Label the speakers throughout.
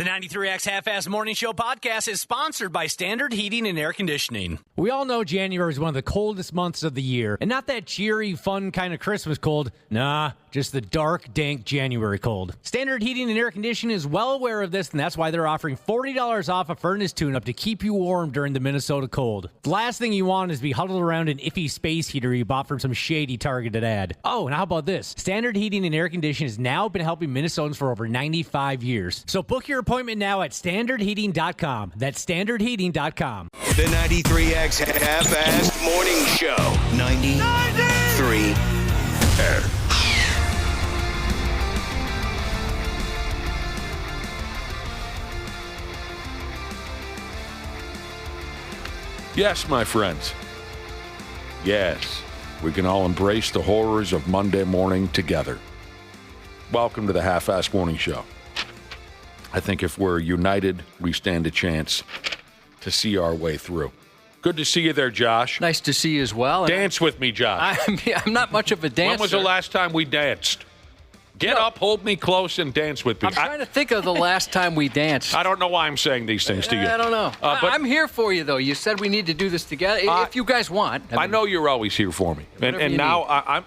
Speaker 1: The 93X Half-Ass Morning Show podcast is sponsored by Standard Heating and Air Conditioning.
Speaker 2: We all know January is one of the coldest months of the year, and not that cheery, fun kind of Christmas cold. Nah, just the dark, dank January cold. Standard Heating and Air Conditioning is well aware of this, and that's why they're offering $40 off a furnace tune-up to keep you warm during the Minnesota cold. The last thing you want is to be huddled around an iffy space heater you bought from some shady targeted ad. Oh, and how about this? Standard Heating and Air Conditioning has now been helping Minnesotans for over 95 years. So book your appointment now at standardheating.com. That's standardheating.com.
Speaker 3: The 93X Half-Assed Morning Show. 93 X.
Speaker 4: Yes, my friends. Yes, we can all embrace the horrors of Monday morning together. Welcome to the Half-Assed Morning Show. I think if we're united, we stand a chance to see our way through. Good to see you there, Josh.
Speaker 5: Nice to see you as well.
Speaker 4: Dance with me, Josh.
Speaker 5: I'm not much of a dancer.
Speaker 4: When was the last time we danced? Get up, hold me close, and dance with me.
Speaker 5: I'm trying to think of the last time we danced.
Speaker 4: I don't know why I'm saying these things to you.
Speaker 5: I don't know. But I'm here for you, though. You said we need to do this together. If you guys want.
Speaker 4: I know you're always here for me. And now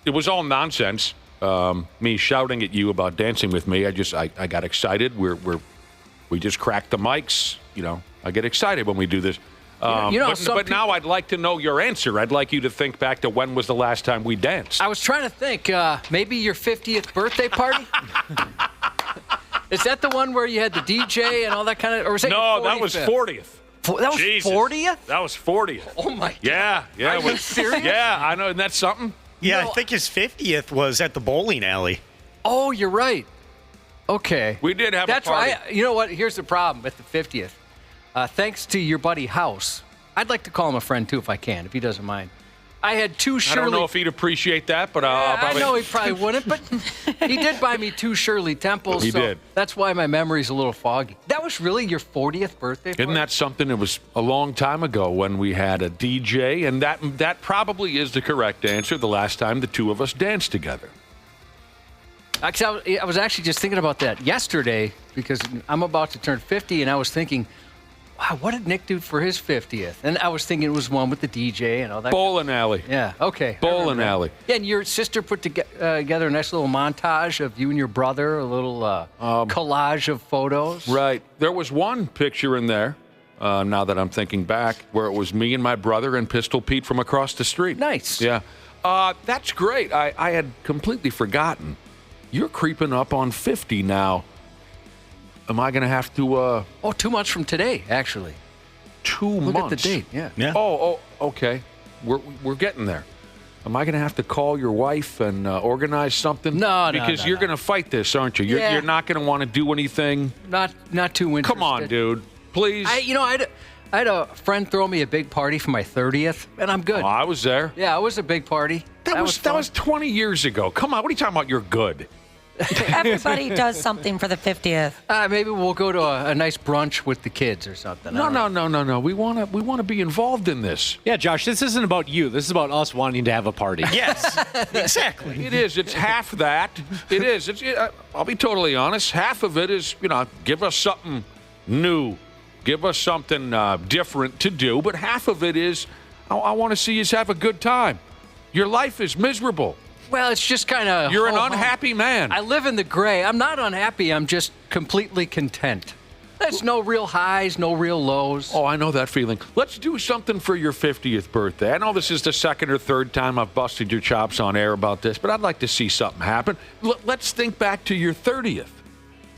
Speaker 4: it was all nonsense. Me shouting at you about dancing with me. I got excited. We just cracked the mics. You know, I get excited when we do this. But now I'd like to know your answer. I'd like you to think back to when was the last time we danced.
Speaker 5: I was trying to think. Maybe your 50th birthday party? Is that the one where you had the DJ and all that kind of? Or was it
Speaker 4: No, that was 40th.
Speaker 5: That was
Speaker 4: Jesus.
Speaker 5: 40th?
Speaker 4: That was 40th.
Speaker 5: Oh, my God.
Speaker 4: Yeah.
Speaker 5: Are you serious?
Speaker 4: Yeah, I know. Isn't that something?
Speaker 6: Yeah,
Speaker 5: No.
Speaker 6: I think his 50th was at the bowling alley.
Speaker 5: Oh, you're right. Okay.
Speaker 4: We did have a party.
Speaker 5: Right. You know what? Here's the problem with the 50th. Thanks to your buddy House, I'd like to call him a friend, too, if I can, if he doesn't mind. I had two Shirley...
Speaker 4: I don't know if he'd appreciate that, but
Speaker 5: I know he probably wouldn't, but he did buy me two Shirley Temples.
Speaker 4: He did.
Speaker 5: That's why my memory's a little foggy. That was really your 40th birthday party?
Speaker 4: Isn't that something? It was a long time ago when we had a DJ, and that probably is the correct answer, the last time the two of us danced together.
Speaker 5: I was actually just thinking about that yesterday because I'm about to turn 50, and I was thinking, wow, what did Nick do for his 50th? And I was thinking it was one with the DJ and all that.
Speaker 4: Bowling alley.
Speaker 5: Yeah, okay.
Speaker 4: Bowling alley.
Speaker 5: Yeah, and your sister put together a nice little montage of you and your brother, a little collage of photos.
Speaker 4: Right. There was one picture in there, now that I'm thinking back, where it was me and my brother and Pistol Pete from across the street.
Speaker 5: Nice.
Speaker 4: Yeah. That's great. I had completely forgotten. You're creeping up on 50 now. Am I going to have to...
Speaker 5: 2 months from today, actually.
Speaker 4: 2
Speaker 5: Look
Speaker 4: months?
Speaker 5: at the date, yeah.
Speaker 4: Oh, okay. We're getting there. Am I going to have to call your wife and organize something?
Speaker 5: No.
Speaker 4: Because you're going to fight this, aren't you? You're not going to want to do anything?
Speaker 5: Not too interested.
Speaker 4: Come on, dude. Please.
Speaker 5: I had a friend throw me a big party for my 30th, and I'm good.
Speaker 4: Oh, I was there.
Speaker 5: Yeah, it was a big party.
Speaker 4: That was 20 years ago. Come on, what are you talking about? You're good.
Speaker 7: Everybody does something for the 50th.
Speaker 5: Maybe we'll go to a nice brunch with the kids or something.
Speaker 4: No. We want to be involved in this.
Speaker 2: Yeah, Josh, this isn't about you. This is about us wanting to have a party.
Speaker 6: Yes, exactly.
Speaker 4: It is. It's half that. It is. I'll be totally honest. Half of it is, give us something new. Give us something different to do. But half of it is, I want to see you have a good time. Your life is miserable.
Speaker 5: Well, it's just kind of...
Speaker 4: You're an unhappy man.
Speaker 5: I live in the gray. I'm not unhappy. I'm just completely content. There's no real highs, no real lows.
Speaker 4: Oh, I know that feeling. Let's do something for your 50th birthday. I know this is the second or third time I've busted your chops on air about this, but I'd like to see something happen. Let's think back to your 30th.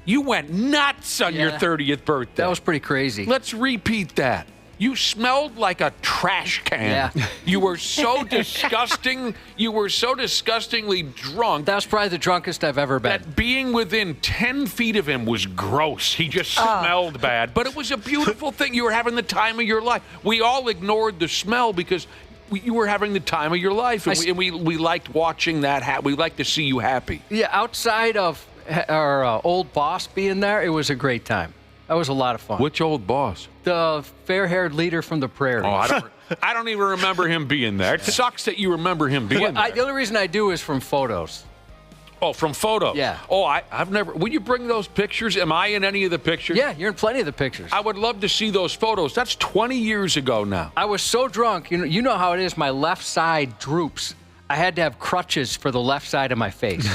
Speaker 4: You went nuts on your 30th birthday.
Speaker 5: That was pretty crazy.
Speaker 4: Let's repeat that. You smelled like a trash can.
Speaker 5: Yeah.
Speaker 4: You were so disgusting. You were so disgustingly drunk.
Speaker 5: That was probably the drunkest I've ever been.
Speaker 4: That being within 10 feet of him was gross. He just smelled bad. But it was a beautiful thing. You were having the time of your life. We all ignored the smell because you were having the time of your life. And we liked watching that. We liked to see you happy.
Speaker 5: Yeah, outside of our old boss being there, it was a great time. That was a lot of fun.
Speaker 4: Which old boss?
Speaker 5: The fair-haired leader from the prairie.
Speaker 4: Oh, I don't even remember him being there. It sucks that you remember him being there.
Speaker 5: The only reason I do is from photos.
Speaker 4: Oh, from photos?
Speaker 5: Yeah.
Speaker 4: Oh, I've never. Will you bring those pictures? Am I in any of the pictures?
Speaker 5: Yeah, you're in plenty of the pictures.
Speaker 4: I would love to see those photos. That's 20 years ago now.
Speaker 5: I was so drunk. You know how it is. My left side droops. I had to have crutches for the left side of my face.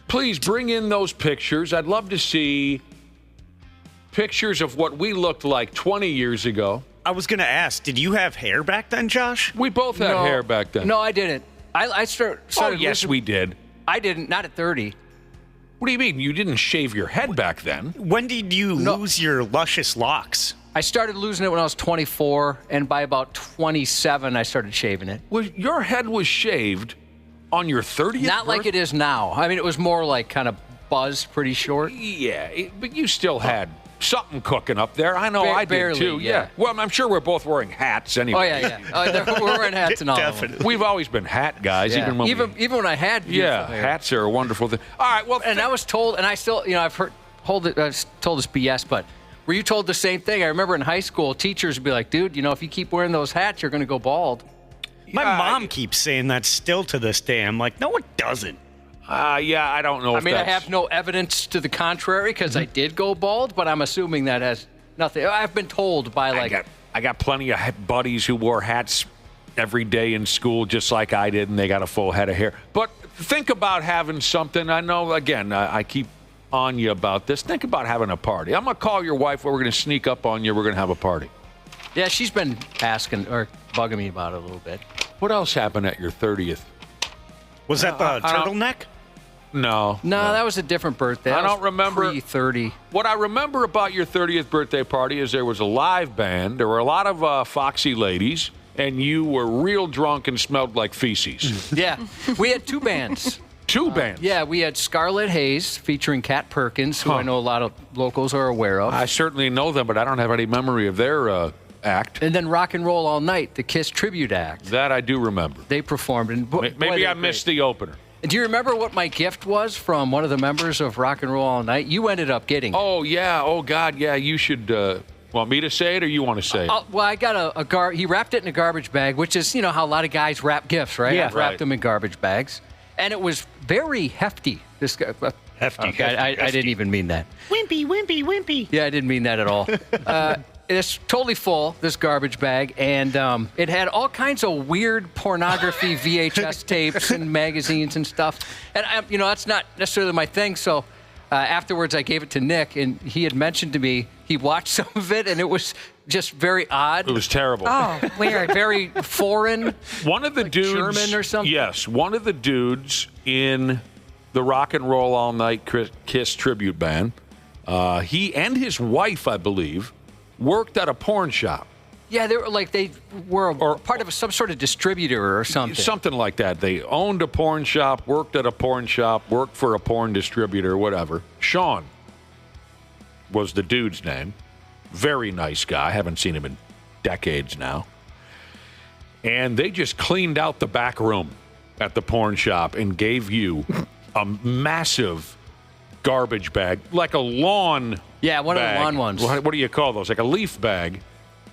Speaker 4: Please bring in those pictures. I'd love to see pictures of what we looked like 20 years ago.
Speaker 6: I was going to ask, did you have hair back then, Josh?
Speaker 4: We both had hair back then.
Speaker 5: No, I didn't. I started.
Speaker 4: Oh, yes, we did.
Speaker 5: I didn't. Not at 30.
Speaker 4: What do you mean? You didn't shave your head back then?
Speaker 6: When did you lose your luscious locks?
Speaker 5: I started losing it when I was 24, and by about 27, I started shaving it.
Speaker 4: Your head was shaved on your 30th
Speaker 5: Not like it is now. I mean, it was more like kind of buzzed, pretty short.
Speaker 4: Yeah, but you still had something cooking up there. I know I did
Speaker 5: barely,
Speaker 4: too.
Speaker 5: yeah.
Speaker 4: Well, I'm sure we're both wearing hats anyway.
Speaker 5: Oh, yeah. We're wearing hats and all.
Speaker 6: Definitely.
Speaker 4: We've always been hat guys,
Speaker 5: Yeah.
Speaker 4: even
Speaker 5: when I had beautiful hair.
Speaker 4: hats are a wonderful thing. All right, well,
Speaker 5: And I was told, and I still, I've told this BS, but were you told the same thing? I remember in high school, teachers would be like, dude, if you keep wearing those hats, you're going to go bald.
Speaker 6: My mom keeps saying that still to this day. I'm like, no, it doesn't.
Speaker 4: yeah, I don't know.
Speaker 5: I mean, I have no evidence to the contrary because I did go bald, but I'm assuming that has nothing. I've been told by
Speaker 4: I got plenty of buddies who wore hats every day in school, just like I did, and they got a full head of hair. But think about having something. I know, again, I keep on you about this. Think about having a party. I'm gonna call your wife. We're gonna sneak up on you. We're gonna have a party.
Speaker 5: Yeah, she's been asking or bugging me about it a little bit.
Speaker 4: What else happened at your 30th?
Speaker 6: Was that the turtleneck?
Speaker 4: No,
Speaker 5: that was a different birthday.
Speaker 4: I don't remember.
Speaker 5: Pre-30.
Speaker 4: What I remember about your 30th birthday party is there was a live band. There were a lot of foxy ladies, and you were real drunk and smelled like feces.
Speaker 5: Yeah, we had two bands.
Speaker 4: Two bands.
Speaker 5: Yeah, we had Scarlet Haze featuring Kat Perkins, who I know a lot of locals are aware of.
Speaker 4: I certainly know them, but I don't have any memory of their act.
Speaker 5: And then Rock and Roll All Night, the Kiss tribute act.
Speaker 4: That I do remember.
Speaker 5: They performed. And
Speaker 4: Maybe I missed the opener.
Speaker 5: Do you remember what my gift was from one of the members of Rock and Roll All Night? You ended up getting it.
Speaker 4: Oh, yeah. Oh, God, yeah. You should... want me to say it or you want to say it?
Speaker 5: Well, I got he wrapped it in a garbage bag, which is, how a lot of guys wrap gifts, right?
Speaker 4: Yeah,
Speaker 5: I've wrapped them in garbage bags. And it was very hefty. This guy...
Speaker 6: Hefty.
Speaker 5: I didn't even mean that.
Speaker 7: Wimpy.
Speaker 5: Yeah, I didn't mean that at all. It's totally full, this garbage bag, and it had all kinds of weird pornography VHS tapes and magazines and stuff. And, that's not necessarily my thing, so afterwards I gave it to Nick, and he had mentioned to me he watched some of it, and it was just very odd.
Speaker 4: It was terrible.
Speaker 7: Oh, weird.
Speaker 5: Very foreign.
Speaker 4: One of the dudes...
Speaker 5: German or something?
Speaker 4: Yes, one of the dudes in the Rock and Roll All Night Kiss tribute band, he and his wife, I believe, worked at a porn shop.
Speaker 5: Yeah, they were part of some sort of distributor or something.
Speaker 4: Something like that. They owned a porn shop, worked at a porn shop, worked for a porn distributor, whatever. Sean was the dude's name. Very nice guy. Haven't seen him in decades now. And they just cleaned out the back room at the porn shop and gave you a massive garbage bag, like a lawn
Speaker 5: Yeah, one
Speaker 4: bag.
Speaker 5: of the lawn ones.
Speaker 4: What do you call those? Like a leaf bag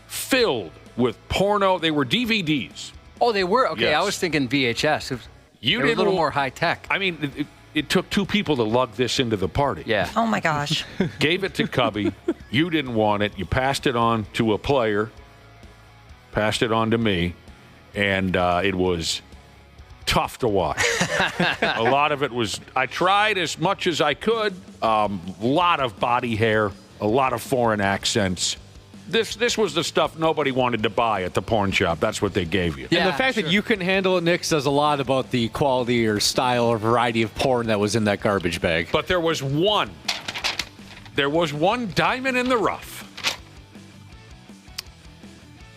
Speaker 4: filled with porno. They were DVDs.
Speaker 5: Oh, they were? Okay,
Speaker 4: Yes.
Speaker 5: I was thinking VHS. They were a
Speaker 4: didn't
Speaker 5: little
Speaker 4: wa-
Speaker 5: more high tech.
Speaker 4: I mean, it took two people to lug this into the party.
Speaker 5: Yeah.
Speaker 7: Oh my gosh.
Speaker 4: Gave it to Cubby. You didn't want it. You passed it on to a player. Passed it on to me. And it was tough to watch. A lot of it was, I tried as much as I could. A lot of body hair, a lot of foreign accents. This was the stuff nobody wanted to buy at the porn shop. That's what they gave you.
Speaker 2: And
Speaker 5: Yeah,
Speaker 2: the fact
Speaker 5: sure.
Speaker 2: that you couldn't handle it, Nick, says a lot about the quality or style or variety of porn that was in that garbage bag.
Speaker 4: But there was one diamond in the rough.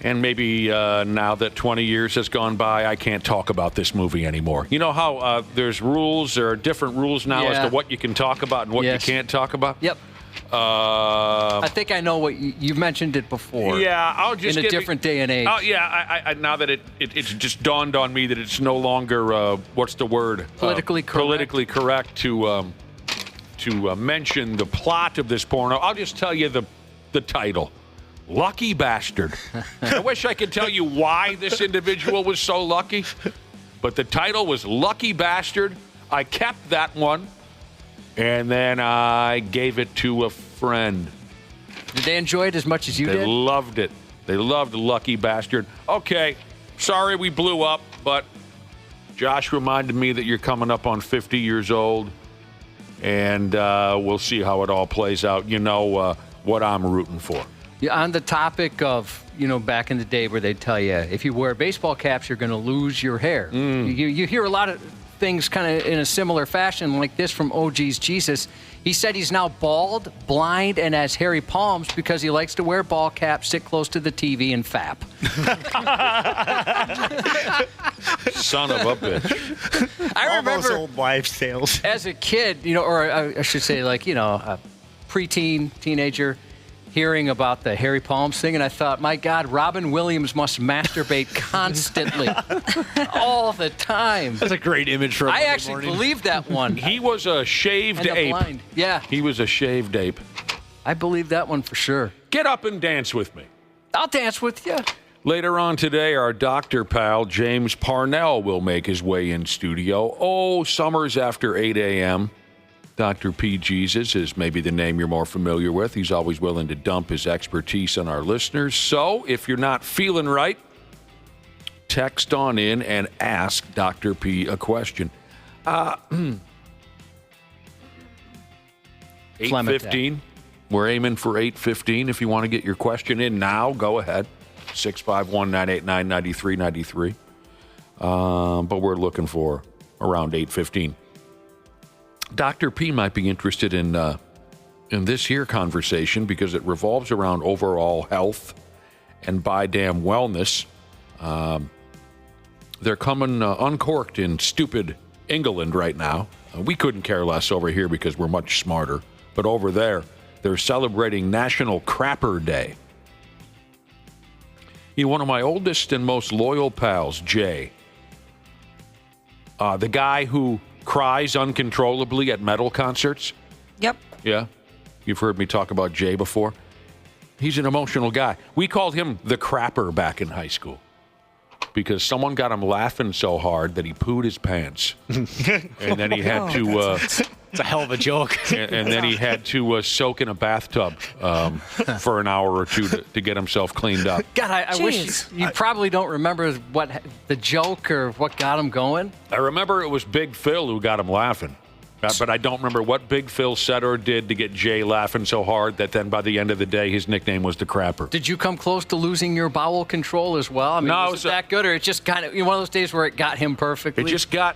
Speaker 4: And maybe now that 20 years has gone by, I can't talk about this movie anymore. You know how there's rules, there are different rules now as
Speaker 5: Yeah.
Speaker 4: to what you can talk about and what
Speaker 5: Yes.
Speaker 4: you can't talk about?
Speaker 5: Yep. I think I know what you mentioned it before.
Speaker 4: Yeah, I'll just
Speaker 5: in a
Speaker 4: give
Speaker 5: different day and age.
Speaker 4: Oh yeah, I now that it's just dawned on me that it's no longer what's the word?
Speaker 5: Politically correct.
Speaker 4: Politically correct to mention the plot of this porno. I'll just tell you the title. Lucky Bastard. I wish I could tell you why this individual was so lucky, but the title was Lucky Bastard. I kept that one, and then I gave it to a friend.
Speaker 5: Did they enjoy it as much as you
Speaker 4: They
Speaker 5: did?
Speaker 4: loved it. They loved Lucky Bastard. Okay, sorry we blew up, but Josh reminded me that you're coming up on 50 years old, and we'll see how it all plays out. You know what I'm rooting for.
Speaker 5: Yeah, on the topic of, back in the day where they'd tell you, if you wear baseball caps, you're going to lose your hair. You hear a lot of things kind of in a similar fashion like this from OG's Jesus. He said he's now bald, blind, and has hairy palms because he likes to wear ball caps, sit close to the TV, and fap.
Speaker 4: Son of a bitch.
Speaker 5: I
Speaker 6: All those
Speaker 5: remember
Speaker 6: old wives' tales.
Speaker 5: as a kid, or I should say like, a preteen, teenager, hearing about the hairy palms thing, and I thought, my God, Robin Williams must masturbate constantly, all the time.
Speaker 2: That's a great image for a
Speaker 5: I
Speaker 2: Monday
Speaker 5: actually
Speaker 2: morning.
Speaker 5: believe that one.
Speaker 4: He was a shaved
Speaker 5: And the
Speaker 4: ape.
Speaker 5: blind. Yeah,
Speaker 4: He was a shaved ape.
Speaker 5: I believe that one for sure.
Speaker 4: Get up and dance with me.
Speaker 5: I'll dance with you.
Speaker 4: Later on today, our doctor pal, James Parnell, will make his way in studio. Oh, summers after 8 a.m. Dr. P. Jesus is maybe the name you're more familiar with. He's always willing to dump his expertise on our listeners. So if you're not feeling right, text on in and ask Dr. P a question. 8:15. We're aiming for 8:15. If you want to get your question in now, go ahead. 651-989-9393. But we're looking for around 8:15. Dr. P might be interested in this here conversation because it revolves around overall health and by damn wellness. They're coming uncorked in stupid England right now. We couldn't care less over here because we're much smarter. But over there, they're celebrating National Crapper Day. One of my oldest and most loyal pals, Jay, the guy who cries uncontrollably at metal concerts.
Speaker 7: Yep.
Speaker 4: Yeah, you've heard me talk about Jay before. He's an emotional guy. We called him the Crapper back in high school because someone got him laughing so hard that he pooed his pants, and then he had to.
Speaker 2: It's a hell of a joke.
Speaker 4: And then he had to soak in a bathtub for an hour or two to get himself cleaned up.
Speaker 5: God, I wish
Speaker 7: Jeez.
Speaker 5: you probably don't remember what the joke or what got him going.
Speaker 4: I remember it was Big Phil who got him laughing. But I don't remember what Big Phil said or did to get Jay laughing so hard that then by the end of the day, his nickname was the Crapper.
Speaker 5: Did you come close to losing your bowel control as well? I mean,
Speaker 4: No,
Speaker 5: was it that good, or it just kind of one of those days where it got him perfectly?
Speaker 4: It just got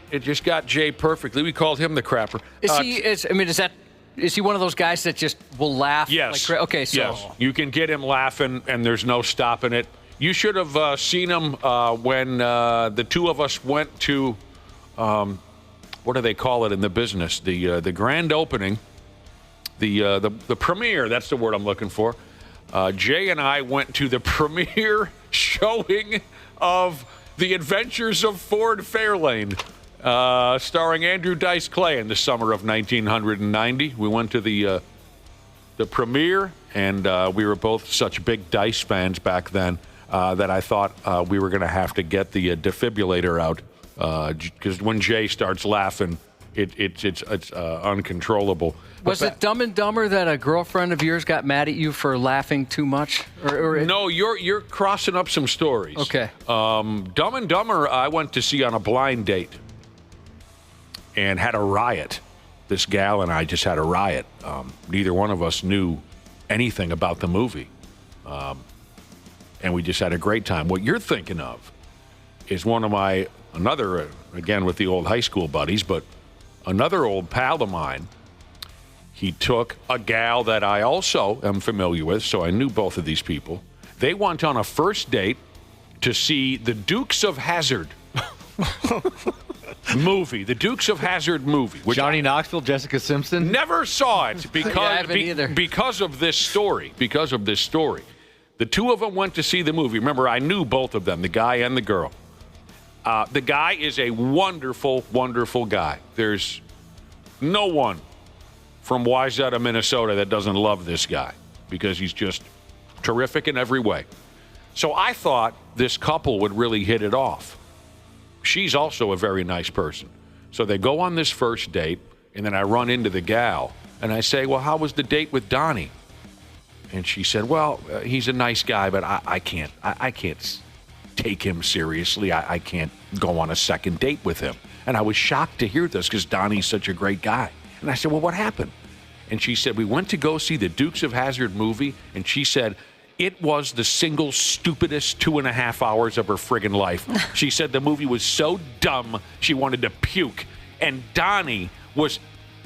Speaker 4: Jay perfectly. We called him the Crapper.
Speaker 5: Is he one of those guys that just will laugh?
Speaker 4: Yes.
Speaker 5: Like, okay, so
Speaker 4: yes. You can get him laughing, and there's no stopping it. You should have seen him when the two of us went to. What do they call it in the business? The grand opening, the premiere. That's the word I'm looking for. Jay and I went to the premiere showing of The Adventures of Ford Fairlane, starring Andrew Dice Clay in the summer of 1990. We went to the premiere, and we were both such big Dice fans back then that I thought we were going to have to get the defibrillator out. Because when Jay starts laughing, it's uncontrollable.
Speaker 5: Was it Dumb and Dumber that a girlfriend of yours got mad at you for laughing too much?
Speaker 4: No, you're crossing up some stories.
Speaker 5: Okay.
Speaker 4: Dumb and Dumber, I went to see on a blind date and had a riot. This gal and I just had a riot. Neither one of us knew anything about the movie, and we just had a great time. What you're thinking of is another, again with the old high school buddies, but another old pal of mine. He took a gal that I also am familiar with, so I knew both of these people. They went on a first date to see the Dukes of Hazzard movie, the Dukes of Hazzard movie. Which
Speaker 2: Johnny Knoxville, Jessica Simpson.
Speaker 4: never saw it
Speaker 5: I haven't either.
Speaker 4: because of this story. Because of this story. The two of them went to see the movie. Remember, I knew both of them, the guy and the girl. The guy is a wonderful, wonderful guy. There's no one from Wayzata, Minnesota that doesn't love this guy because he's just terrific in every way. So I thought this couple would really hit it off. She's also a very nice person. So they go on this first date, and then I run into the gal, and I say, well, how was the date with Donnie? And she said, well, he's a nice guy, but I can't take him seriously. I can't go on a second date with him. And I was shocked to hear this because Donnie's such a great guy. And I said, well, what happened? And she said, we went to go see the Dukes of Hazzard movie, and she said, it was the single stupidest 2.5 hours of her friggin' life. She said the movie was so dumb, she wanted to puke. And Donnie was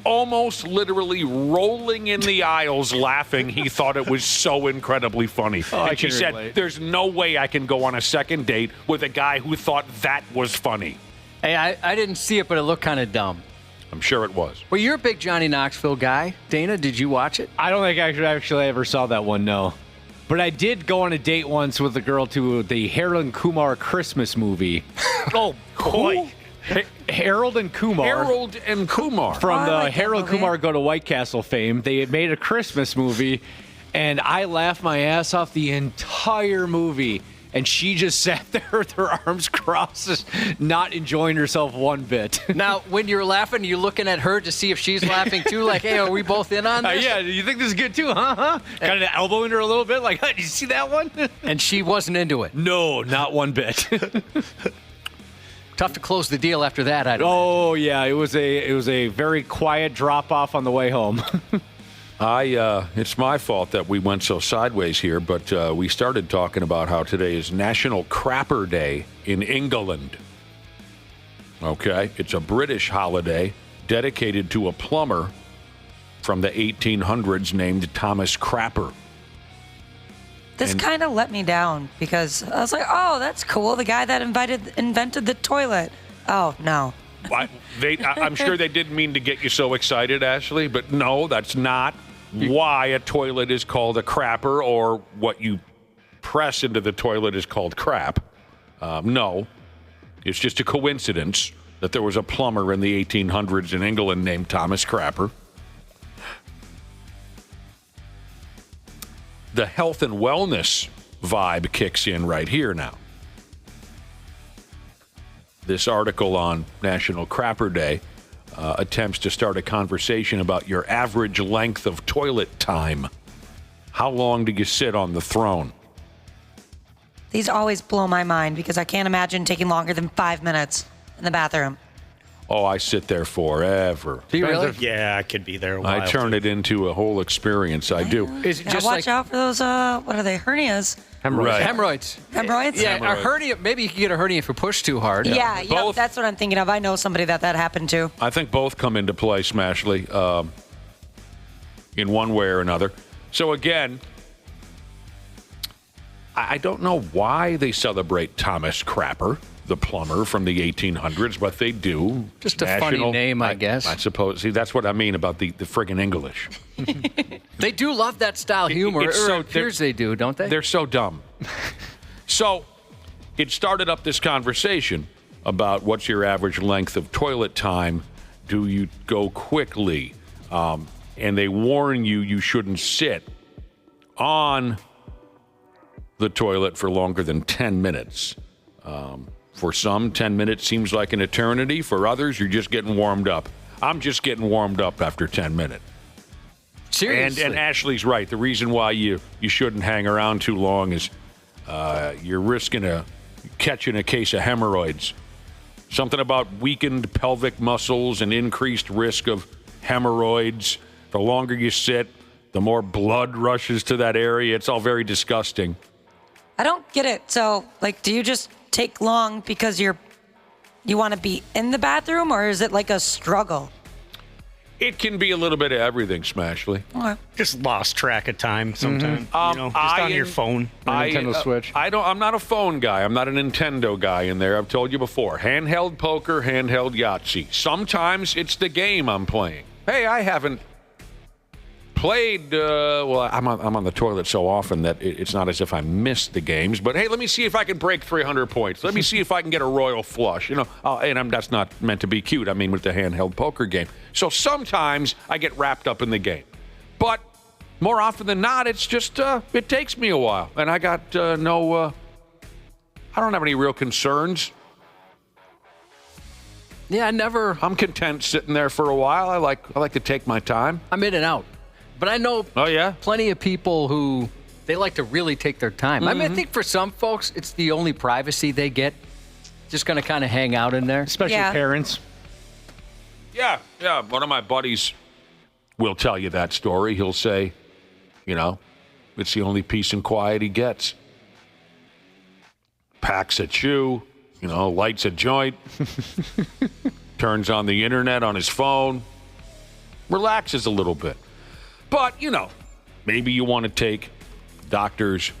Speaker 4: almost literally rolling in the aisles laughing. He thought it was so incredibly funny. And she said, there's no way I can go on a second date with a guy who thought that was funny.
Speaker 5: Hey, I didn't see it, but it looked kind of dumb.
Speaker 4: I'm sure it was.
Speaker 5: Well, you're a big Johnny Knoxville guy. Dana, did you watch it?
Speaker 2: I don't think I actually ever saw that one, no. But I did go on a date once with a girl to the Harold and Kumar Christmas movie.
Speaker 4: Oh, boy.
Speaker 2: Harold and Kumar.
Speaker 4: Harold and Kumar.
Speaker 2: From the Harold Kumar Go to White Castle fame. They had made a Christmas movie, and I laughed my ass off the entire movie. And she just sat there with her arms crossed, not enjoying herself one bit.
Speaker 5: Now, when you're laughing, you're looking at her to see if she's laughing too, like, hey, are we both in on this?
Speaker 2: Yeah, you think this is good too, huh? Kind of elbowing her a little bit, like, did you see that one?
Speaker 5: And she wasn't into it.
Speaker 2: No, not one bit.
Speaker 5: Tough to close the deal after that, I don't
Speaker 2: Oh, yeah, it was a very quiet drop-off on the way home.
Speaker 4: It's my fault that we went so sideways here, but we started talking about how today is National Crapper Day in England. Okay, it's a British holiday dedicated to a plumber from the 1800s named Thomas Crapper.
Speaker 7: This kind of let me down because I was like, oh, that's cool. The guy that invented the toilet. Oh, no.
Speaker 4: I'm sure they didn't mean to get you so excited, Ashley, but no, that's not why a toilet is called a crapper, or what you press into the toilet is called crap. No, it's just a coincidence that there was a plumber in the 1800s in England named Thomas Crapper. The health and wellness vibe kicks in right here now. This article on National Crapper Day attempts to start a conversation about your average length of toilet time. How long do you sit on the throne?
Speaker 7: These always blow my mind because I can't imagine taking longer than 5 minutes in the bathroom.
Speaker 4: Oh, I sit there forever.
Speaker 5: Do you really?
Speaker 6: Yeah, I could be there a while.
Speaker 4: I turn it into a whole experience. I do.
Speaker 5: Is it
Speaker 7: Now
Speaker 5: just
Speaker 7: watch
Speaker 5: like
Speaker 7: out for those, what are they, hernias?
Speaker 4: Right.
Speaker 5: hemorrhoids?
Speaker 7: Hemorrhoids?
Speaker 5: Yeah, a hernia. Maybe you could get a hernia if you push too hard.
Speaker 7: Yeah,
Speaker 4: Both-
Speaker 7: that's what I'm thinking of. I know somebody that happened to.
Speaker 4: I think both come into play, Smashley, in one way or another. So again, I don't know why they celebrate Thomas Crapper, the plumber from the 1800s, but they do.
Speaker 5: Just a funny name, I guess.
Speaker 4: I suppose. See, that's what I mean about the friggin' English.
Speaker 5: They do love that style humor.
Speaker 4: It's so-
Speaker 5: It appears they do, don't they?
Speaker 4: They're so dumb. So it started up this conversation about what's your average length of toilet time. Do you go quickly? And they warn you shouldn't sit on the toilet for longer than 10 minutes. For some, 10 minutes seems like an eternity. For others, you're just getting warmed up. I'm just getting warmed up after 10 minutes.
Speaker 5: Seriously.
Speaker 4: And Ashley's right. The reason why you shouldn't hang around too long is you're risking catching a case of hemorrhoids. Something about weakened pelvic muscles and increased risk of hemorrhoids. The longer you sit, the more blood rushes to that area. It's all very disgusting.
Speaker 7: I don't get it. So, do you just take long because you want to be in the bathroom, or is it like a struggle?
Speaker 4: It can be a little bit of everything, Smashley.
Speaker 7: Okay.
Speaker 6: Just lost track of time sometimes. Just on your phone.
Speaker 2: Nintendo Switch.
Speaker 4: I'm not a phone guy. I'm not a Nintendo guy in there. I've told you before. Handheld poker, handheld Yahtzee. Sometimes it's the game I'm playing. Hey, I haven't played. I'm on the toilet so often that it's not as if I missed the games. But hey, let me see if I can break 300 points. Let me see if I can get a royal flush. That's not meant to be cute. I mean, with the handheld poker game. So sometimes I get wrapped up in the game, but more often than not, it's just it takes me a while, and I got I don't have any real concerns.
Speaker 5: Yeah, I never.
Speaker 4: I'm content sitting there for a while. I like to take my time.
Speaker 5: I'm in and out. But I know plenty of people who they like to really take their time. I mean, I think for some folks, it's the only privacy they get. Just going to kind of hang out in there.
Speaker 2: Especially parents.
Speaker 4: Yeah. One of my buddies will tell you that story. He'll say, it's the only peace and quiet he gets. Packs a chew, lights a joint, turns on the internet on his phone, relaxes a little bit. But, maybe you want to take the doctor's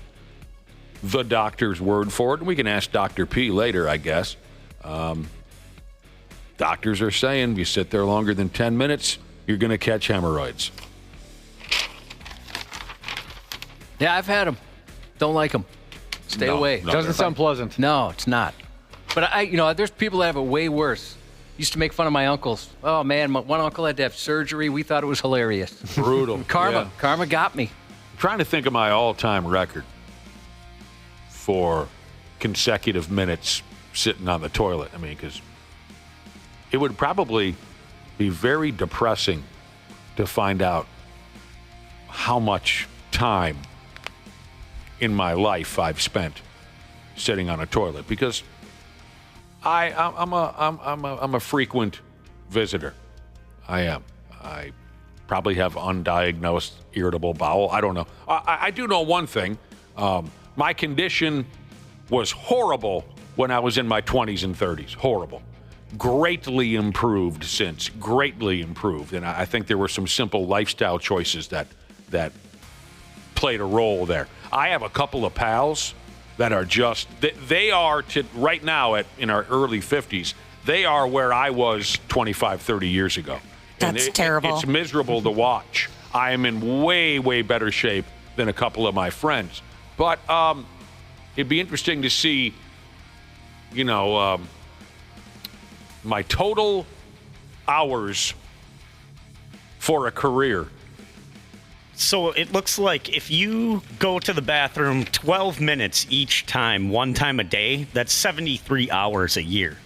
Speaker 4: word for it. And we can ask Dr. P later, I guess. Doctors are saying if you sit there longer than 10 minutes, you're going to catch hemorrhoids.
Speaker 5: Yeah, I've had them. Don't like them. Stay away.
Speaker 2: Doesn't sound pleasant.
Speaker 5: No, it's not. But there's people that have it way worse. Used to make fun of my uncles. Oh man, one uncle had to have surgery. We thought it was hilarious.
Speaker 4: Brutal.
Speaker 5: Karma got me.
Speaker 4: I'm trying to think of my all-time record for consecutive minutes sitting on the toilet. I mean, because it would probably be very depressing to find out how much time in my life I've spent sitting on a toilet, because I'm a frequent visitor. I am. I probably have undiagnosed irritable bowel. I don't know. I do know one thing. My condition was horrible when I was in my 20s and 30s. Horrible. Greatly improved since. Greatly improved. And I think there were some simple lifestyle choices that played a role there. I have a couple of pals that are just, they are to right now in our early 50s, they are where I was 25, 30 years ago.
Speaker 7: That's terrible.
Speaker 4: It's miserable to watch. I am in way, way better shape than a couple of my friends. But it'd be interesting to see, my total hours for a career.
Speaker 6: So it looks like if you go to the bathroom 12 minutes each time, one time a day, that's 73 hours a year.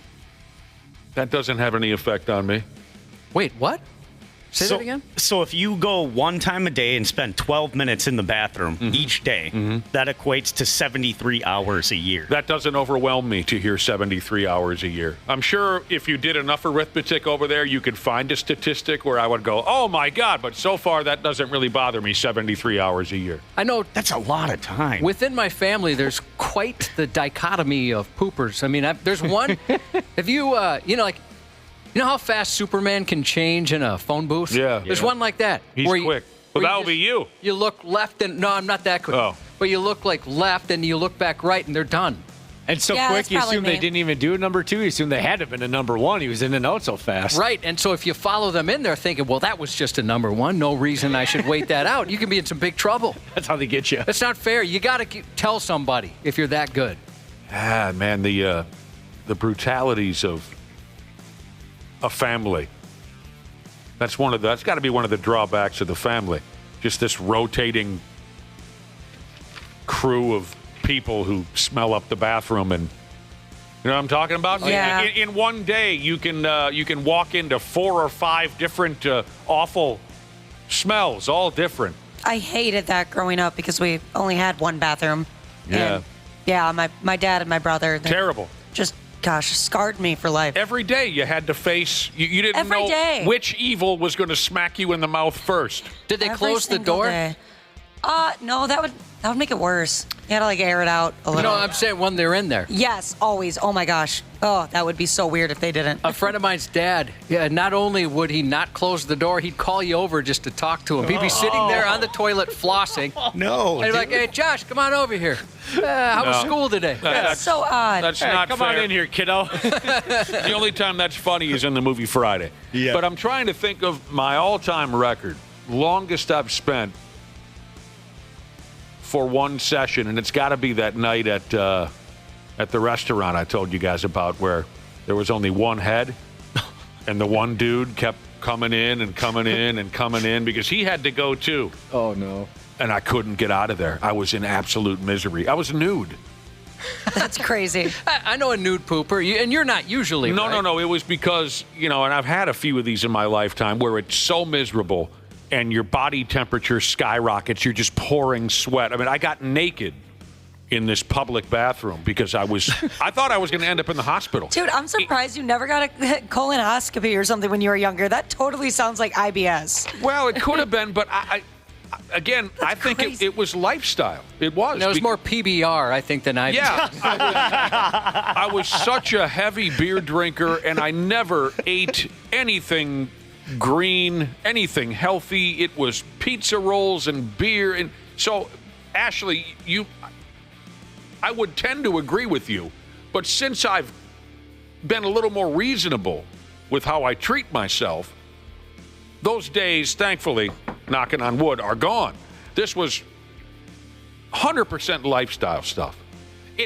Speaker 4: That doesn't have any effect on me.
Speaker 5: Wait, what? Say that again?
Speaker 6: So if you go one time a day and spend 12 minutes in the bathroom each day, that equates to 73 hours a year.
Speaker 4: That doesn't overwhelm me to hear 73 hours a year. I'm sure if you did enough arithmetic over there, you could find a statistic where I would go, oh my God, but so far that doesn't really bother me, 73 hours a year.
Speaker 5: I know.
Speaker 6: That's a lot of time.
Speaker 5: Within my family, there's quite the dichotomy of poopers. I mean, there's one, if you, you know how fast Superman can change in a phone booth?
Speaker 4: Yeah.
Speaker 5: There's one like that.
Speaker 4: He's quick. Well, that'll be you.
Speaker 5: You look left and, no, I'm not that quick.
Speaker 4: Oh.
Speaker 5: But you look like left and you look back right and they're done.
Speaker 2: And so quick, you assume they didn't even do a number two. You assume they had to have been a number one. He was in and out so fast.
Speaker 5: Right. And so if you follow them in there thinking, well, that was just a number one, no reason I should wait that out, you can be in some big trouble.
Speaker 2: That's how they get you.
Speaker 5: That's not fair. You got to tell somebody if you're that good.
Speaker 4: Ah, man, the brutalities of a family. That's got to be one of the drawbacks of the family. Just this rotating crew of people who smell up the bathroom, and you know what I'm talking about?
Speaker 7: Yeah.
Speaker 4: In one day, you can walk into 4 or 5 different awful smells, all different.
Speaker 7: I hated that growing up because we only had one bathroom.
Speaker 4: Yeah.
Speaker 7: And my dad and my brother.
Speaker 4: Terrible.
Speaker 7: Just, gosh, scarred me for life.
Speaker 4: Every day you had to face, you didn't
Speaker 7: Every
Speaker 4: know
Speaker 7: day.
Speaker 4: which evil was going to smack you in the mouth first.
Speaker 5: Did they
Speaker 7: Every
Speaker 5: close the
Speaker 7: single
Speaker 5: door?
Speaker 7: day. No, that would make it worse. You had to air it out a little.
Speaker 5: No, I'm saying when they're in there.
Speaker 7: Yes, always. Oh my gosh. Oh, that would be so weird if they didn't.
Speaker 5: A friend of mine's dad, not only would he not close the door, he'd call you over just to talk to him. He'd be sitting there on the toilet flossing.
Speaker 6: No.
Speaker 5: And he'd be like, hey, Josh, come on over here. How was school today?
Speaker 7: That's so odd.
Speaker 4: That's not
Speaker 2: Come
Speaker 4: fair.
Speaker 2: on in here, kiddo.
Speaker 4: The only time that's funny is in the movie Friday.
Speaker 6: Yeah.
Speaker 4: But I'm trying to think of my all-time record, longest I've spent for one session, and it's got to be that night at the restaurant I told you guys about, where there was only one head, and the one dude kept coming in and coming in and coming in because he had to go too.
Speaker 2: Oh, no.
Speaker 4: And I couldn't get out of there. I was in absolute misery. I was nude.
Speaker 7: That's crazy.
Speaker 5: I know a nude pooper, and you're not usually.
Speaker 4: No. It was because, and I've had a few of these in my lifetime where it's so miserable and your body temperature skyrockets. You're just pouring sweat. I mean, I got naked in this public bathroom because I thought I was going to end up in the hospital.
Speaker 7: Dude, I'm surprised you never got a colonoscopy or something when you were younger. That totally sounds like IBS.
Speaker 4: Well, it could have been, but I think it was lifestyle. It was.
Speaker 5: It was more PBR, I think, than IBS.
Speaker 4: Yeah. I was such a heavy beer drinker, and I never ate anything green, anything healthy. It was pizza rolls and beer. And so, Ashley, I would tend to agree with you, but since I've been a little more reasonable with how I treat myself, those days, thankfully, knocking on wood, are gone. This was 100% lifestyle stuff.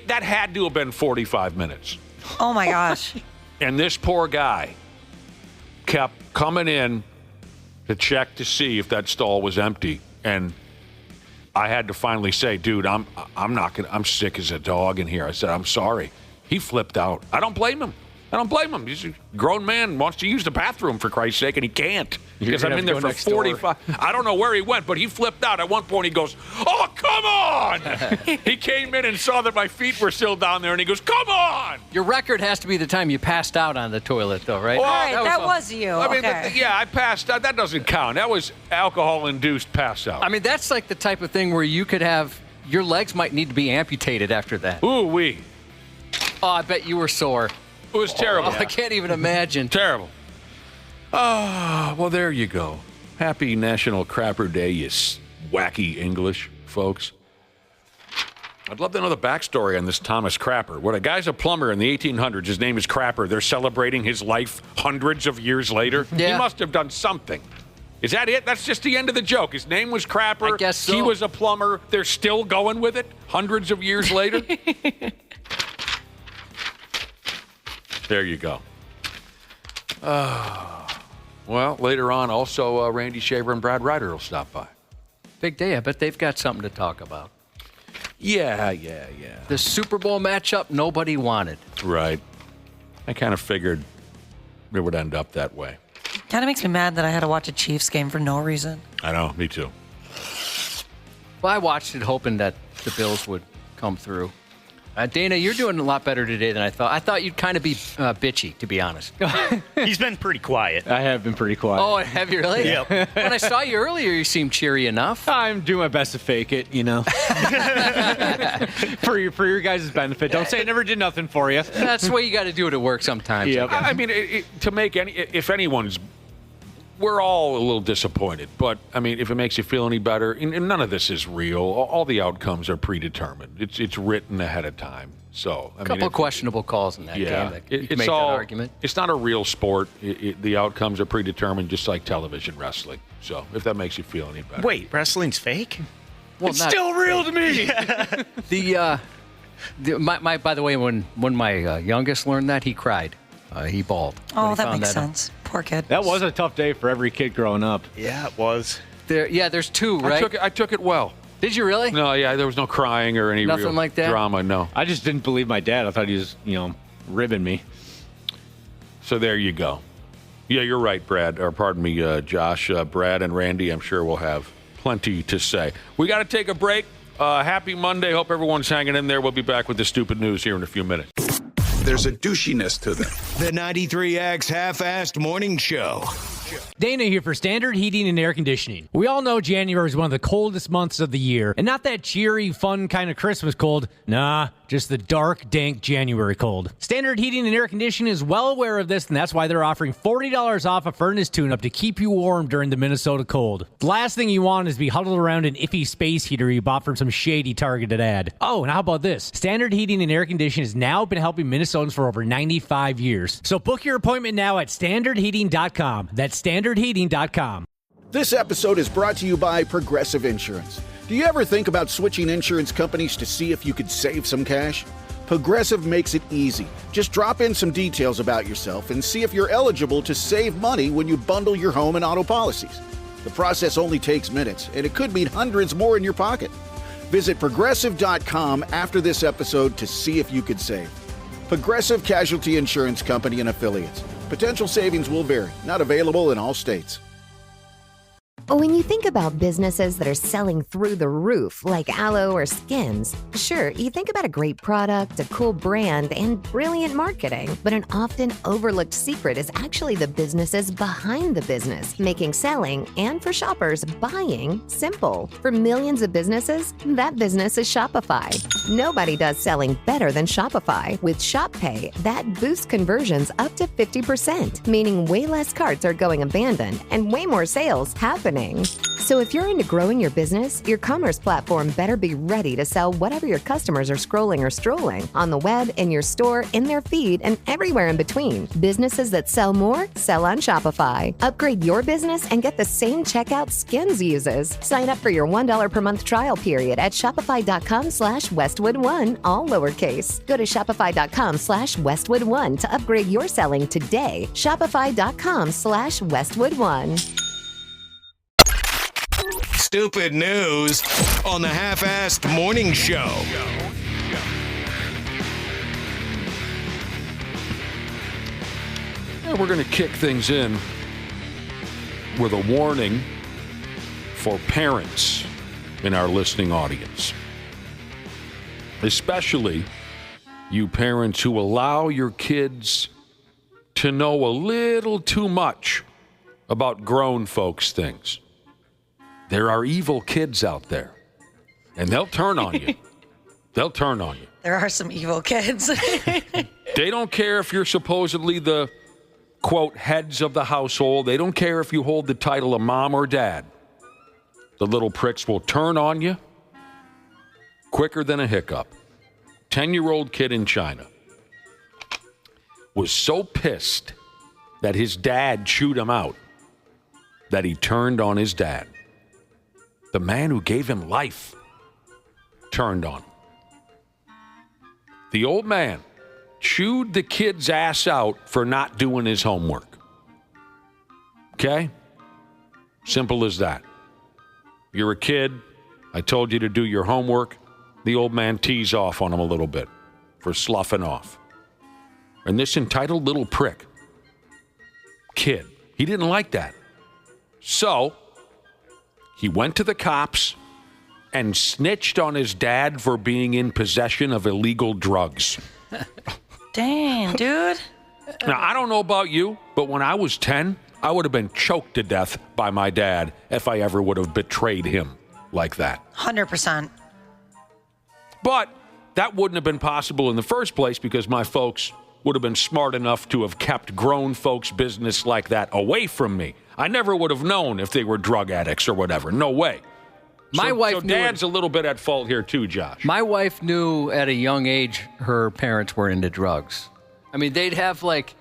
Speaker 4: That had to have been 45 minutes.
Speaker 7: Oh, my gosh.
Speaker 4: And this poor guy kept coming in to check to see if that stall was empty. And I had to finally say, dude, I'm sick as a dog in here. I said, I'm sorry. He flipped out. I don't blame him. He's a grown man, wants to use the bathroom, for Christ's sake, and he can't. Because I'm in there for 45. I don't know where he went, but he flipped out. At one point, he goes, oh, come on! He came in and saw that my feet were still down there, and he goes, come on!
Speaker 5: Your record has to be the time you passed out on the toilet, though, right?
Speaker 4: Well,
Speaker 7: All right, that was you.
Speaker 4: I mean,
Speaker 7: okay.
Speaker 4: I passed out. That doesn't count. That was alcohol-induced pass out.
Speaker 5: I mean, that's like the type of thing where you could have, your legs might need to be amputated after that.
Speaker 4: Ooh-wee.
Speaker 5: Oh, I bet you were sore.
Speaker 4: It was terrible.
Speaker 5: I can't even imagine.
Speaker 4: Terrible. Oh, well, there you go. Happy National Crapper Day, you wacky English folks. I'd love to know the backstory on this Thomas Crapper. What, a guy's a plumber in the 1800s. His name is Crapper. They're celebrating his life hundreds of years later.
Speaker 5: Yeah.
Speaker 4: He must have done something. Is that it? That's just the end of the joke. His name was Crapper.
Speaker 5: I guess so.
Speaker 4: He was a plumber. They're still going with it hundreds of years later. There you go. Well, later on, also Randy Shaver and Brad Ryder will stop by.
Speaker 5: Big day. I bet they've got something to talk about.
Speaker 4: Yeah.
Speaker 5: The Super Bowl matchup nobody wanted.
Speaker 4: Right. I kind of figured it would end up that way.
Speaker 7: Kind of makes me mad that I had to watch a Chiefs game for no reason.
Speaker 4: I know, me too.
Speaker 5: Well, I watched it hoping that the Bills would come through. Dana, you're doing a lot better today than I thought. I thought you'd kind of be bitchy, to be honest.
Speaker 6: He's been pretty quiet.
Speaker 2: I have been pretty quiet.
Speaker 5: Oh, have you really?
Speaker 6: Yep.
Speaker 5: When I saw you earlier, you seemed cheery enough.
Speaker 2: I'm doing my best to fake it, for your guys' benefit. Don't say I never did nothing for you.
Speaker 5: That's the way you got to do it at work sometimes.
Speaker 2: Yep.
Speaker 4: I mean, to make if anyone's, we're all a little disappointed. But, I mean, if it makes you feel any better, and none of this is real. All the outcomes are predetermined. It's written ahead of time. So,
Speaker 5: A couple of questionable calls in that game. That you can make that argument.
Speaker 4: It's not a real sport. The outcomes are predetermined, just like television wrestling. So, if that makes you feel any better.
Speaker 6: Wait, wrestling's fake?
Speaker 5: Well,
Speaker 6: It's still real to me.
Speaker 5: By the way, when my youngest learned that, he cried. He bawled. when
Speaker 7: Oh,
Speaker 5: he
Speaker 7: that
Speaker 5: found
Speaker 7: makes
Speaker 5: out.
Speaker 7: sense. Poor kid.
Speaker 2: That was a tough day for every kid growing up.
Speaker 6: Yeah, it was.
Speaker 5: There's two, right?
Speaker 4: I took it well.
Speaker 5: Did you really?
Speaker 4: No, there was no crying or any
Speaker 5: Nothing
Speaker 4: real
Speaker 5: like that?
Speaker 4: drama, no.
Speaker 2: I just didn't believe my dad. I thought he was, ribbing me.
Speaker 4: So there you go. Yeah, you're right, Brad. Or pardon me, Josh. Brad and Randy, I'm sure will have plenty to say. We got to take a break. Happy Monday. Hope everyone's hanging in there. We'll be back with the stupid news here in a few minutes.
Speaker 3: There's a douchiness to them. The 93X Half-Assed Morning Show.
Speaker 2: Dana here for Standard Heating and Air Conditioning. We all know January is one of the coldest months of the year, and not that cheery, fun kind of Christmas cold. Nah, just the dark, dank January cold. Standard Heating and Air Conditioning is well aware of this, and that's why they're offering $40 off a furnace tune-up to keep you warm during the Minnesota cold. The last thing you want is to be huddled around an iffy space heater you bought from some shady targeted ad. Oh, and how about this? Standard Heating and Air Conditioning has now been helping Minnesotans for over 95 years. So book your appointment now at standardheating.com. That's standardheating.com.
Speaker 8: This episode is brought to you by Progressive Insurance. Do you ever think about switching insurance companies to see if you could save some cash? Progressive makes it easy. Just drop in some details about yourself and see if you're eligible to save money when you bundle your home and auto policies. The process only takes minutes, and it could mean hundreds more in your pocket. Visit Progressive.com after this episode to see if you could save. Progressive Casualty Insurance Company and Affiliates. Potential savings will vary. Not available in all states.
Speaker 9: When you think about businesses that are selling through the roof, like Aloe or Skims, sure, you think about a great product, a cool brand, and brilliant marketing. But an often overlooked secret is actually the businesses behind the business, making selling and, for shoppers, buying simple. For millions of businesses, that business is Shopify. Nobody does selling better than Shopify. With Shop Pay, that boosts conversions up to 50%, meaning way less carts are going abandoned and way more sales happening. So if you're into growing your business, your commerce platform better be ready to sell whatever your customers are scrolling or strolling on the web, in your store, in their feed, and everywhere in between. Businesses that sell more, sell on Shopify. Upgrade your business and get the same checkout Skims uses. Sign up for your $1 per month trial period at shopify.com/Westwood1, all lowercase. Go to shopify.com/Westwood1 to upgrade your selling today. Shopify.com/Westwood1.
Speaker 3: Stupid news on the Half-Assed Morning Show.
Speaker 4: Yeah, we're going to kick things in with a warning for parents in our listening audience. Especially you parents who allow your kids to know a little too much about grown folks' things. There are evil kids out there, and they'll turn on you. They'll turn on you.
Speaker 7: There are some evil kids.
Speaker 4: They don't care if you're supposedly the, quote, heads of the household. They don't care if you hold the title of mom or dad. The little pricks will turn on you quicker than a hiccup. 10-year-old kid in China was so pissed that his dad chewed him out that he turned on his dad. The man who gave him life turned on him. The old man chewed the kid's ass out for not doing his homework. Okay? Simple as that. You're a kid. I told you to do your homework. The old man tees off on him a little bit for sloughing off. And this entitled little prick, kid, he didn't like that. So he went to the cops and snitched on his dad for being in possession of illegal drugs.
Speaker 7: Dang, dude.
Speaker 4: Now, I don't know about you, but when I was 10, I would have been choked to death by my dad if I ever would have betrayed him like that.
Speaker 7: 100%.
Speaker 4: But that wouldn't have been possible in the first place because my folks would have been smart enough to have kept grown folks' business like that away from me. I never would have known if they were drug addicts or whatever. No way.
Speaker 5: My wife
Speaker 4: so
Speaker 5: knew
Speaker 4: Dad's a little bit at fault here too, Josh.
Speaker 5: My wife knew at a young age her parents were into drugs. I mean, they'd have like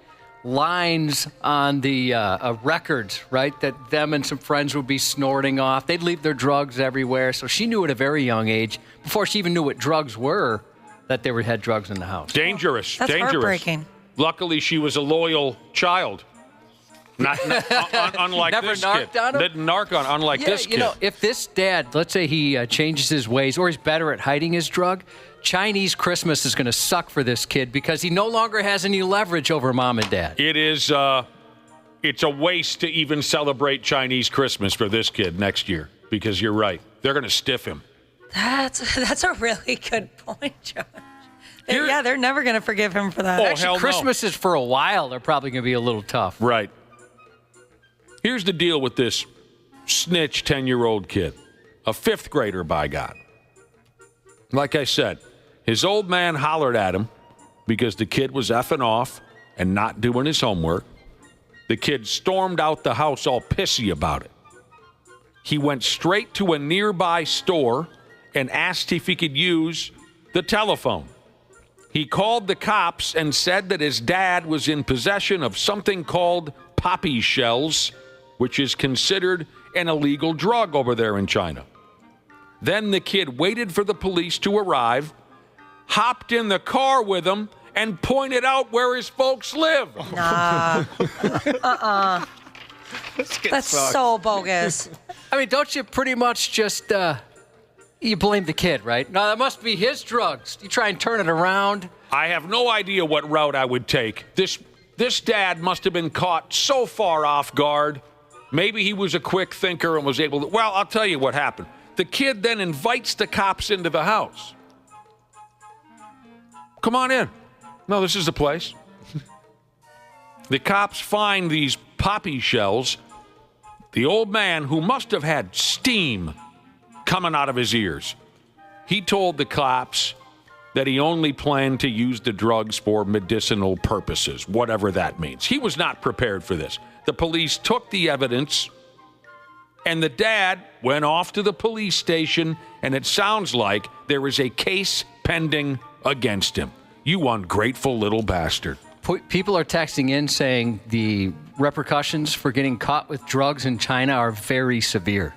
Speaker 5: lines on the records, right, that them and some friends would be snorting off. They'd leave their drugs everywhere. So she knew at a very young age, before she even knew what drugs were, that they had drugs in the house.
Speaker 4: Dangerous.
Speaker 7: That's
Speaker 4: dangerous.
Speaker 7: heartbreaking.
Speaker 4: Luckily, she was a loyal child. Not unlike
Speaker 5: Never
Speaker 4: this
Speaker 5: narked
Speaker 4: kid.
Speaker 5: on him?
Speaker 4: Didn't narc on, unlike this kid.
Speaker 5: You know, if this dad, let's say he changes his ways or he's better at hiding his drug, Chinese Christmas is going to suck for this kid because he no longer has any leverage over mom and dad.
Speaker 4: It is, it's a waste to even celebrate Chinese Christmas for this kid next year because you're right. They're going to stiff him.
Speaker 7: That's a really good point, Josh. They're never going to forgive him for that.
Speaker 4: Oh,
Speaker 5: Actually,
Speaker 4: hell no.
Speaker 5: Christmas is for a while. They're probably going to be a little tough.
Speaker 4: Right. Here's the deal with this snitch 10-year-old kid, a fifth grader, by God. Like I said, his old man hollered at him because the kid was effing off and not doing his homework. The kid stormed out the house all pissy about it. He went straight to a nearby store and asked if he could use the telephone. He called the cops and said that his dad was in possession of something called poppy shells, which is considered an illegal drug over there in China. Then the kid waited for the police to arrive, hopped in the car with him, and pointed out where his folks live.
Speaker 7: Nah. That's so bogus.
Speaker 5: I mean, don't you pretty much just You blame the kid, right? No, that must be his drugs. You try and turn it around.
Speaker 4: I have no idea what route I would take. This dad must have been caught so far off guard. Maybe he was a quick thinker and was able to... Well, I'll tell you what happened. The kid then invites the cops into the house. Come on in. No, this is the place. The cops find these poppy shells. The old man, who must have had steam coming out of his ears, he told the cops that he only planned to use the drugs for medicinal purposes, whatever that means. He was not prepared for this. The police took the evidence, and the dad went off to the police station, and it sounds like there is a case pending against him. You ungrateful little bastard.
Speaker 5: People are texting in saying the repercussions for getting caught with drugs in China are very severe.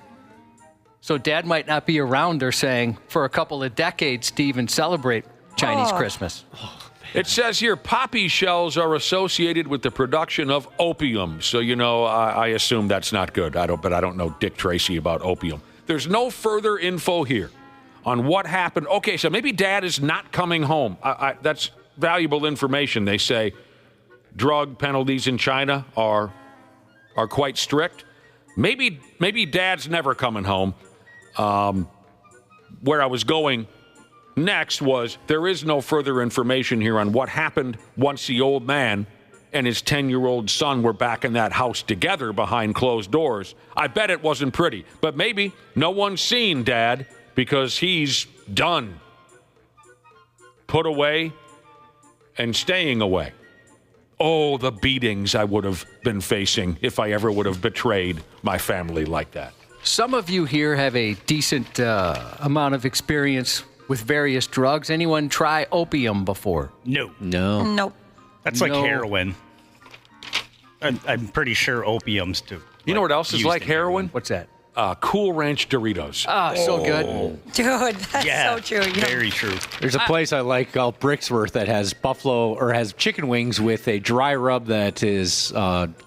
Speaker 5: So Dad might not be around, they're saying, for a couple of decades to even celebrate Chinese Christmas.
Speaker 4: It says here, poppy shells are associated with the production of opium. So, I assume that's not good. But I don't know Dick Tracy about opium. There's no further info here on what happened. Okay, so maybe Dad is not coming home. That's valuable information. They say drug penalties in China are quite strict. Maybe Dad's never coming home. Where I was going next was there is no further information here on what happened once the old man and his 10-year-old son were back in that house together behind closed doors. I bet it wasn't pretty, but maybe no one's seen Dad because he's done. Put away and staying away. Oh, the beatings I would have been facing if I ever would have betrayed my family like that.
Speaker 5: Some of you here have a decent amount of experience with various drugs. Anyone try opium before?
Speaker 6: No.
Speaker 7: Nope.
Speaker 6: That's like heroin. I'm pretty sure opium's too.
Speaker 4: You know what else is like heroin?
Speaker 5: What's that?
Speaker 4: Cool Ranch Doritos.
Speaker 5: So good.
Speaker 7: Dude, that's so true.
Speaker 6: Very true.
Speaker 2: There's a place I like called Bricksworth that has has chicken wings with a dry rub that is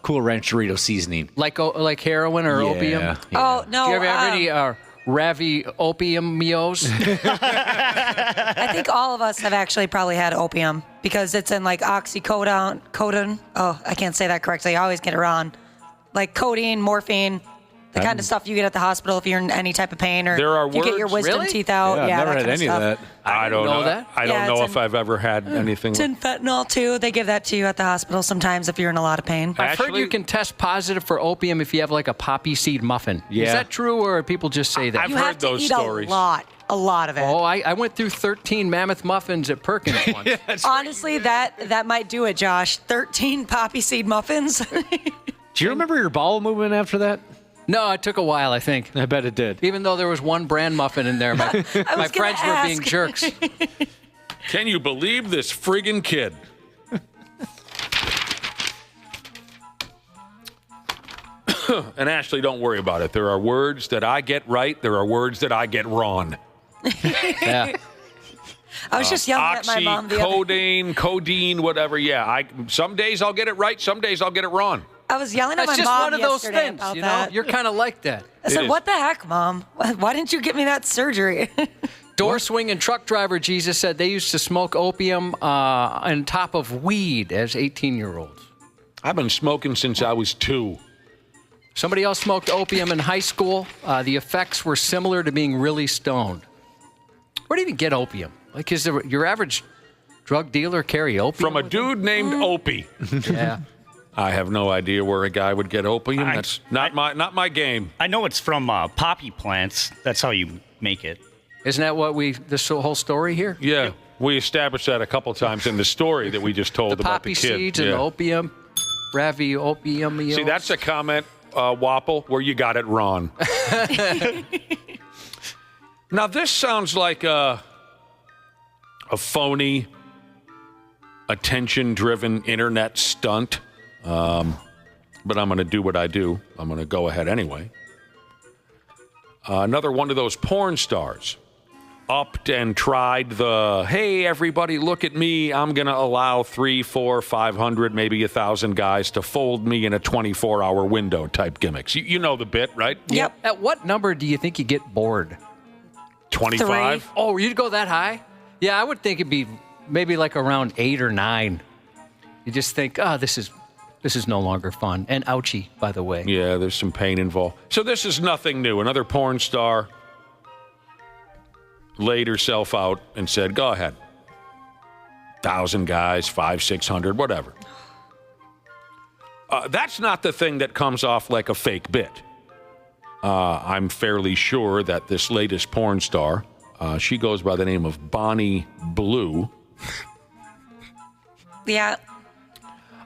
Speaker 2: Cool Ranch Dorito seasoning.
Speaker 5: Like heroin or opium?
Speaker 2: Yeah.
Speaker 7: Oh, no.
Speaker 5: Do you ever have any Ravi opium meals?
Speaker 7: I think all of us have actually probably had opium because it's in like oxycodone. Oh, I can't say that correctly. I always get it wrong. Like codeine, morphine. The kind of stuff you get at the hospital if you're in any type of pain or
Speaker 4: there are
Speaker 7: you get your
Speaker 4: words?
Speaker 7: wisdom teeth out.
Speaker 2: Yeah, I've never had any of that.
Speaker 4: I don't know
Speaker 5: that.
Speaker 4: I don't know if I've ever had anything.
Speaker 7: It's in fentanyl, too. They give that to you at the hospital sometimes if you're in a lot of pain.
Speaker 5: I've heard you can test positive for opium if you have like a poppy seed muffin.
Speaker 2: Yeah.
Speaker 5: Is that true or people just say that?
Speaker 4: I've
Speaker 7: You
Speaker 4: heard
Speaker 7: have to
Speaker 4: those
Speaker 7: eat
Speaker 4: stories.
Speaker 7: a lot of it.
Speaker 5: Oh, I went through 13 mammoth muffins at Perkins once.
Speaker 7: Honestly, that might do it, Josh. 13 poppy seed muffins.
Speaker 2: Do you remember your bowel movement after that?
Speaker 5: No, it took a while, I think.
Speaker 2: I bet it did.
Speaker 5: Even though there was one brand muffin in there, my friends were being jerks.
Speaker 4: Can you believe this friggin' kid? And Ashley, don't worry about it. There are words that I get right. There are words that I get wrong.
Speaker 5: Yeah.
Speaker 7: I was just yelling at my mom the other day.
Speaker 4: codeine, whatever. Yeah, some days I'll get it right. Some days I'll get it wrong.
Speaker 7: I was yelling at
Speaker 5: That's
Speaker 7: my
Speaker 5: just
Speaker 7: mom
Speaker 5: one of those
Speaker 7: yesterday
Speaker 5: things,
Speaker 7: about
Speaker 5: you know?
Speaker 7: that.
Speaker 5: You're kind of like that.
Speaker 7: I said,
Speaker 4: is.
Speaker 7: what the heck, Mom? Why didn't you get me that surgery?
Speaker 5: Door swinging truck driver Jesus said they used to smoke opium on top of weed as 18-year-olds.
Speaker 4: I've been smoking since I was 2.
Speaker 5: Somebody else smoked opium in high school. The effects were similar to being really stoned. Where do you even get opium? Like, is your average drug dealer carry opium?
Speaker 4: From a dude named Opie.
Speaker 5: Yeah.
Speaker 4: I have no idea where a guy would get opium. That's not my game.
Speaker 6: I know it's from poppy plants. That's how you make it.
Speaker 5: Isn't that this whole story here?
Speaker 4: Yeah, we established that a couple times in the story that we just told
Speaker 5: The
Speaker 4: about the
Speaker 5: poppy
Speaker 4: kid.
Speaker 5: seeds and opium, Ravi opium meals.
Speaker 4: See, that's a comment, Wapple, where you got it wrong. Now, this sounds like a phony, attention-driven internet stunt. But I'm going to do what I do. I'm going to go ahead anyway. Another one of those porn stars upped and tried the, hey, everybody, look at me. I'm going to allow 300, 400, 500, maybe 1,000 guys to fold me in a 24-hour window type gimmicks. You know the bit, right?
Speaker 7: Yep.
Speaker 5: At what number do you think you get bored?
Speaker 4: 25?
Speaker 7: 3.
Speaker 5: Oh, you'd go that high? Yeah, I would think it'd be maybe like around 8 or 9. You just think, oh, this is no longer fun. And ouchie, by the way.
Speaker 4: Yeah, there's some pain involved. So this is nothing new. Another porn star laid herself out and said, go ahead. 1,000 guys, 500, 600, whatever. That's not the thing that comes off like a fake bit. I'm fairly sure that this latest porn star, she goes by the name of Bonnie Blue.
Speaker 7: Yeah.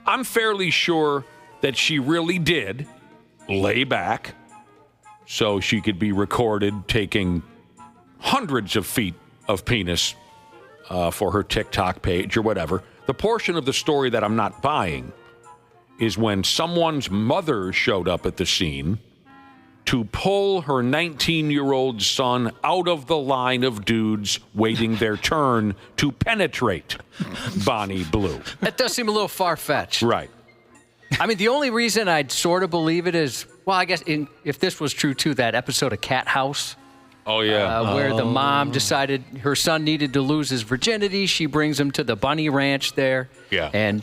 Speaker 4: I'm fairly sure that she really did lay back so she could be recorded taking hundreds of feet of penis for her TikTok page or whatever. The portion of the story that I'm not buying is when someone's mother showed up at the scene to pull her 19-year-old son out of the line of dudes waiting their turn to penetrate Bonnie Blue.
Speaker 5: That does seem a little far-fetched.
Speaker 4: Right.
Speaker 5: I mean, the only reason I'd sort of believe it is, well, I guess if this was true, too, that episode of Cat House.
Speaker 4: Oh, yeah.
Speaker 5: Where the mom decided her son needed to lose his virginity. She brings him to the bunny ranch there.
Speaker 4: Yeah.
Speaker 5: And,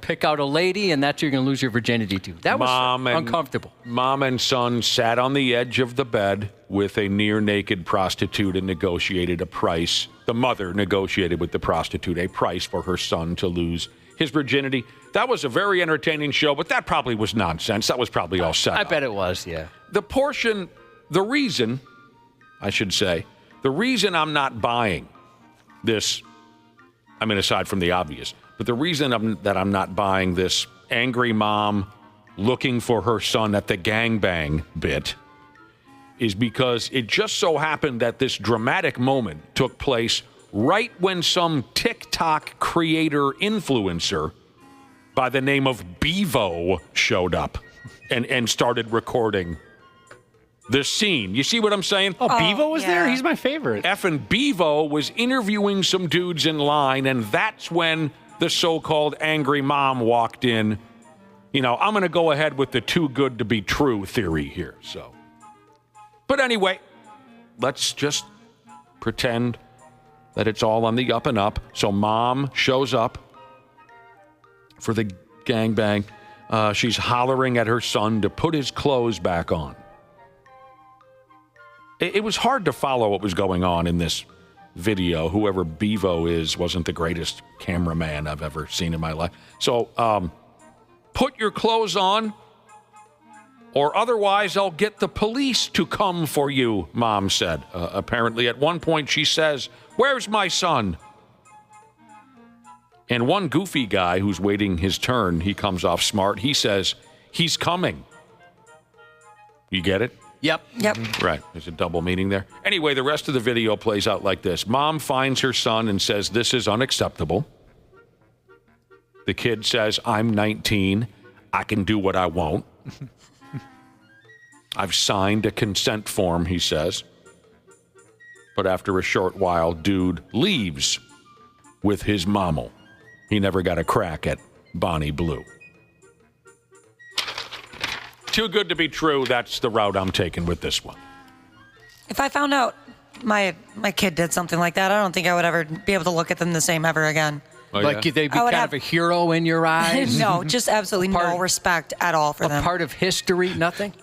Speaker 5: pick out a lady, and that's who you're going to lose your virginity to. That was uncomfortable.
Speaker 4: Mom and son sat on the edge of the bed with a near-naked prostitute and negotiated a price. The mother negotiated with the prostitute a price for her son to lose his virginity. That was a very entertaining show, but that probably was nonsense. That was probably all set
Speaker 5: I
Speaker 4: up.
Speaker 5: bet it was, yeah.
Speaker 4: The reason I'm not buying this, I mean, aside from the obvious, but the reason that I'm not buying this angry mom looking for her son at the gangbang bit is because it just so happened that this dramatic moment took place right when some TikTok creator influencer by the name of Bevo showed up and started recording the scene. You see what I'm saying?
Speaker 2: Oh, Bevo was there? He's my favorite.
Speaker 4: Effing Bevo was interviewing some dudes in line, and that's when the so-called angry mom walked in. I'm going to go ahead with the too good to be true theory here. So, but anyway, let's just pretend that it's all on the up and up. So mom shows up for the gangbang. She's hollering at her son to put his clothes back on. It was hard to follow what was going on in this video. Whoever Bevo is wasn't the greatest cameraman I've ever seen in my life. So, put your clothes on, or otherwise I'll get the police to come for you, Mom said. Apparently, at one point she says, "Where's my son?" And one goofy guy who's waiting his turn, he comes off smart. He says, "He's coming." You get it?
Speaker 5: Yep.
Speaker 4: Right. There's a double meaning there. Anyway, the rest of the video plays out like this. Mom finds her son and says, "This is unacceptable." The kid says, "I'm 19. I can do what I want." "I've signed a consent form," he says. But after a short while, dude leaves with his mama. He never got a crack at Bonnie Blue. Too good to be true. That's the route I'm taking with this one.
Speaker 7: If I found out my kid did something like that, I don't think I would ever be able to look at them the same ever again.
Speaker 4: Oh,
Speaker 5: Like
Speaker 4: yeah?
Speaker 5: they'd be kind of a hero in your eyes?
Speaker 7: No, just absolutely no respect at all for them.
Speaker 5: A part of history, nothing?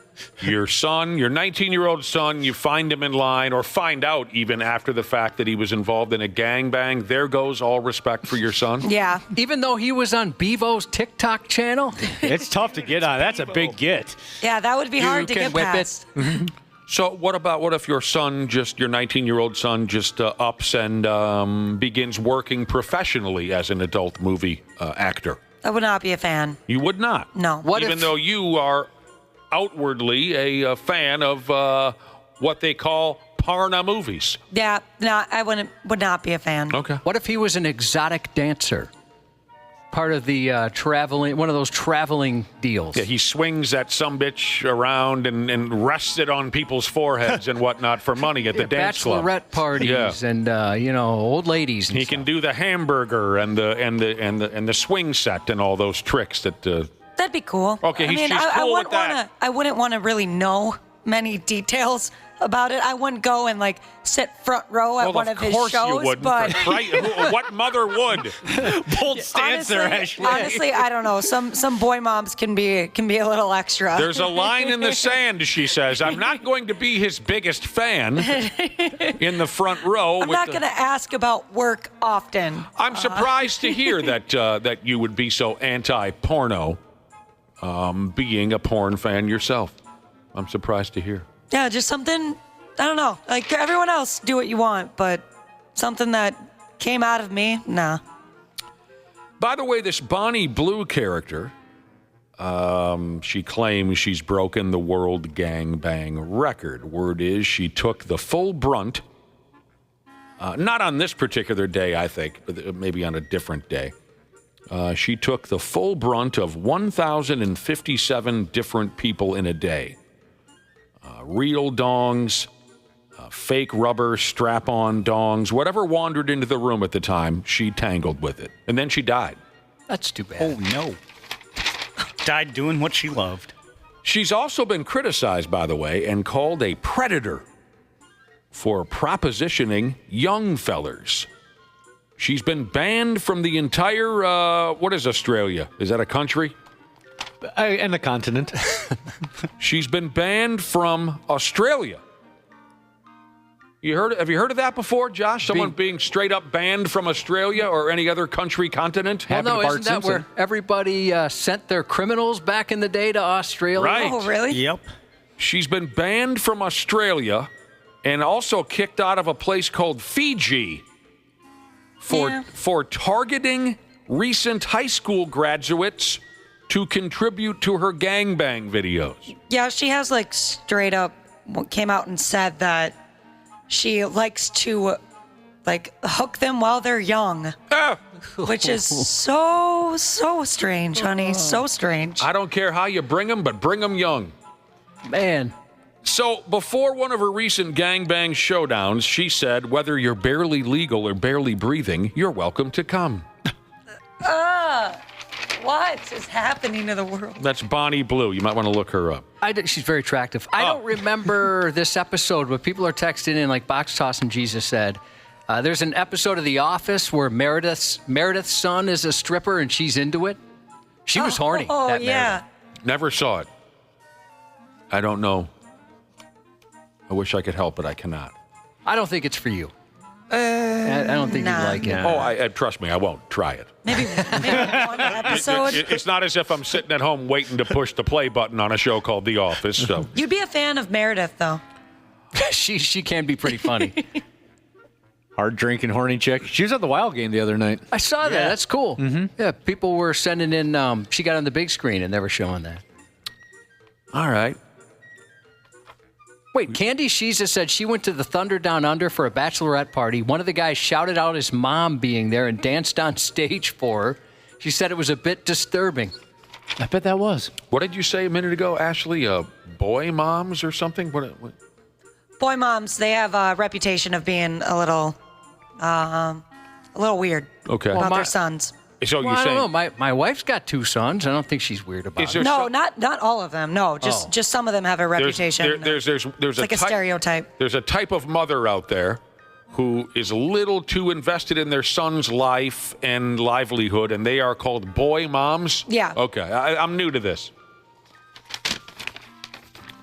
Speaker 4: Your son, your 19-year-old son, you find him in line or find out even after the fact that he was involved in a gangbang. There goes all respect for your son.
Speaker 7: Yeah.
Speaker 5: Even though he was on Bevo's TikTok channel?
Speaker 2: It's tough to get on. That's a big get.
Speaker 7: Yeah, that would be hard to
Speaker 5: can
Speaker 7: get
Speaker 5: whip
Speaker 7: past.
Speaker 4: So what if your son, your 19-year-old son, just ups and begins working professionally as an adult movie actor?
Speaker 7: I would not be a fan.
Speaker 4: You would not?
Speaker 7: No.
Speaker 4: Even though you are outwardly a fan of what they call porno movies.
Speaker 7: Yeah, no, I would not be a fan.
Speaker 4: Okay.
Speaker 5: What if he was an exotic dancer? Part of the one of those traveling deals.
Speaker 4: Yeah, he swings that sumbitch around and rests it on people's foreheads and whatnot for money at the dance club.
Speaker 5: Bachelorette parties and old ladies. And
Speaker 4: he can do the hamburger and the swing set and all those tricks that.
Speaker 7: That'd be cool.
Speaker 4: Okay, she's cool with that.
Speaker 7: I wouldn't want to really know many details about it. I wouldn't go and like sit front row at one of his shows.
Speaker 4: Of course you wouldn't.
Speaker 7: But
Speaker 4: What mother would?
Speaker 6: Bold stance there, Ashley.
Speaker 7: Honestly, I don't know. Some boy moms can be a little extra.
Speaker 4: There's a line in the sand, she says. I'm not going to be his biggest fan in the front row.
Speaker 7: I'm not going to ask about work often.
Speaker 4: I'm surprised to hear that you would be so anti-porno, being a porn fan yourself. I'm surprised to hear.
Speaker 7: Yeah, just something, I don't know. Like everyone else, do what you want, but something that came out of me, nah.
Speaker 4: By the way, this Bonnie Blue character, she claims she's broken the world gangbang record. Word is she took the full brunt, not on this particular day, I think, but maybe on a different day. She took the full brunt of 1,057 different people in a day. Real dongs, fake rubber strap-on dongs, whatever wandered into the room at the time, she tangled with it. And then she died.
Speaker 5: That's too bad.
Speaker 6: Oh, no. Died doing what she loved.
Speaker 4: She's also been criticized, by the way, and called a predator for propositioning young fellers. She's been banned from the entire, what is Australia? Is that a country?
Speaker 2: And the continent.
Speaker 4: She's been banned from Australia. Have you heard of that before, Josh? Someone being straight up banned from Australia or any other country, continent?
Speaker 5: Well, no, isn't that where everybody sent their criminals back in the day to Australia?
Speaker 4: Right.
Speaker 7: Oh, really?
Speaker 6: Yep.
Speaker 4: She's been banned from Australia and also kicked out of a place called Fiji for targeting recent high school graduates to contribute to her gangbang videos.
Speaker 7: Yeah, she has like straight up came out and said that she likes to like hook them while they're young. Which is so strange, honey. So strange.
Speaker 4: I don't care how you bring them, but bring them young.
Speaker 5: Man.
Speaker 4: So before one of her recent gangbang showdowns, she said, whether you're barely legal or barely breathing, you're welcome to come.
Speaker 7: What is happening to the world?
Speaker 4: That's Bonnie Blue. You might want to look her up.
Speaker 5: She's very attractive. I don't remember this episode, but people are texting in like box tossing. Jesus said, there's an episode of The Office where Meredith's son is a stripper and she's into it. She was horny.
Speaker 7: Oh,
Speaker 5: that
Speaker 7: yeah.
Speaker 5: Meredith.
Speaker 4: Never saw it. I don't know. I wish I could help, but I cannot.
Speaker 5: I don't think it's for you. I don't think you'd like it.
Speaker 4: Oh, trust me, I won't try it.
Speaker 7: Maybe one episode.
Speaker 4: It's not as if I'm sitting at home waiting to push the play button on a show called The Office. So
Speaker 7: You'd be a fan of Meredith, though.
Speaker 5: she can be pretty funny.
Speaker 2: Hard drinking, horny chick. She was at the Wild game the other night.
Speaker 5: I saw that. That's cool. Mm-hmm. Yeah, people were sending in. She got on the big screen and they were showing that.
Speaker 4: All right.
Speaker 5: Wait, Candy Shiza said she went to the Thunder Down Under for a bachelorette party. One of the guys shouted out his mom being there and danced on stage for her. She said it was a bit disturbing.
Speaker 2: I bet that was.
Speaker 4: What did you say a minute ago, Ashley? Boy moms or something? What?
Speaker 7: Boy moms, they have a reputation of being a little weird about their sons.
Speaker 4: So
Speaker 5: well, I don't know. My wife's got 2 sons. I don't think she's weird about it.
Speaker 7: No, not all of them. No, just some of them have a reputation.
Speaker 4: There's
Speaker 7: like a stereotype.
Speaker 4: There's a type of mother out there who is a little too invested in their son's life and livelihood, and they are called boy moms?
Speaker 7: Yeah.
Speaker 4: Okay, I'm new to this.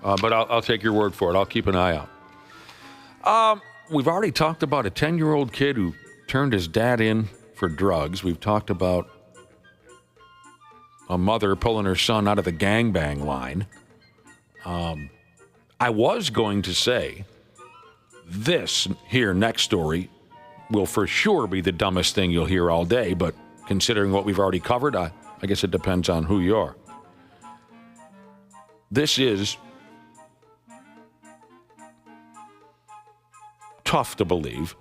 Speaker 4: But I'll take your word for it. I'll keep an eye out. We've already talked about a 10-year-old kid who turned his dad in for drugs. We've talked about a mother pulling her son out of the gangbang line. I was going to say this here next story will for sure be the dumbest thing you'll hear all day, but considering what we've already covered, I guess it depends on who you are. This is tough to believe.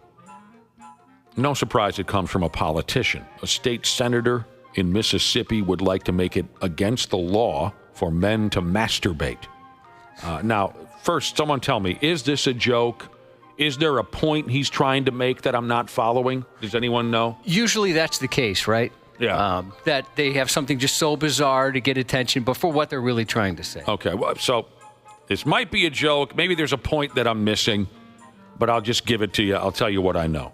Speaker 4: No surprise it comes from a politician. A state senator in Mississippi would like to make it against the law for men to masturbate. Now, first, someone tell me, is this a joke? Is there a point he's trying to make that I'm not following? Does anyone know?
Speaker 5: Usually that's the case, right?
Speaker 4: Yeah.
Speaker 5: That they have something just so bizarre to get attention, but for what they're really trying to say.
Speaker 4: Okay, well, so This might be a joke. Maybe there's a point that I'm missing, but I'll just give it to you. I'll tell you what I know.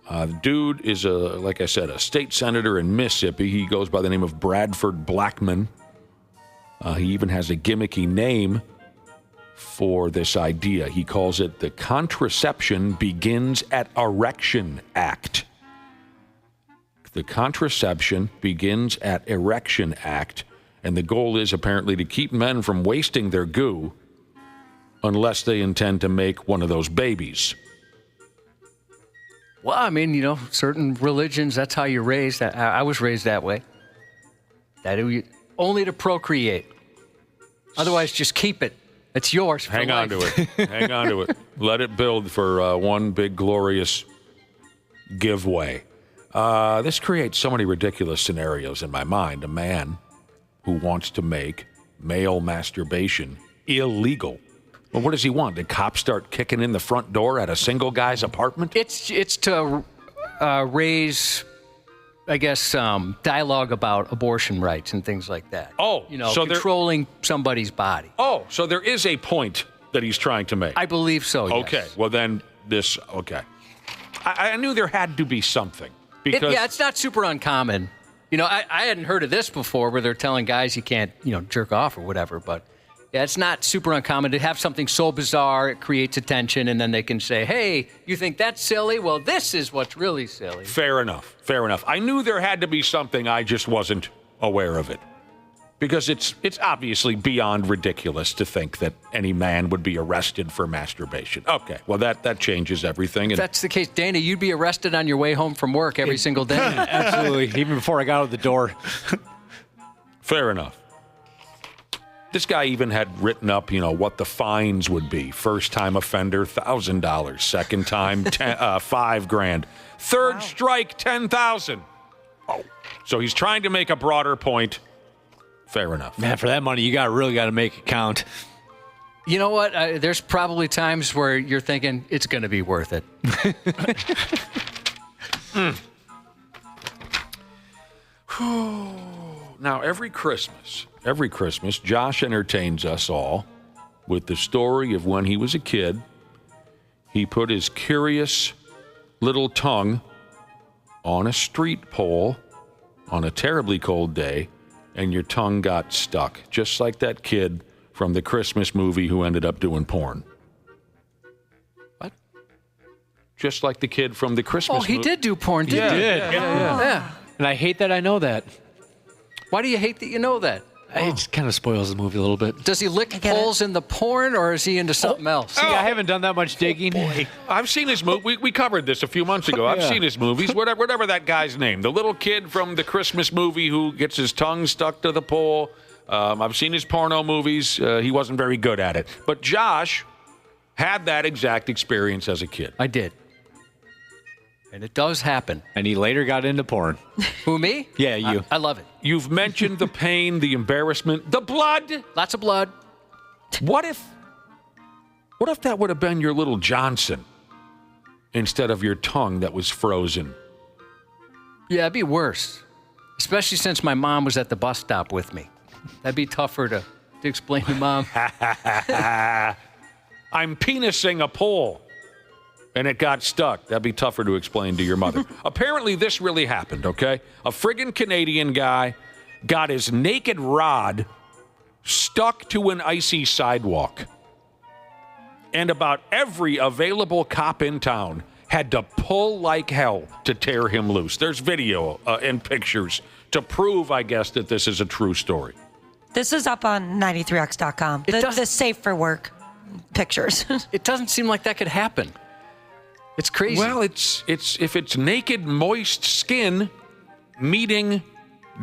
Speaker 4: The dude is, like I said, a state senator in Mississippi. He goes by the name of Bradford Blackman. He even has a gimmicky name for this idea. He calls it the Contraception Begins at Erection Act. The Contraception Begins at Erection Act. And the goal is apparently to keep men from wasting their goo unless they intend to make one of those babies.
Speaker 5: Well, I mean, certain religions, that's how you're raised. I was raised that way. Only to procreate. Otherwise, just keep it. It's yours for
Speaker 4: Hang on
Speaker 5: life.
Speaker 4: to it. Hang on to it. Let it build for one big, glorious giveaway. This creates so many ridiculous scenarios in my mind. A man who wants to make male masturbation illegal. Well, what does he want? The cops start kicking in the front door at a single guy's apartment?
Speaker 5: It's to raise, I guess, dialogue about abortion rights and things like that.
Speaker 4: Oh,
Speaker 5: so controlling somebody's body.
Speaker 4: Oh, so there is a point that he's trying to make.
Speaker 5: I believe so, yes.
Speaker 4: Okay, well then okay. I knew there had to be something. Because
Speaker 5: it's not super uncommon. I hadn't heard of this before where they're telling guys you can't, jerk off or whatever, but yeah, it's not super uncommon to have something so bizarre it creates attention, and then they can say, hey, you think that's silly? Well, this is what's really silly.
Speaker 4: Fair enough. I knew there had to be something, I just wasn't aware of it. Because it's obviously beyond ridiculous to think that any man would be arrested for masturbation. Okay, well, that changes everything.
Speaker 5: If that's the case, Dana, you'd be arrested on your way home from work every single day.
Speaker 2: Absolutely, even before I got out the door.
Speaker 4: Fair enough. This guy even had written up, what the fines would be. First-time offender, $1,000. Second time, $5,000. Third strike, $10,000. Oh, so he's trying to make a broader point. Fair enough.
Speaker 2: Man, for that money, you really got to make it count.
Speaker 5: You know what? There's probably times where you're thinking it's going to be worth it.
Speaker 4: Now, every Christmas, Josh entertains us all with the story of when he was a kid. He put his curious little tongue on a street pole on a terribly cold day, and your tongue got stuck, just like that kid from the Christmas movie who ended up doing porn.
Speaker 5: What?
Speaker 4: Just like the kid from the Christmas movie.
Speaker 5: Oh, he did do porn, didn't he?
Speaker 2: Yeah. And I hate that I know that.
Speaker 5: Why do you hate that you know that?
Speaker 2: It just kind of spoils the movie a little bit.
Speaker 5: Does he lick holes in the porn, or is he into something else?
Speaker 2: See, I haven't done that much digging.
Speaker 4: I've seen his movie. We covered this a few months ago. I've seen his movies. Whatever that guy's name. The little kid from the Christmas movie who gets his tongue stuck to the pole. I've seen his porno movies. He wasn't very good at it. But Josh had that exact experience as a kid.
Speaker 5: I did. And it does happen.
Speaker 2: And he later got into porn.
Speaker 5: Who, me?
Speaker 2: Yeah, you.
Speaker 5: I love it.
Speaker 4: You've mentioned the pain, the embarrassment, the blood.
Speaker 5: Lots of blood.
Speaker 4: What if that would have been your little Johnson instead of your tongue that was frozen?
Speaker 5: Yeah, it'd be worse. Especially since my mom was at the bus stop with me. That'd be tougher to explain to Mom.
Speaker 4: I'm penising a pole. And it got stuck. That'd be tougher to explain to your mother. Apparently, this really happened, okay? A friggin' Canadian guy got his naked rod stuck to an icy sidewalk. And about every available cop in town had to pull like hell to tear him loose. There's video and pictures to prove, I guess, that this is a true story.
Speaker 7: This is up on 93x.com. The safe for work pictures.
Speaker 5: It doesn't seem like that could happen. It's crazy.
Speaker 4: Well, it's if it's naked, moist skin meeting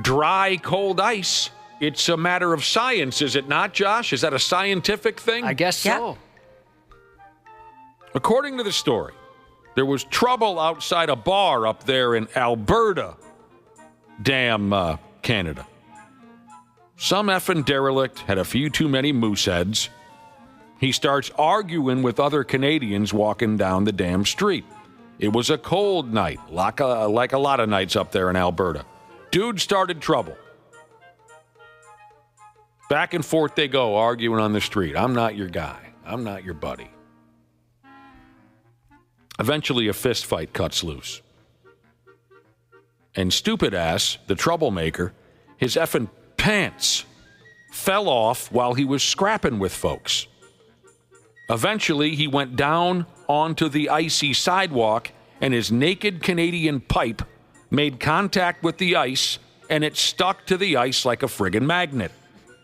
Speaker 4: dry, cold ice, it's a matter of science, is it not, Josh? Is that a scientific thing?
Speaker 5: I guess so.
Speaker 4: According to the story, there was trouble outside a bar up there in Alberta, Canada. Some effing derelict had a few too many moose heads. He starts arguing with other Canadians walking down the damn street. It was a cold night, like a lot of nights up there in Alberta. Dude started trouble. Back and forth they go, arguing on the street. I'm not your guy. I'm not your buddy. Eventually, a fist fight cuts loose. And stupid ass, the troublemaker, his effing pants fell off while he was scrapping with folks. Eventually, he went down onto the icy sidewalk, and his naked Canadian pipe made contact with the ice, and it stuck to the ice like a friggin' magnet.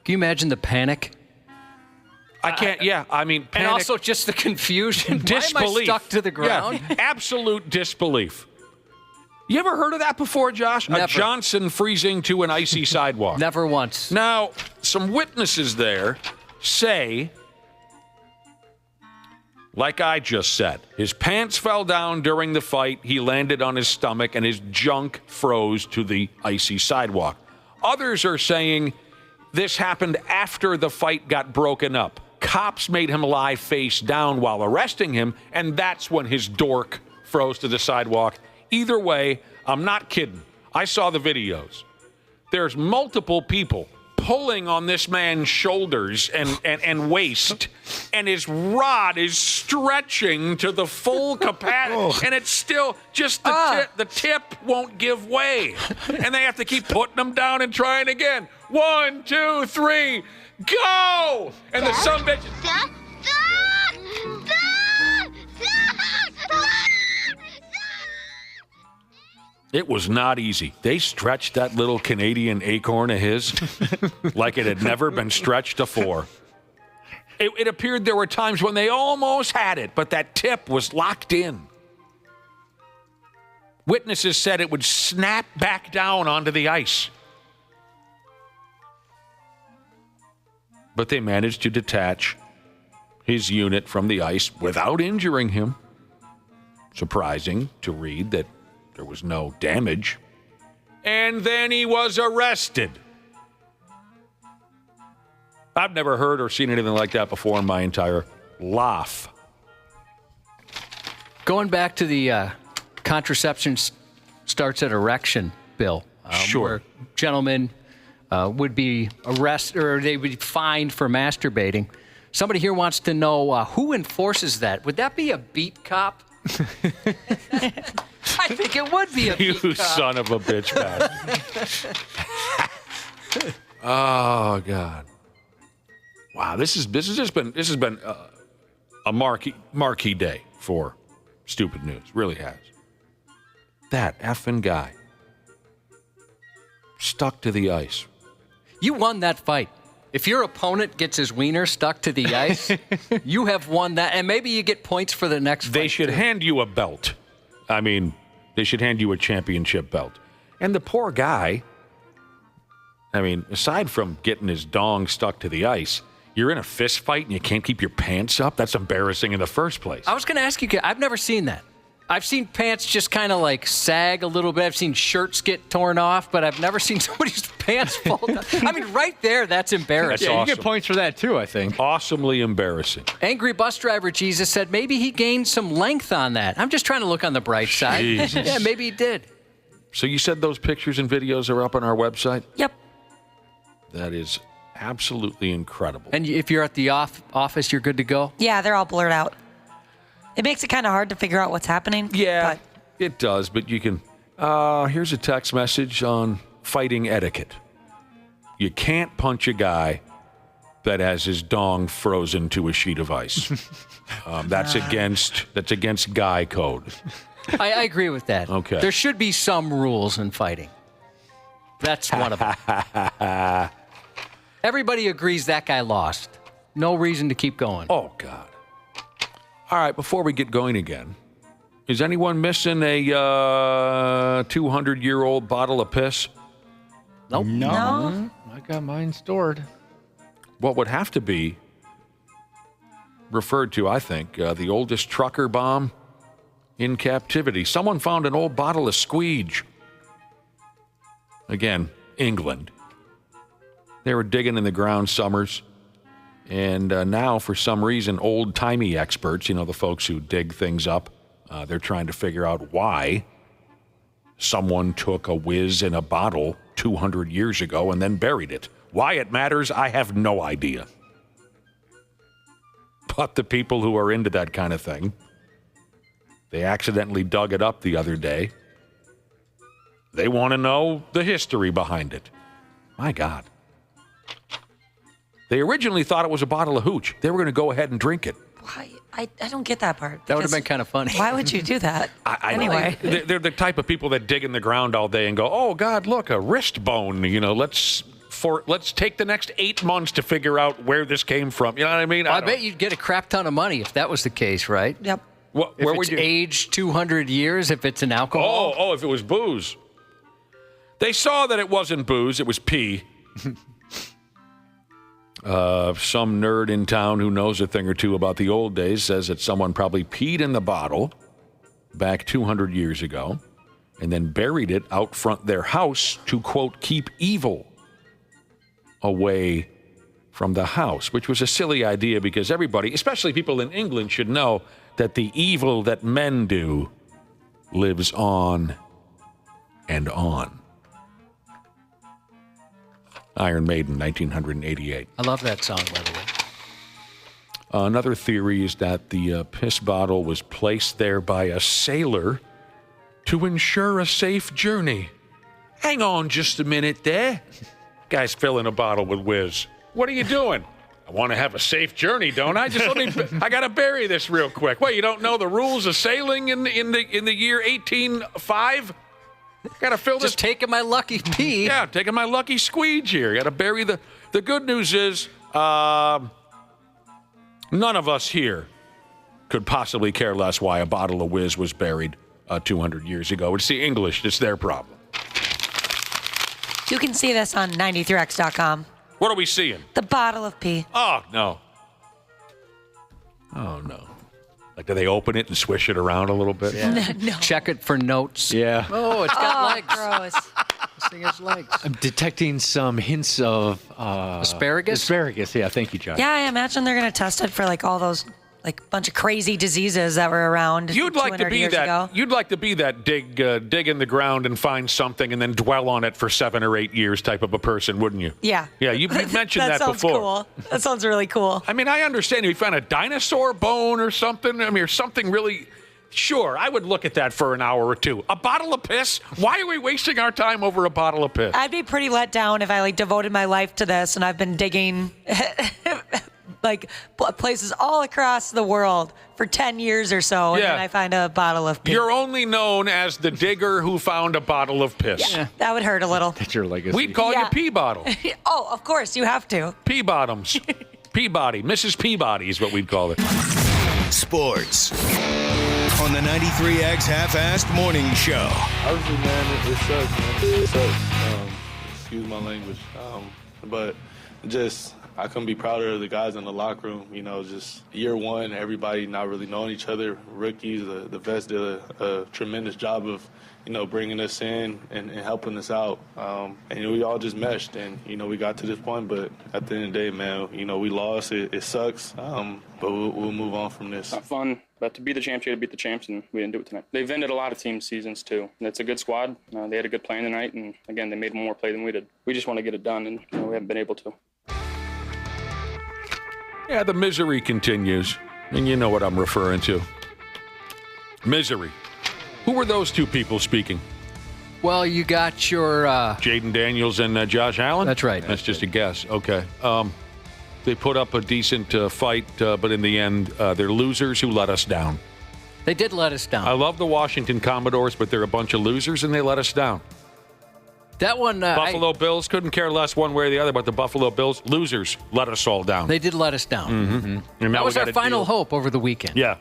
Speaker 5: Can you imagine the panic?
Speaker 4: I can't, yeah. I mean, panic.
Speaker 5: And also just the confusion.
Speaker 4: Disbelief.
Speaker 5: Why am I stuck to the ground?
Speaker 4: Yeah, absolute disbelief. You ever heard of that before, Josh?
Speaker 5: Never.
Speaker 4: A Johnson freezing to an icy sidewalk.
Speaker 5: Never once.
Speaker 4: Now, some witnesses there say, like I just said, his pants fell down during the fight, he landed on his stomach, and his junk froze to the icy sidewalk. Others are saying this happened after the fight got broken up. Cops made him lie face down while arresting him, and that's when his dork froze to the sidewalk. Either way, I'm not kidding. I saw the videos. There's multiple people pulling on this man's shoulders and waist, and his rod is stretching to the full capacity, and it's still just the tip won't give way. And they have to keep putting him down and trying again. 1, 2, 3, go! And the sumbitch... It was not easy. They stretched that little Canadian acorn of his like it had never been stretched before. It appeared there were times when they almost had it, but that tip was locked in. Witnesses said it would snap back down onto the ice. But they managed to detach his unit from the ice without injuring him. Surprising to read that there was no damage. And then he was arrested. I've never heard or seen anything like that before in my entire life.
Speaker 5: Going back to the contraception starts at erection bill.
Speaker 4: Sure.
Speaker 5: Where gentlemen would be arrested or they would be fined for masturbating. Somebody here wants to know who enforces that. Would that be a beat cop? I think it would be a beat cop.
Speaker 4: You son of a bitch bastard. Oh, God. Wow, this has been a marquee day for Stupid News. Really has. That effing guy stuck to the ice.
Speaker 5: You won that fight. If your opponent gets his wiener stuck to the ice, you have won that, and maybe you get points for the next fight.
Speaker 4: They should hand you a belt. I mean, they should hand you a championship belt. And the poor guy, I mean, aside from getting his dong stuck to the ice, you're in a fist fight and you can't keep your pants up? That's embarrassing in the first place.
Speaker 5: I was going to ask you, I've never seen that. I've seen pants just kind of like sag a little bit. I've seen shirts get torn off, but I've never seen somebody's pants fall down. I mean, right there, that's embarrassing.
Speaker 2: Yeah,
Speaker 4: awesome.
Speaker 2: You get points for that too, I think.
Speaker 4: Awesomely embarrassing.
Speaker 5: Angry bus driver Jesus said maybe he gained some length on that. I'm just trying to look on the bright side. Yeah, maybe he did.
Speaker 4: So you said those pictures and videos are up on our website?
Speaker 7: Yep.
Speaker 4: That is absolutely incredible.
Speaker 5: And if you're at the office, you're good to go?
Speaker 7: Yeah, they're all blurred out. It makes it kind of hard to figure out what's happening.
Speaker 4: Yeah, it does, but you can... here's a text message on fighting etiquette. You can't punch a guy that has his dong frozen to a sheet of ice. That's against guy code.
Speaker 5: I agree with that.
Speaker 4: Okay.
Speaker 5: There should be some rules in fighting. That's one of them. Everybody agrees that guy lost. No reason to keep going.
Speaker 4: Oh, God. All right, before we get going again, is anyone missing a 200-year-old bottle of piss?
Speaker 5: Nope.
Speaker 7: No.
Speaker 2: I got mine stored.
Speaker 4: What would have to be referred to, I think, the oldest trucker bomb in captivity. Someone found an old bottle of squeege. Again, England. They were digging in the ground summers. And now, for some reason, old-timey experts, you know, the folks who dig things up, they're trying to figure out why someone took a whiz in a bottle 200 years ago and then buried it. Why it matters, I have no idea. But the people who are into that kind of thing, they accidentally dug it up the other day. They want to know the history behind it. My God. They originally thought it was a bottle of hooch. They were going to go ahead and drink it.
Speaker 7: Why? I don't get that part.
Speaker 5: That would have been kind of funny.
Speaker 7: Why would you do that? Anyway.
Speaker 4: They're the type of people that dig in the ground all day and go, oh, God, look, a wrist bone. Let's take the next 8 months to figure out where this came from. You know what I mean?
Speaker 5: I bet you'd get a crap ton of money if that was the case, right?
Speaker 7: Yep.
Speaker 5: Where would you aged 200 years if it's an alcohol?
Speaker 4: Oh, if it was booze. They saw that it wasn't booze, it was pee. Some nerd in town who knows a thing or two about the old days says that someone probably peed in the bottle back 200 years ago and then buried it out front their house to, quote, keep evil away from the house, which was a silly idea because everybody, especially people in England, should know that the evil that men do lives on and on. Iron Maiden, 1988.
Speaker 5: I love that song, by the way.
Speaker 4: Another theory is that the piss bottle was placed there by a sailor to ensure a safe journey. Hang on just a minute there. Guy's filling a bottle with whiz. What are you doing? I want to have a safe journey, don't I? I got to bury this real quick. Wait, you don't know the rules of sailing in the year 1805? Got to fill this.
Speaker 5: Just taking my lucky pee.
Speaker 4: Yeah, taking my lucky squeege here. Got to bury the good news is none of us here could possibly care less why a bottle of whiz was buried 200 years ago. It's the English. It's their problem.
Speaker 7: You can see this on 93x.com.
Speaker 4: What are we seeing?
Speaker 7: The bottle of pee.
Speaker 4: Oh, no. Oh, no. Like, do they open it and swish it around a little bit?
Speaker 5: Yeah.
Speaker 7: No.
Speaker 5: Check it for notes.
Speaker 2: Yeah.
Speaker 5: Oh, it's got legs.
Speaker 7: Gross.
Speaker 5: This thing has legs.
Speaker 2: I'm detecting some hints of
Speaker 5: Asparagus?
Speaker 2: Asparagus, yeah. Thank you, Josh.
Speaker 7: Yeah, I imagine they're going to test it for like all those bunch of crazy diseases that were around.
Speaker 4: You'd like to be
Speaker 7: years
Speaker 4: that.
Speaker 7: ago.
Speaker 4: You'd like to be that dig in the ground and find something and then dwell on it for 7 or 8 years type of a person, wouldn't you?
Speaker 7: Yeah.
Speaker 4: Yeah, you've mentioned
Speaker 7: that
Speaker 4: that
Speaker 7: sounds
Speaker 4: before.
Speaker 7: Cool. That sounds really cool.
Speaker 4: I mean, I understand if you found a dinosaur bone or something. I mean, or something really. Sure, I would look at that for an hour or two. A bottle of piss? Why are we wasting our time over a bottle of piss?
Speaker 7: I'd be pretty let down if I devoted my life to this and I've been digging places all across the world for 10 years or so, and then I find a bottle of pee.
Speaker 4: You're only known as the digger who found a bottle of piss.
Speaker 7: Yeah, that would hurt a little.
Speaker 2: That's your legacy.
Speaker 4: We'd call you Pea Bottle.
Speaker 7: Oh, of course, you have to.
Speaker 4: Pea Bottoms. Peabody. Mrs. Peabody is what we'd call it.
Speaker 3: Sports on the 93X Half-Assed Morning Show.
Speaker 10: Obviously, man, it sucks, man. It sucks. Excuse my language. But just, I couldn't be prouder of the guys in the locker room. You know, just year one, everybody not really knowing each other. Rookies, the vets did a tremendous job of, bringing us in and helping us out. And we all just meshed, and, we got to this point. But at the end of the day, man, we lost. It sucks. But we'll move on from this.
Speaker 11: Not fun, but to be the champs, you got to beat the champs, and we didn't do it tonight. They've ended a lot of team seasons, too. And it's a good squad. They had a good plan tonight, and, again, they made more play than we did. We just want to get it done, and we haven't been able to.
Speaker 4: Yeah, the misery continues, and you know what I'm referring to. Misery. Who were those two people speaking?
Speaker 5: Well, you got your...
Speaker 4: Jaden Daniels and Josh Allen?
Speaker 5: That's right.
Speaker 4: That's just a guess. Okay. They put up a decent fight, but in the end, they're losers who let us down.
Speaker 5: They did let us down.
Speaker 4: I love the Washington Commodores, but they're a bunch of losers, and they let us down.
Speaker 5: That one...
Speaker 4: Buffalo Bills couldn't care less one way or the other, but the Buffalo Bills, losers, let us all down.
Speaker 5: They did let us down.
Speaker 4: Mm-hmm. And
Speaker 5: that was our final hope over the weekend.
Speaker 4: Yeah.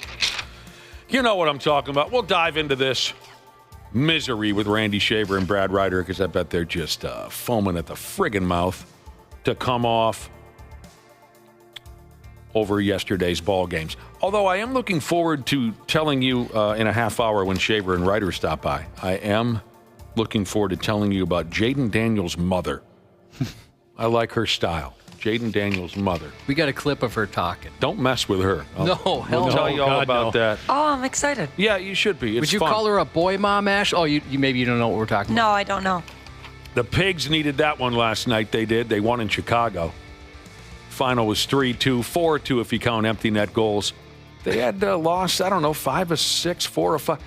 Speaker 4: You know what I'm talking about. We'll dive into this misery with Randy Shaver and Brad Ryder, because I bet they're just foaming at the friggin' mouth to come off over yesterday's ball games. Although I am looking forward to telling you in a half hour when Shaver and Ryder stop by, I am looking forward to telling you about Jaden Daniels' mother. I like her style. Jaden Daniels' mother.
Speaker 5: We got a clip of her talking.
Speaker 4: Don't mess with her.
Speaker 5: Hell
Speaker 4: We'll tell you all about that.
Speaker 7: Oh, I'm excited.
Speaker 4: Yeah, you should be. It's
Speaker 5: Would you
Speaker 4: fun.
Speaker 5: call her a boy mom, Ash? Oh, you maybe you don't know what we're talking about.
Speaker 7: No, I don't know.
Speaker 4: The Pigs needed that one last night. They did. They won in Chicago. Final was 3-2, 4-2 if you count empty net goals. They had lost, 5 or 6, 4 or 5.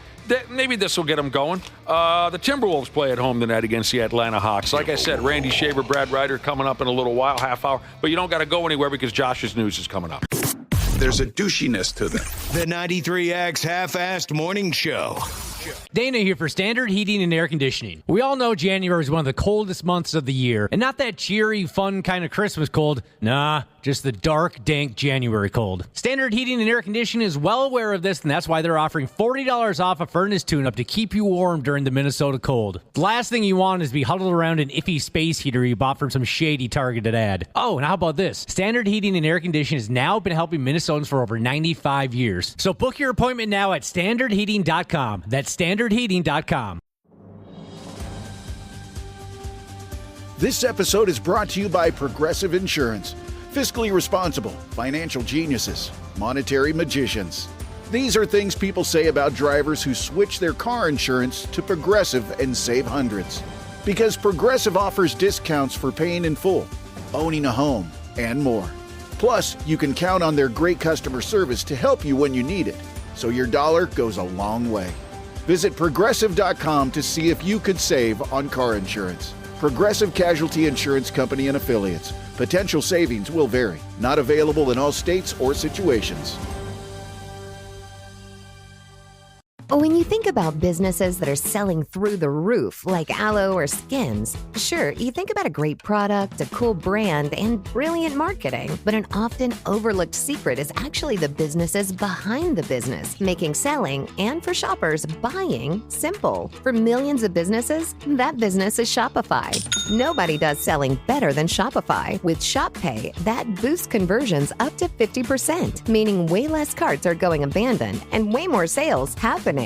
Speaker 4: Maybe this will get them going. The Timberwolves play at home tonight against the Atlanta Hawks. Like I said, Randy Shaver, Brad Ryder coming up in a little while, half hour. But you don't got to go anywhere because Josh's news is coming up.
Speaker 3: There's a douchiness to them. The 93X Half-Assed Morning Show.
Speaker 2: Dana here for Standard Heating and Air Conditioning. We all know January is one of the coldest months of the year, and not that cheery, fun kind of Christmas cold. Nah, just the dark, dank January cold. Standard Heating and Air Conditioning is well aware of this, and that's why they're offering $40 off a furnace tune-up to keep you warm during the Minnesota cold. The last thing you want is to be huddled around an iffy space heater you bought from some shady targeted ad. Oh, and how about this? Standard Heating and Air Conditioning has now been helping Minnesotans for over 95 years. So book your appointment now at standardheating.com. That's standardheating.com.
Speaker 8: This episode is brought to you by Progressive Insurance. Fiscally responsible, financial geniuses, monetary magicians. These are things people say about drivers who switch their car insurance to Progressive and save hundreds. Because Progressive offers discounts for paying in full, owning a home, and more. Plus, you can count on their great customer service to help you when you need it, so your dollar goes a long way. Visit Progressive.com to see if you could save on car insurance. Progressive Casualty Insurance Company and Affiliates. Potential savings will vary. Not available in all states or situations.
Speaker 9: When you think about businesses that are selling through the roof, like aloe or Skims, sure, you think about a great product, a cool brand, and brilliant marketing. But an often overlooked secret is actually the businesses behind the business, making selling, and for shoppers, buying, simple. For millions of businesses, that business is Shopify. Nobody does selling better than Shopify. With Shop Pay, that boosts conversions up to 50%, meaning way less carts are going abandoned and way more sales happening.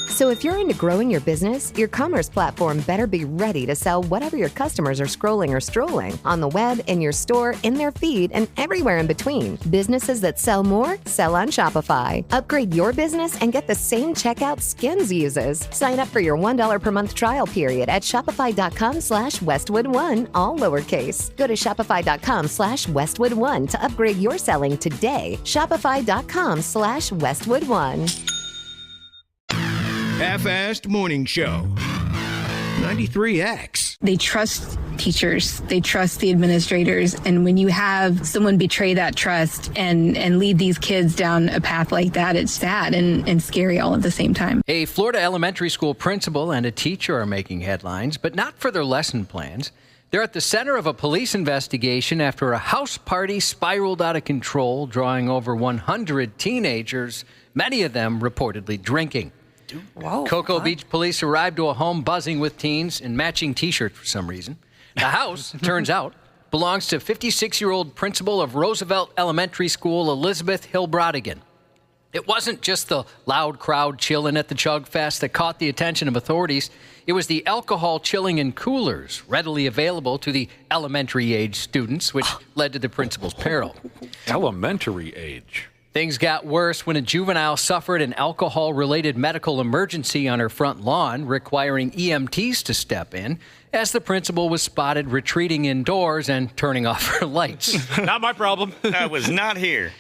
Speaker 9: So if you're into growing your business, your commerce platform better be ready to sell whatever your customers are scrolling or strolling on the web, in your store, in their feed, and everywhere in between. Businesses that sell more, sell on Shopify. Upgrade your business and get the same checkout Skims uses. Sign up for your $1 per month trial period at shopify.com/Westwood1, all lowercase. Go to shopify.com/Westwood1 to upgrade your selling today. Shopify.com/Westwood1.
Speaker 3: Half-Assed Morning Show. 93X.
Speaker 12: They trust teachers. They trust the administrators. And when you have someone betray that trust and lead these kids down a path like that, it's sad and scary all at the same time.
Speaker 5: A Florida elementary school principal and a teacher are making headlines, but not for their lesson plans. They're at the center of a police investigation after a house party spiraled out of control, drawing over 100 teenagers, many of them reportedly drinking.
Speaker 7: Whoa,
Speaker 5: Cocoa Beach police arrived to a home buzzing with teens in matching T-shirts for some reason. The house, it turns out, belongs to 56-year-old principal of Roosevelt Elementary School, Elizabeth Hill-Brodigan. It wasn't just the loud crowd chilling at the Chug Fest that caught the attention of authorities. It was the alcohol chilling in coolers readily available to the elementary-age students, which led to the principal's peril.
Speaker 4: Elementary age?
Speaker 5: Things got worse when a juvenile suffered an alcohol-related medical emergency on her front lawn, requiring EMTs to step in, as the principal was spotted retreating indoors and turning off her lights.
Speaker 6: Not my problem. I was not here.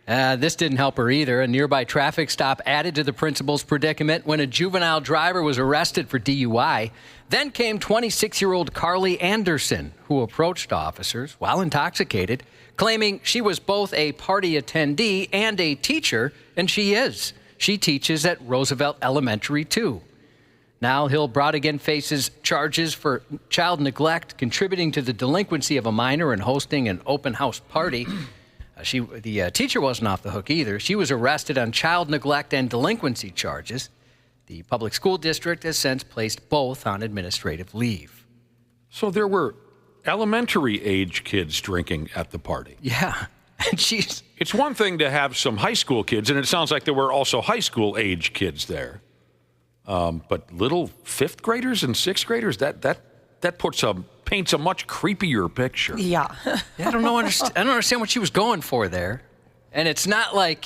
Speaker 5: This didn't help her either. A nearby traffic stop added to the principal's predicament when a juvenile driver was arrested for DUI. Then came 26-year-old Carly Anderson, who approached officers while intoxicated, claiming she was both a party attendee and a teacher, and she is. She teaches at Roosevelt Elementary, too. Now Hill-Brodigan faces charges for child neglect, contributing to the delinquency of a minor and hosting an open house party. The teacher wasn't off the hook either. She was arrested on child neglect and delinquency charges. The public school district has since placed both on administrative leave.
Speaker 4: So there were elementary age kids drinking at the party.
Speaker 5: Yeah. Jeez.
Speaker 4: It's one thing to have some high school kids, and it sounds like there were also high school age kids there. But little fifth graders and sixth graders, that paints a much creepier picture.
Speaker 7: Yeah.
Speaker 5: I don't understand what she was going for there. And it's not like,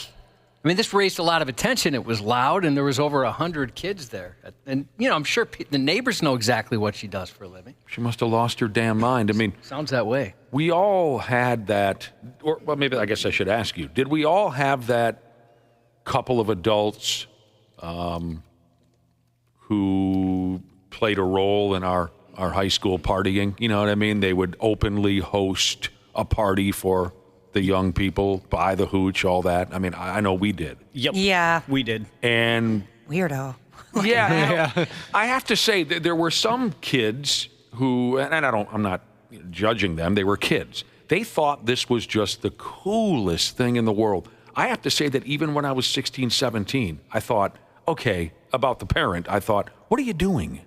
Speaker 5: I mean, this raised a lot of attention. It was loud, and there was over 100 kids there. And, I'm sure the neighbors know exactly what she does for a living.
Speaker 4: She must have lost her damn mind. I mean,
Speaker 5: sounds that way.
Speaker 4: We all had that, or well, maybe I guess I should ask you, did we all have that couple of adults who played a role in our high school partying? You know what I mean? They would openly host a party for the young people, buy the hooch, all that. I mean, I know we did.
Speaker 6: Yep.
Speaker 7: Yeah.
Speaker 6: We did.
Speaker 4: And
Speaker 7: weirdo.
Speaker 4: Yeah. I have to say that there were some kids who, and I'm not judging them, they were kids. They thought this was just the coolest thing in the world. I have to say that even when I was 16, 17, I thought, okay, about the parent, I thought, what are you doing?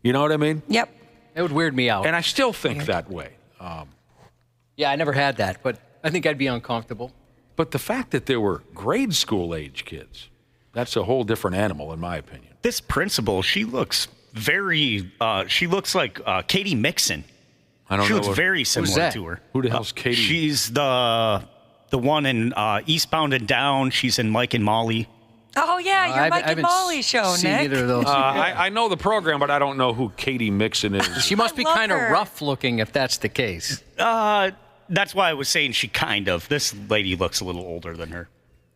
Speaker 4: You know what I mean?
Speaker 7: Yep.
Speaker 5: It would weird me out.
Speaker 4: And I still think that way.
Speaker 5: Yeah, I never had that, but I think I'd be uncomfortable.
Speaker 4: But the fact that there were grade school age kids, that's a whole different animal in my opinion.
Speaker 6: This principal, she looks she looks like Katie Mixon.
Speaker 4: I don't
Speaker 6: she
Speaker 4: know.
Speaker 6: She looks very similar to her.
Speaker 4: Who the hell's Katie?
Speaker 6: She's the one in Eastbound and Down. She's in Mike and Molly.
Speaker 7: Oh, yeah, your Mike and Molly show,
Speaker 5: seen
Speaker 7: Nick.
Speaker 5: Either of those.
Speaker 4: I know the program, but I don't know who Katie Mixon is.
Speaker 5: She must be kind of rough looking if that's the case.
Speaker 6: That's why I was saying this lady looks a little older than her.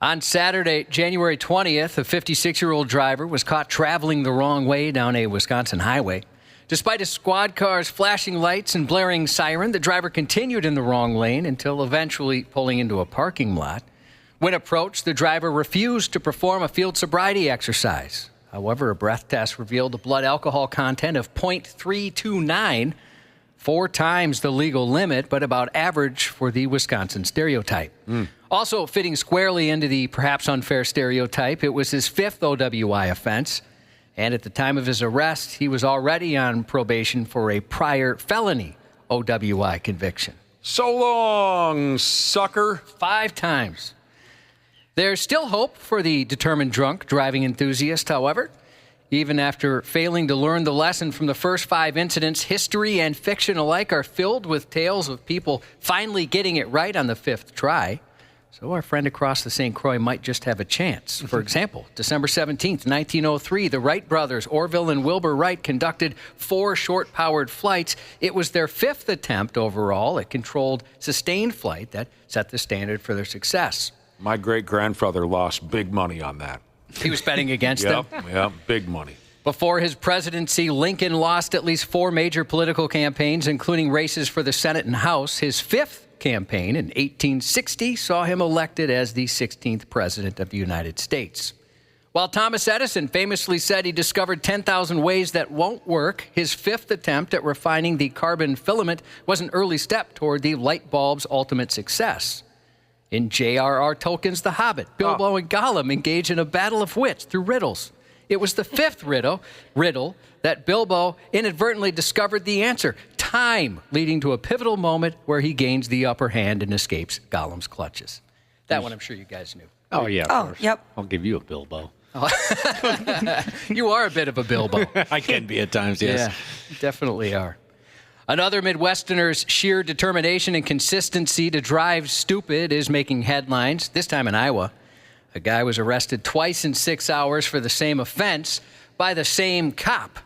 Speaker 5: On Saturday, January 20th, a 56-year-old driver was caught traveling the wrong way down a Wisconsin highway. Despite a squad car's flashing lights and blaring siren, the driver continued in the wrong lane until eventually pulling into a parking lot. When approached, the driver refused to perform a field sobriety exercise. However, a breath test revealed a blood alcohol content of 0.329, 4 times the legal limit, but about average for the Wisconsin stereotype. Also fitting squarely into the perhaps unfair stereotype, it was his 5th OWI offense. And at the time of his arrest, he was already on probation for a prior felony OWI conviction.
Speaker 4: So long, sucker.
Speaker 5: 5 times. There's still hope for the determined drunk driving enthusiast, however. Even after failing to learn the lesson from the first 5 incidents, history and fiction alike are filled with tales of people finally getting it right on the 5th try. So our friend across the St. Croix might just have a chance. For example, December 17th, 1903, the Wright brothers, Orville and Wilbur Wright, conducted 4 short-powered flights. It was their 5th attempt overall at controlled, sustained flight that set the standard for their success.
Speaker 4: My great-grandfather lost big money on that.
Speaker 5: He was betting against them?
Speaker 4: Yep, big money.
Speaker 5: Before his presidency, Lincoln lost at least 4 major political campaigns, including races for the Senate and House. His 5th campaign in 1860 saw him elected as the 16th president of the United States. While Thomas Edison famously said he discovered 10,000 ways that won't work, his 5th attempt at refining the carbon filament was an early step toward the light bulb's ultimate success. In J.R.R. Tolkien's The Hobbit, Bilbo and Gollum engage in a battle of wits through riddles. It was the 5th riddle that Bilbo inadvertently discovered the answer, time, leading to a pivotal moment where he gains the upper hand and escapes Gollum's clutches. That one I'm sure you guys knew.
Speaker 13: Oh, yeah, of course.
Speaker 7: Yep.
Speaker 13: I'll give you a Bilbo.
Speaker 5: You are a bit of a Bilbo.
Speaker 13: I can be at times, yes.
Speaker 5: Yeah, you definitely are. Another Midwesterner's sheer determination and consistency to drive stupid is making headlines, this time in Iowa. A guy was arrested twice in 6 hours for the same offense by the same cop.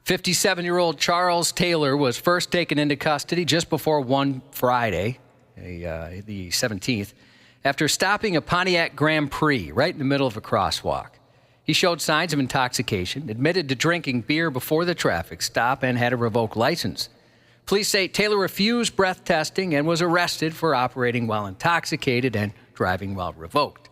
Speaker 5: 57-year-old Charles Taylor was first taken into custody just before 1 Friday, the 17th, after stopping a Pontiac Grand Prix right in the middle of a crosswalk. He showed signs of intoxication, admitted to drinking beer before the traffic stop, and had a revoked license. Police say Taylor refused breath testing and was arrested for operating while intoxicated and driving while revoked.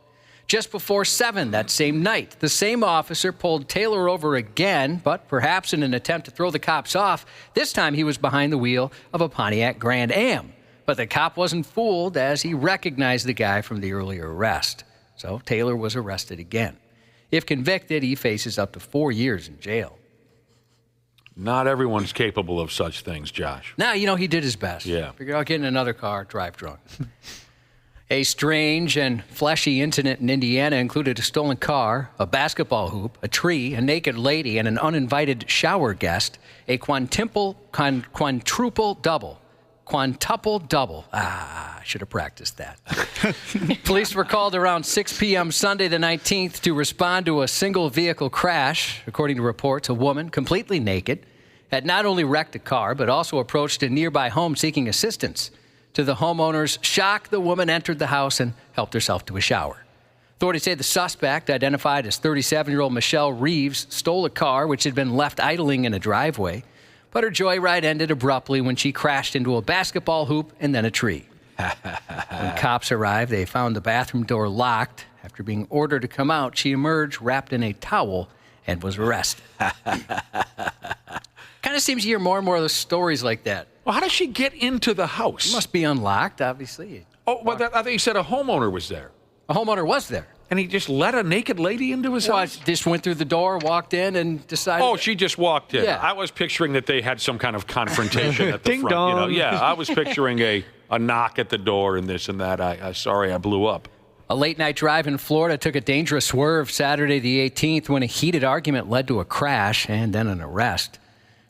Speaker 5: Just before 7 that same night, the same officer pulled Taylor over again, but perhaps in an attempt to throw the cops off. This time he was behind the wheel of a Pontiac Grand Am. But the cop wasn't fooled as he recognized the guy from the earlier arrest. So Taylor was arrested again. If convicted, he faces up to 4 years in jail.
Speaker 4: Not everyone's capable of such things, Josh.
Speaker 5: Now, he did his best.
Speaker 4: Yeah.
Speaker 5: Figured I'll get in another car, drive drunk. A strange and fleshy incident in Indiana included a stolen car, a basketball hoop, a tree, a naked lady, and an uninvited shower guest. A quintuple double. quintuple double. I should have practiced that. Police were called around 6 p.m. Sunday the 19th to respond to a single vehicle crash. According to reports, a woman, completely naked, had not only wrecked a car, but also approached a nearby home seeking assistance. To the homeowner's shock, the woman entered the house and helped herself to a shower. Authorities say the suspect, identified as 37-year-old Michelle Reeves, stole a car which had been left idling in a driveway, but her joyride ended abruptly when she crashed into a basketball hoop and then a tree. When cops arrived, they found the bathroom door locked. After being ordered to come out, she emerged wrapped in a towel and was arrested. Kind of seems you hear more and more of those stories like that.
Speaker 4: Well, how does she get into the house?
Speaker 5: It must be unlocked, obviously.
Speaker 4: Oh, well, I think you said a homeowner was there.
Speaker 5: A homeowner was there.
Speaker 4: And he just let a naked lady into his house?
Speaker 5: Just went through the door, walked in, and decided...
Speaker 4: Oh, she just walked in.
Speaker 5: Yeah.
Speaker 4: I was picturing that they had some kind of confrontation at the
Speaker 2: Ding
Speaker 4: front.
Speaker 2: dong.
Speaker 4: You know? Yeah, I was picturing a knock at the door and this and that. Sorry, I blew up.
Speaker 5: A late-night drive in Florida took a dangerous swerve Saturday the 18th when a heated argument led to a crash and then an arrest.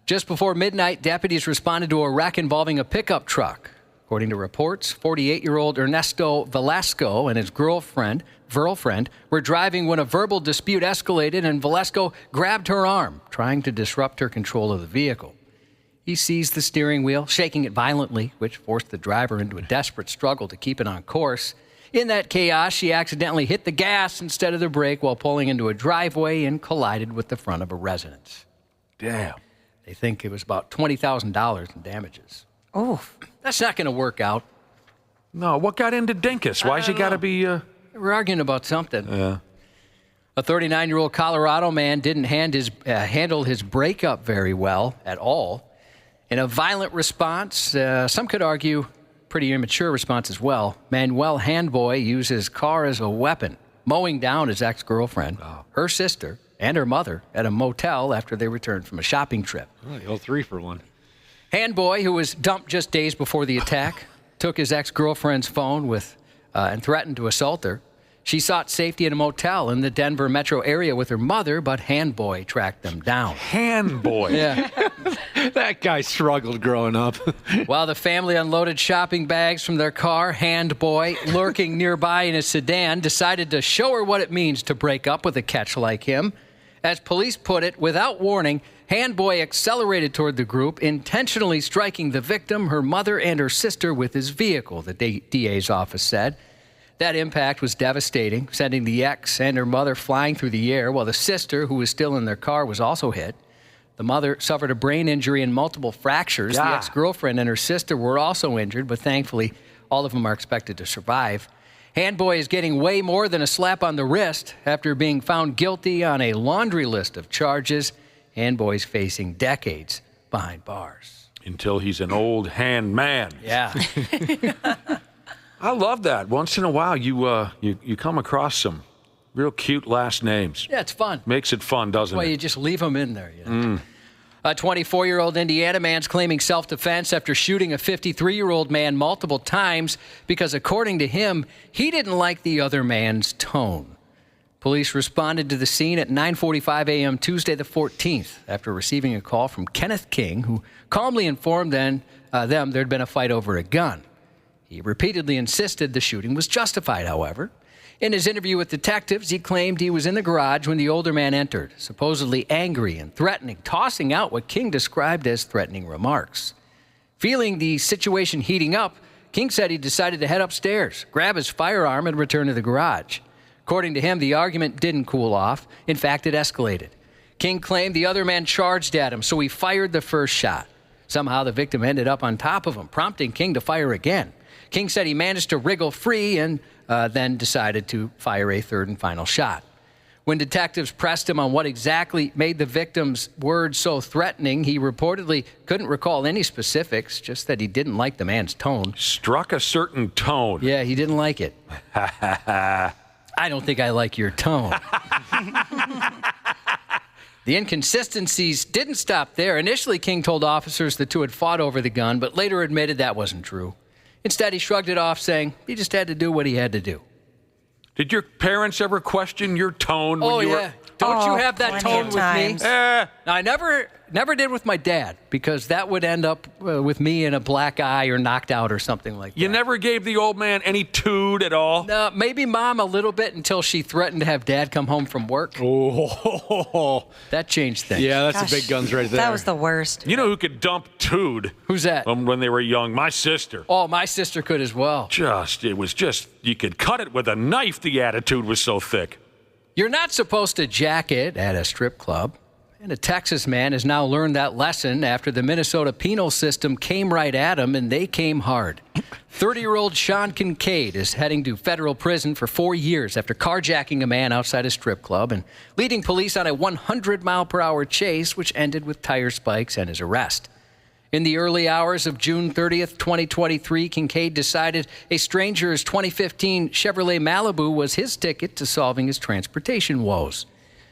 Speaker 5: Just before midnight, deputies responded to a wreck involving a pickup truck. According to reports, 48-year-old Ernesto Velasco and his girlfriend were driving when a verbal dispute escalated and Velasco grabbed her arm, trying to disrupt her control of the vehicle. He seized the steering wheel, shaking it violently, which forced the driver into a desperate struggle to keep it on course. In that chaos, she accidentally hit the gas instead of the brake while pulling into a driveway and collided with the front of a residence.
Speaker 4: Damn.
Speaker 5: They think it was about $20,000 in damages.
Speaker 7: Oh,
Speaker 5: that's not going to work out.
Speaker 4: No, what got into Dinkus? Why's he got to be...
Speaker 5: We're arguing about something.
Speaker 4: Yeah.
Speaker 5: A 39-year-old Colorado man didn't handle his breakup very well at all. In a violent response, some could argue pretty immature response as well, Manuel Handboy used his car as a weapon, mowing down his ex-girlfriend, her sister, and her mother at a motel after they returned from a shopping trip.
Speaker 13: Oh, 3 for 1.
Speaker 5: Handboy, who was dumped just days before the attack, took his ex-girlfriend's phone and threatened to assault her. She sought safety in a motel in the Denver metro area with her mother, but Handboy tracked them down.
Speaker 4: Handboy?
Speaker 5: Yeah.
Speaker 13: That guy struggled growing up.
Speaker 5: While the family unloaded shopping bags from their car, Handboy, lurking nearby in a sedan, decided to show her what it means to break up with a catch like him. As police put it, without warning, Handboy accelerated toward the group, intentionally striking the victim, her mother, and her sister with his vehicle, the DA's office said. That impact was devastating, sending the ex and her mother flying through the air, while the sister, who was still in their car, was also hit. The mother suffered a brain injury and multiple fractures. The ex-girlfriend and her sister were also injured, but thankfully all of them are expected to survive. Handboy is getting way more than a slap on the wrist. After being found guilty on a laundry list of charges, Handboy's facing decades behind bars.
Speaker 4: Until he's an old hand man.
Speaker 5: Yeah.
Speaker 4: I love that. Once in a while, you come across some real cute last names.
Speaker 5: Yeah, it's fun.
Speaker 4: Makes it fun, doesn't
Speaker 5: Well,
Speaker 4: it?
Speaker 5: you just leave them in there. You know? A 24-year-old Indiana man's claiming self-defense after shooting a 53-year-old man multiple times because, according to him, he didn't like the other man's tone. Police responded to the scene at 9:45 a.m. Tuesday the 14th after receiving a call from Kenneth King, who calmly informed them there'd been a fight over a gun. He repeatedly insisted the shooting was justified, however. In his interview with detectives, he claimed he was in the garage when the older man entered, supposedly angry and threatening, tossing out what King described as threatening remarks. Feeling the situation heating up, King said he decided to head upstairs, grab his firearm, and return to the garage. According to him, the argument didn't cool off. In fact, it escalated. King claimed the other man charged at him, so he fired the first shot. Somehow, the victim ended up on top of him, prompting King to fire again. King said he managed to wriggle free and then decided to fire a third and final shot. When detectives pressed him on what exactly made the victim's words so threatening, he reportedly couldn't recall any specifics, just that he didn't like the man's tone.
Speaker 4: Struck a certain tone.
Speaker 5: Yeah, he didn't like it. I don't think I like your tone. The inconsistencies didn't stop there. Initially, King told officers the two had fought over the gun, but later admitted that wasn't true. Instead, he shrugged it off, saying he just had to do what he had to do.
Speaker 4: Did your parents ever question your tone?
Speaker 5: Oh,
Speaker 4: when you
Speaker 5: yeah.
Speaker 4: Were...
Speaker 5: Don't you have that tone with
Speaker 7: times.
Speaker 5: me? Now, I never did with my dad, because that would end up with me in a black eye or knocked out or something like that.
Speaker 4: You never gave the old man any tood at all?
Speaker 5: No, maybe Mom a little bit until she threatened to have Dad come home from work.
Speaker 13: Oh,
Speaker 5: that changed things.
Speaker 13: Yeah, that's the big guns right there.
Speaker 7: That was the worst.
Speaker 4: You know who could dump tood?
Speaker 5: Who's that?
Speaker 4: When they were young? My sister.
Speaker 5: Oh, my sister could as well.
Speaker 4: You could cut it with a knife. The attitude was so thick.
Speaker 5: You're not supposed to jack it at a strip club. And a Texas man has now learned that lesson after the Minnesota penal system came right at him, and they came hard. 30-year-old Sean Kincaid is heading to federal prison for 4 years after carjacking a man outside a strip club and leading police on a 100-mile-per-hour chase, which ended with tire spikes and his arrest. In the early hours of June 30th, 2023, Kincaid decided a stranger's 2015 Chevrolet Malibu was his ticket to solving his transportation woes.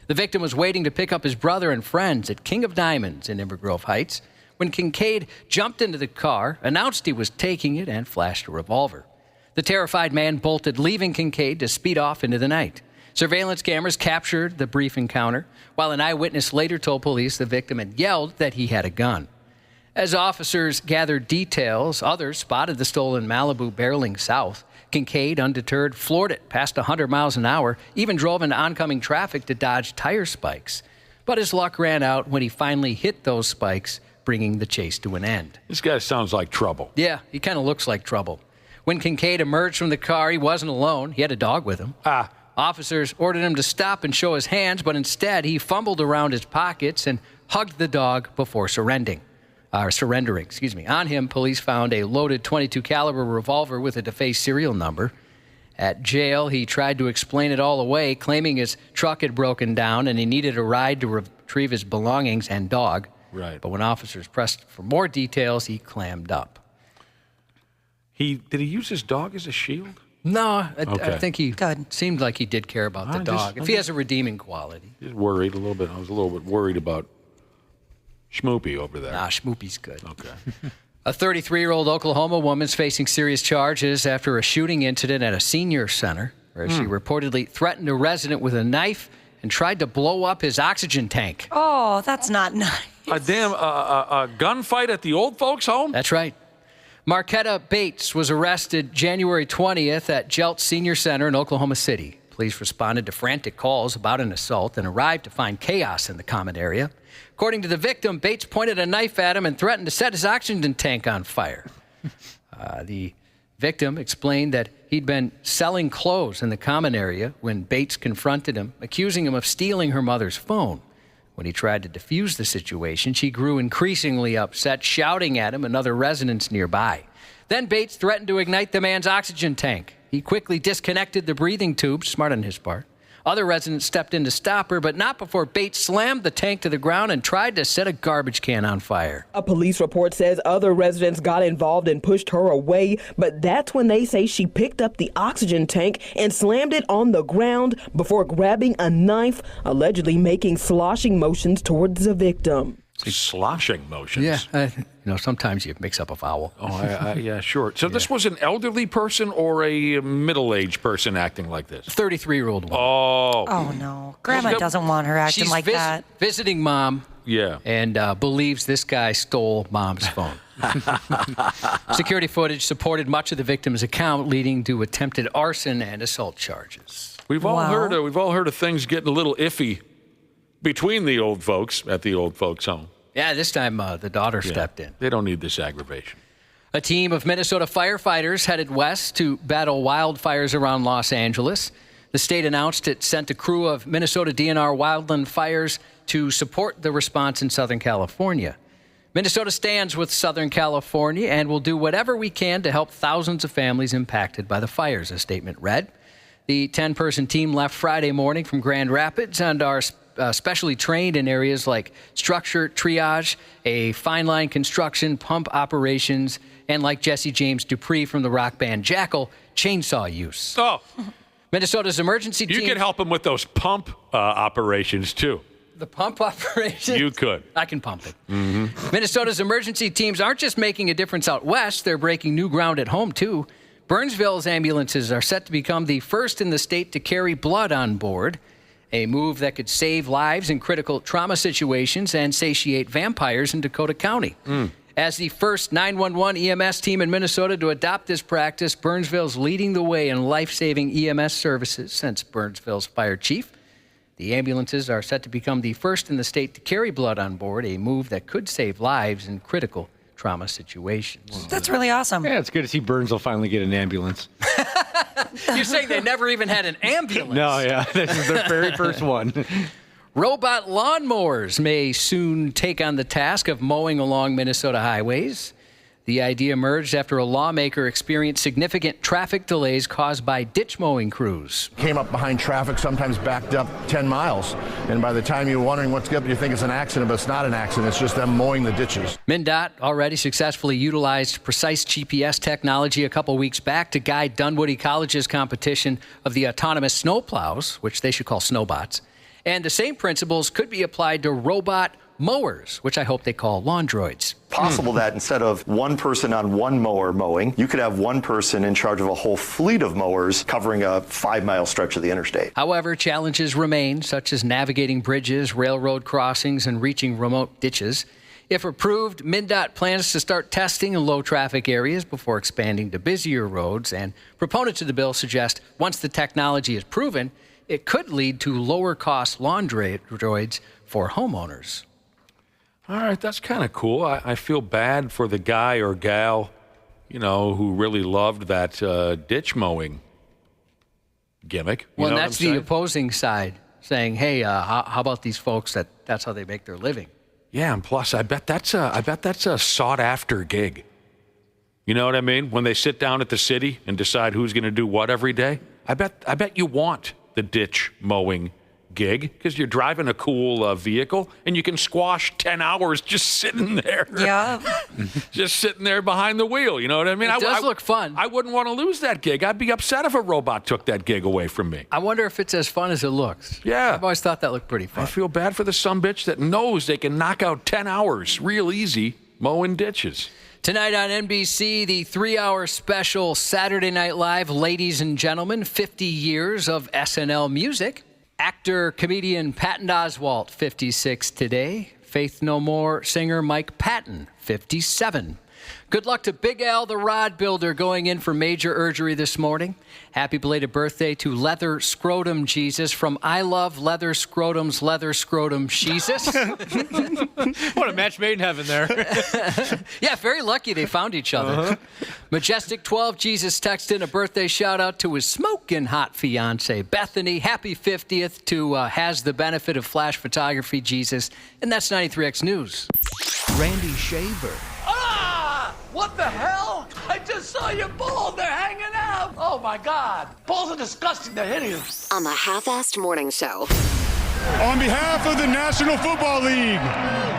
Speaker 5: The victim was waiting to pick up his brother and friends at King of Diamonds in Inver Grove Heights when Kincaid jumped into the car, announced he was taking it, and flashed a revolver. The terrified man bolted, leaving Kincaid to speed off into the night. Surveillance cameras captured the brief encounter, while an eyewitness later told police the victim had yelled that he had a gun. As officers gathered details, others spotted the stolen Malibu barreling south. Kincaid, undeterred, floored it past 100 miles an hour, even drove into oncoming traffic to dodge tire spikes. But his luck ran out when he finally hit those spikes, bringing the chase to an end.
Speaker 4: This guy sounds like trouble.
Speaker 5: Yeah, he kind of looks like trouble. When Kincaid emerged from the car, he wasn't alone. He had a dog with him. Officers ordered him to stop and show his hands, but instead he fumbled around his pockets and hugged the dog before surrendering. On him, police found a loaded .22 caliber revolver with a defaced serial number. At jail, he tried to explain it all away, claiming his truck had broken down and he needed a ride to retrieve his belongings and dog.
Speaker 4: Right.
Speaker 5: But when officers pressed for more details, he clammed up.
Speaker 4: Did he use his dog as a shield?
Speaker 5: No, I think he seemed like he did care about the dog. If he has a redeeming quality.
Speaker 4: Just worried a little bit. I was a little bit worried about Schmoopy over there.
Speaker 5: Schmoopy's good.
Speaker 4: Okay.
Speaker 5: A 33-year-old Oklahoma woman's facing serious charges after a shooting incident at a senior center where she reportedly threatened a resident with a knife and tried to blow up his oxygen tank.
Speaker 7: Oh, that's not nice.
Speaker 4: A gunfight at the old folks' home?
Speaker 5: That's right. Marquetta Bates was arrested January 20th at Jelt Senior Center in Oklahoma City. Police responded to frantic calls about an assault and arrived to find chaos in the common area. According to the victim, Bates pointed a knife at him and threatened to set his oxygen tank on fire. The victim explained that he'd been selling clothes in the common area when Bates confronted him, accusing him of stealing her mother's phone. When he tried to defuse the situation, she grew increasingly upset, shouting at him and other residents nearby. Then Bates threatened to ignite the man's oxygen tank. He quickly disconnected the breathing tube, smart on his part. Other residents stepped in to stop her, but not before Bates slammed the tank to the ground and tried to set a garbage can on fire.
Speaker 14: A police report says other residents got involved and pushed her away, but that's when they say she picked up the oxygen tank and slammed it on the ground before grabbing a knife, allegedly making sloshing motions towards the victim.
Speaker 4: Sloshing motions?
Speaker 5: Yeah, sometimes you mix up a vowel.
Speaker 4: Oh, yeah, sure. So this was an elderly person or a middle-aged person acting like this?
Speaker 5: 33-year-old woman.
Speaker 7: Oh, no. Grandma doesn't want her acting like that.
Speaker 5: Visiting Mom.
Speaker 4: Yeah.
Speaker 5: And believes this guy stole Mom's phone. Security footage supported much of the victim's account, leading to attempted arson and assault charges.
Speaker 4: We've all heard of things getting a little iffy between the old folks at the old folks' home.
Speaker 5: Yeah, this time the daughter stepped in.
Speaker 4: They don't need this aggravation.
Speaker 5: A team of Minnesota firefighters headed west to battle wildfires around Los Angeles. The state announced it sent a crew of Minnesota DNR wildland fires to support the response in Southern California. Minnesota stands with Southern California and will do whatever we can to help thousands of families impacted by the fires, a statement read. The 10-person team left Friday morning from Grand Rapids and are specially trained in areas like structure triage, a fine line construction, pump operations, and like Jesse James Dupree from the rock band Jackal, chainsaw use.
Speaker 4: Oh.
Speaker 5: Minnesota's emergency team.
Speaker 4: You could help them with those pump operations, too.
Speaker 5: The pump operations?
Speaker 4: You could.
Speaker 5: I can pump it. Mm-hmm. Minnesota's emergency teams aren't just making a difference out west, they're breaking new ground at home, too. Burnsville's ambulances are set to become the first in the state to carry blood on board. a move that could save lives in critical trauma situations and satiate vampires in Dakota County. As the first 911 EMS team in Minnesota to adopt this practice, Burnsville's leading the way in life-saving EMS services since Burnsville's fire chief. The ambulances are set to become the first in the state to carry blood on board, a move that could save lives in critical trauma situations.
Speaker 7: That's really awesome.
Speaker 2: Yeah, it's good to see Burnsville finally get an ambulance.
Speaker 5: You're saying they never even had an ambulance?
Speaker 2: No, yeah. This is their very first one.
Speaker 5: Robot lawnmowers may soon take on the task of mowing along Minnesota highways. The idea emerged after a lawmaker experienced significant traffic delays caused by ditch mowing crews.
Speaker 15: Came up behind traffic, sometimes backed up 10 miles. And by the time you're wondering what's up, you think it's an accident, but it's not an accident. It's just them mowing the ditches.
Speaker 5: MnDOT already successfully utilized precise GPS technology a couple weeks back to guide Dunwoody College's competition of the autonomous snowplows, which they should call snowbots. And the same principles could be applied to robot mowers, which I hope they call lawn droids.
Speaker 16: Possible that instead of one person on one mower mowing, you could have one person in charge of a whole fleet of mowers covering a 5-mile stretch of the interstate.
Speaker 5: However, challenges remain, such as navigating bridges, railroad crossings, and reaching remote ditches. If approved, MnDOT plans to start testing in low-traffic areas before expanding to busier roads, and proponents of the bill suggest once the technology is proven, it could lead to lower-cost lawn droids for homeowners.
Speaker 4: All right, that's kind of cool. I feel bad for the guy or gal, who really loved that ditch mowing gimmick.
Speaker 5: Well, and that's the opposing side saying, hey, how about these folks that's how they make their living?
Speaker 4: Yeah, and plus, I bet that's a sought-after gig. You know what I mean? When they sit down at the city and decide who's going to do what every day, I bet you want the ditch mowing gig because you're driving a cool vehicle and you can squash 10 hours just sitting there.
Speaker 7: Yeah.
Speaker 4: Just sitting there behind the wheel. You know what I mean?
Speaker 5: It does look fun.
Speaker 4: I wouldn't want to lose that gig. I'd be upset if a robot took that gig away from me.
Speaker 5: I wonder if it's as fun as it looks.
Speaker 4: Yeah.
Speaker 5: I've always thought that looked pretty fun.
Speaker 4: I feel bad for the sumbitch that knows they can knock out 10 hours real easy mowing ditches.
Speaker 5: Tonight on NBC, the 3-hour special Saturday Night Live, Ladies and Gentlemen, 50 years of SNL music. Actor, comedian Patton Oswalt, 56 today. Faith No More singer Mike Patton, 57. Good luck to Big Al the Rod Builder going in for major surgery this morning. Happy belated birthday to Leather Scrotum Jesus from I Love Leather Scrotum's Leather Scrotum Jesus.
Speaker 2: What a match made in heaven there.
Speaker 5: Yeah, very lucky they found each other.
Speaker 2: Uh-huh.
Speaker 5: Majestic 12 Jesus texted in a birthday shout out to his smoking hot fiance Bethany. Happy 50th to Has the Benefit of Flash Photography Jesus. And that's 93X News.
Speaker 3: Randy Shaver.
Speaker 17: What the hell? I just saw your balls. They're hanging out. Oh, my God. Balls are disgusting. They're hideous.
Speaker 18: On the Half-Assed Morning Show.
Speaker 19: On behalf of the National Football League,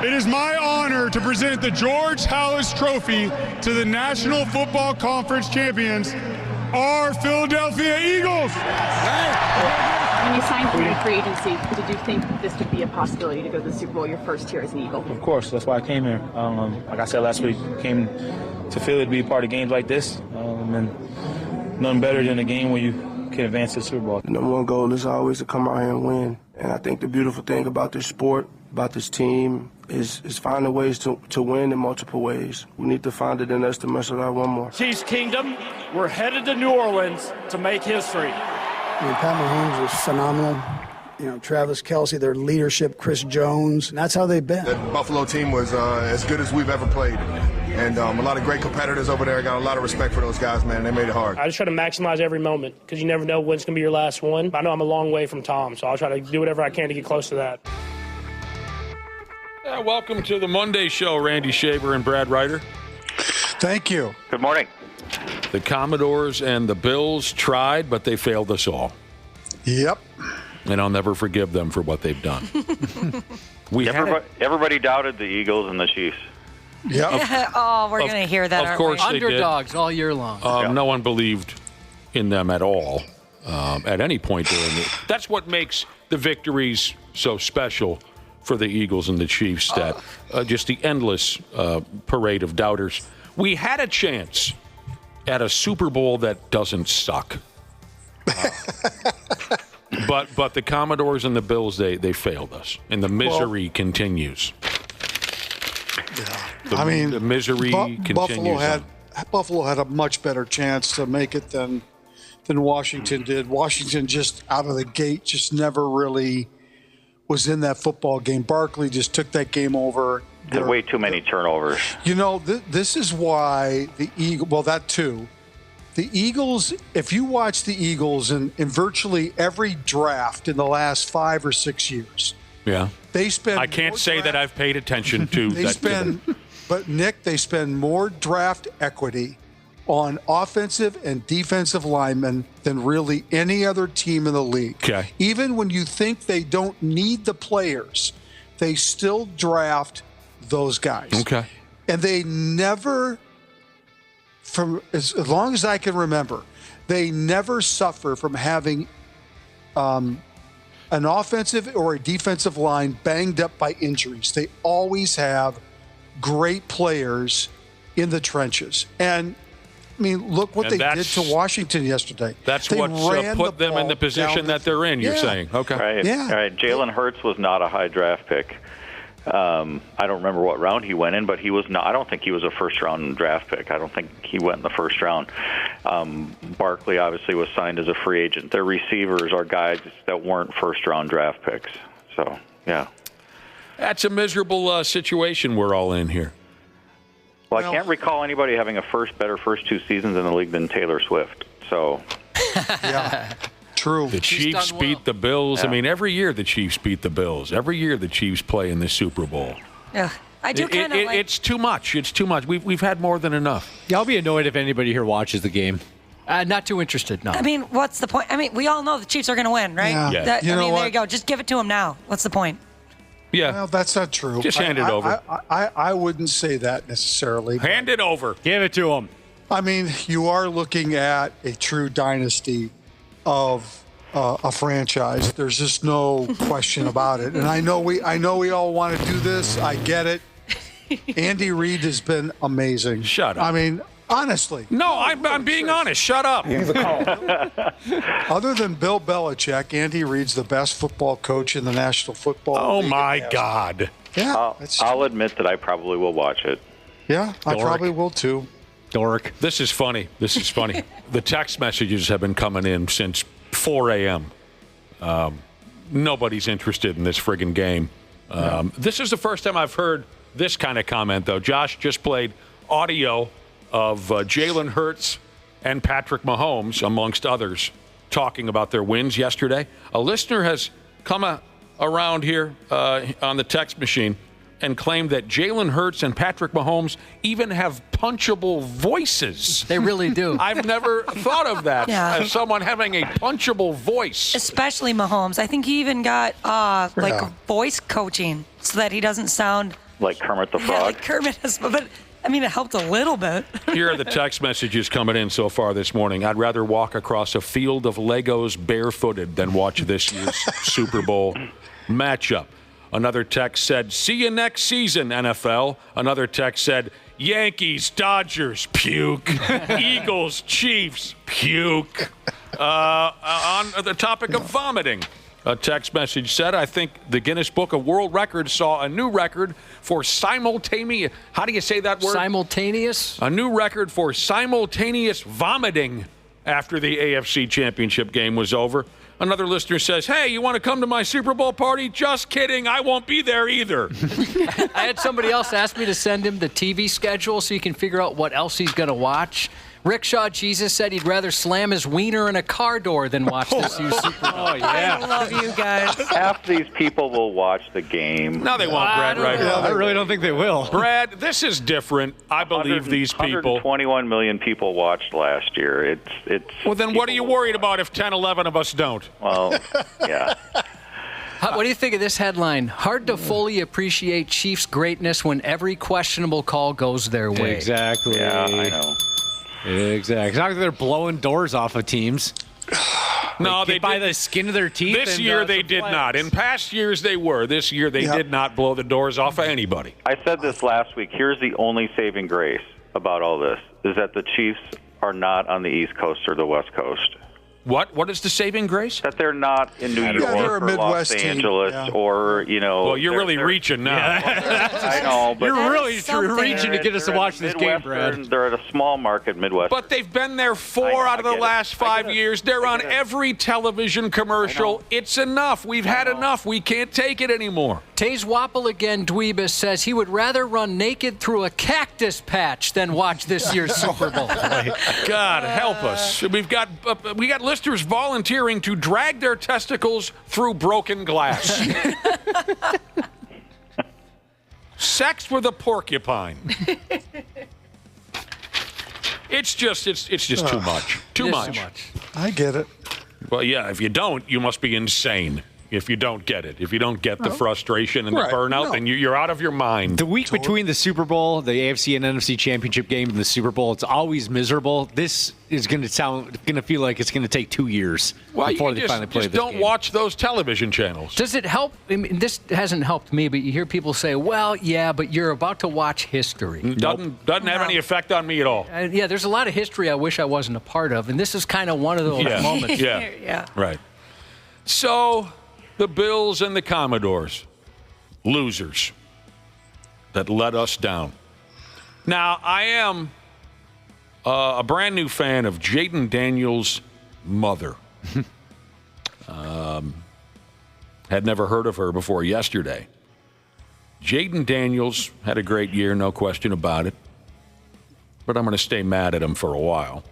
Speaker 19: it is my honor to present the George Halas Trophy to the National Football Conference champions, our Philadelphia Eagles.
Speaker 20: When you signed for the free agency, did you think this could be a possibility to go to the Super Bowl your first year as an Eagle?
Speaker 21: Of course, that's why I came here. Like I said last week, came to Philly to be part of games like this, and nothing better than a game where you can advance to the Super Bowl.
Speaker 22: The number one goal is always to come out here and win, and I think the beautiful thing about this sport, about this team, is finding ways to win in multiple ways. We need to find it in us to mess it up one more.
Speaker 23: Chiefs Kingdom, we're headed to New Orleans to make history.
Speaker 24: Pat Mahomes is phenomenal. Travis Kelce, their leadership, Chris Jones, and that's how they've been.
Speaker 25: That Buffalo team was as good as we've ever played. And a lot of great competitors over there. Got a lot of respect for those guys, man. They made it hard.
Speaker 23: I just try to maximize every moment because you never know when it's going to be your last one. I know I'm a long way from Tom, so I'll try to do whatever I can to get close to that.
Speaker 4: Yeah, welcome to the Monday Show, Randy Shaver and Brad Ryder.
Speaker 19: Thank you.
Speaker 26: Good morning.
Speaker 4: The Commodores and the Bills tried, but they failed us all.
Speaker 19: Yep.
Speaker 4: And I'll never forgive them for what they've done.
Speaker 26: Everybody doubted the Eagles and the Chiefs.
Speaker 19: Yep.
Speaker 7: Oh, we're going to hear that,
Speaker 4: of course
Speaker 7: aren't we?
Speaker 5: Underdogs all year long.
Speaker 4: No one believed in them at all at any point during it. That's what makes the victories so special for the Eagles and the Chiefs, that just the endless parade of doubters. We had a chance at a Super Bowl that doesn't suck. But the Commodores and the Bills, they failed us, and the misery continues.
Speaker 1: I mean,
Speaker 4: the misery continues.
Speaker 1: Buffalo had a much better chance to make it than Washington did. Washington just out of the gate just never really was in that football game. Barkley just took that game over.
Speaker 26: Had way too many turnovers.
Speaker 1: You know, this is why the Eagles, well, that too. The Eagles, if you watch the Eagles in virtually every draft in the last 5 or 6 years.
Speaker 4: Yeah.
Speaker 1: They spend.
Speaker 4: I can't say that I've paid attention to that.
Speaker 1: But Nick, they spend more draft equity on offensive and defensive linemen than really any other team in the league.
Speaker 4: Okay.
Speaker 1: Even when you think they don't need the players, they still draft those guys.
Speaker 4: Okay.
Speaker 1: And they never, from as long as I can remember, they never suffer from having an offensive or a defensive line banged up by injuries. They always have great players in the trenches. And I mean, look what they did to Washington yesterday.
Speaker 4: That's
Speaker 1: they
Speaker 4: what put them in the position that they're in, you're saying. Okay.
Speaker 26: Right.
Speaker 1: Yeah.
Speaker 26: All right. Jalen Hurts was not a high draft pick. I don't remember what round he went in, but he was not. I don't think he was a first-round draft pick. I don't think he went in the first round. Barkley obviously was signed as a free agent. Their receivers are guys that weren't first-round draft picks. So, yeah.
Speaker 4: That's a miserable situation we're all in here.
Speaker 26: Well, I can't recall anybody having a better first 2 seasons in the league than Taylor Swift. So,
Speaker 1: yeah, true.
Speaker 4: The Chiefs beat the Bills.
Speaker 26: Yeah.
Speaker 4: I mean, every year the Chiefs beat the Bills. Every year the Chiefs play in the Super Bowl.
Speaker 7: Yeah, I do kind of like.
Speaker 4: It's too much. It's too much. We've had more than enough.
Speaker 2: Yeah, I'll be annoyed if anybody here watches the game.
Speaker 5: Not too interested, no.
Speaker 7: I mean, what's the point? I mean, we all know the Chiefs are going to win, right?
Speaker 1: Yeah.
Speaker 7: That,
Speaker 1: You
Speaker 7: I
Speaker 1: know
Speaker 7: mean,
Speaker 1: what?
Speaker 7: there you go. Just give it to them now. What's the point?
Speaker 4: Yeah.
Speaker 1: Well, that's not true.
Speaker 4: Just hand it over.
Speaker 1: I wouldn't say that necessarily.
Speaker 4: Hand it over.
Speaker 2: Give it to them.
Speaker 1: I mean, you are looking at a true dynasty of a franchise. There's just no question about it. And I know we all want to do this. I get it. Andy Reid has been amazing.
Speaker 4: Shut up.
Speaker 1: I mean, honestly.
Speaker 4: No, I'm being honest. Shut up.
Speaker 1: Other than Bill Belichick, Andy Reid's the best football coach in the National Football League.
Speaker 4: Oh, my God.
Speaker 1: Yeah.
Speaker 26: I'll admit that I probably will watch it.
Speaker 1: Yeah, I probably will too.
Speaker 2: Dork.
Speaker 4: This is funny. The text messages have been coming in since 4 a.m. Nobody's interested in this friggin' game. This is the first time I've heard this kind of comment, though. Josh just played audio of Jalen Hurts and Patrick Mahomes, amongst others, talking about their wins yesterday. A listener has come around here on the text machine and claimed that Jalen Hurts and Patrick Mahomes even have punchable voices.
Speaker 5: They really do.
Speaker 4: I've never thought of that as someone having a punchable voice.
Speaker 7: Especially Mahomes. I think he even got voice coaching so that he doesn't sound
Speaker 26: like Kermit the Frog.
Speaker 7: Yeah, like Kermit has, but I mean, it helped a little bit.
Speaker 4: Here are the text messages coming in so far this morning. I'd rather walk across a field of Legos barefooted than watch this year's Super Bowl matchup. Another text said, see you next season, NFL. Another text said, Yankees, Dodgers, puke. Eagles, Chiefs, puke. On the topic of vomiting, a text message said, I think the Guinness Book of World Records saw a new record for simultaneous, how do you say that word?
Speaker 5: Simultaneous?
Speaker 4: A new record for simultaneous vomiting after the AFC Championship game was over. Another listener says, hey, you want to come to my Super Bowl party? Just kidding. I won't be there either.
Speaker 5: I had somebody else ask me to send him the TV schedule so he can figure out what else he's going to watch. Rickshaw Jesus said he'd rather slam his wiener in a car door than watch this year's Super Bowl.
Speaker 7: Oh, yeah. I love you guys.
Speaker 26: Half these people will watch the game.
Speaker 4: No, they won't, Brad. Right?
Speaker 2: I really don't think they will.
Speaker 4: Brad, this is different. I believe these people.
Speaker 26: 121 million people watched last year. It's.
Speaker 4: Well, then what are you worried about if 10, 11 of us don't?
Speaker 26: Well, yeah.
Speaker 5: What do you think of this headline? Hard to fully appreciate Chiefs' greatness when every questionable call goes their way.
Speaker 2: Exactly.
Speaker 26: Yeah, I know.
Speaker 2: Exactly. It's not like they're blowing doors off of teams.
Speaker 4: No,
Speaker 2: they by the skin of their teeth.
Speaker 4: This year they did not. In past years they were. This year they did not blow the doors off of anybody.
Speaker 26: I said this last week. Here's the only saving grace about all this is that the Chiefs are not on the East Coast or the West Coast.
Speaker 4: What is the saving grace?
Speaker 26: That they're not in New York
Speaker 1: they're a
Speaker 26: or
Speaker 1: Midwest
Speaker 26: Los
Speaker 1: team,
Speaker 26: Angeles or,
Speaker 4: Well, you're really reaching now.
Speaker 26: I know, but
Speaker 2: You're really reaching to get us to watch this game, Brad.
Speaker 26: They're at a small market Midwest.
Speaker 4: But they've been there 4 out of the last 5 years. They're on every television commercial. It's enough. We've had enough. We can't take it anymore.
Speaker 5: Taze Wapple again, Dweebus, says he would rather run naked through a cactus patch than watch this year's Super Bowl.
Speaker 4: God help us. We got listeners volunteering to drag their testicles through broken glass. Sex with a porcupine. It's just too much. Too much.
Speaker 1: I get it.
Speaker 4: Well, yeah, if you don't, you must be insane. If you don't get it. If you don't get the frustration and the burnout, then you're out of your mind.
Speaker 2: The week between the Super Bowl, the AFC and NFC Championship game, and the Super Bowl, it's always miserable. This is going to feel like it's going to take 2 years before they finally play this game.
Speaker 4: Don't watch those television channels.
Speaker 5: Does it help? I mean, this hasn't helped me, but you hear people say, well, yeah, but you're about to watch history.
Speaker 4: Doesn't have any effect on me at all.
Speaker 5: Yeah, there's a lot of history I wish I wasn't a part of, and this is kind of one of those moments.
Speaker 4: Yeah. Right. So, the Bills and the Commodores, losers that let us down. Now, I am a brand new fan of Jaden Daniels' mother. Had never heard of her before yesterday. Jaden Daniels had a great year, no question about it. But I'm going to stay mad at him for a while.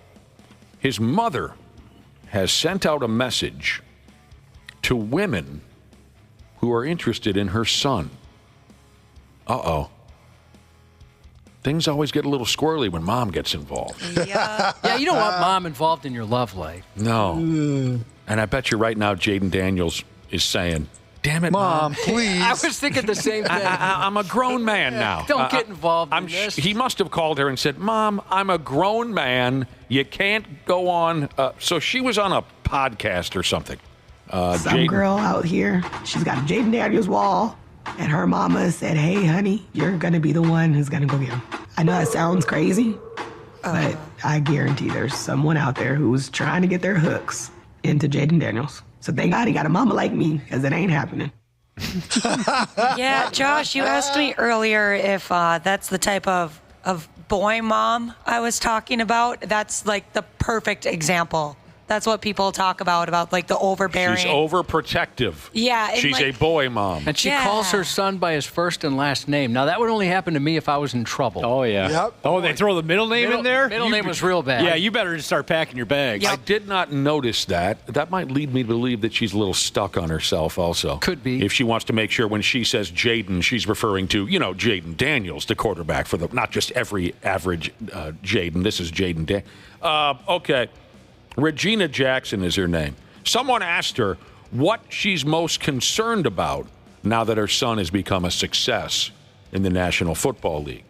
Speaker 4: His mother has sent out a message to women who are interested in her son. Uh-oh. Things always get a little squirrely when mom gets involved.
Speaker 5: Yeah, you don't want mom involved in your love life.
Speaker 4: No. And I bet you right now Jaden Daniels is saying, damn it, Mom,
Speaker 1: please.
Speaker 5: I was thinking the same thing.
Speaker 4: I'm a grown man now.
Speaker 5: Don't get involved in this.
Speaker 4: He must have called her and said, Mom, I'm a grown man. You can't go on. So she was on a podcast or something.
Speaker 6: Some girl out here, she's got a Jaden Daniels wall, and her mama said, hey, honey, you're going to be the one who's going to go get him. I know that sounds crazy, but I guarantee there's someone out there who's trying to get their hooks into Jaden Daniels. So thank God he got a mama like me, because it ain't happening.
Speaker 7: Yeah, Josh, you asked me earlier if that's the type of boy mom I was talking about. That's like the perfect example. That's what people talk about like the overbearing.
Speaker 4: She's overprotective.
Speaker 7: Yeah.
Speaker 4: She's a boy mom.
Speaker 5: And she calls her son by his first and last name. Now, that would only happen to me if I was in trouble.
Speaker 2: Oh, yeah.
Speaker 1: Yep.
Speaker 2: Oh, they throw the middle name in there?
Speaker 5: Middle name was real bad.
Speaker 2: Yeah, you better just start packing your bags.
Speaker 4: Yep. I did not notice that. That might lead me to believe that she's a little stuck on herself also.
Speaker 5: Could be.
Speaker 4: If she wants to make sure when she says Jaden, she's referring to, Jaden Daniels, the quarterback for not just every average Jaden. This is Jaden okay. Regina Jackson is her name. Someone asked her what she's most concerned about now that her son has become a success in the National Football League.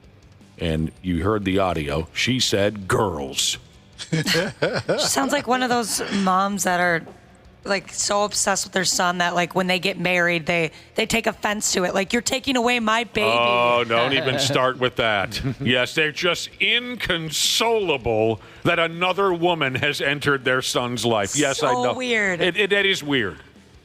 Speaker 4: And you heard the audio. She said, girls.
Speaker 7: She sounds like one of those moms that are like so obsessed with their son that like when they get married, they take offense to it. Like, you're taking away my baby.
Speaker 4: Oh, don't even start with that. Yes, they're just inconsolable that another woman has entered their son's life. Yes, I know.
Speaker 7: So weird.
Speaker 4: It is weird.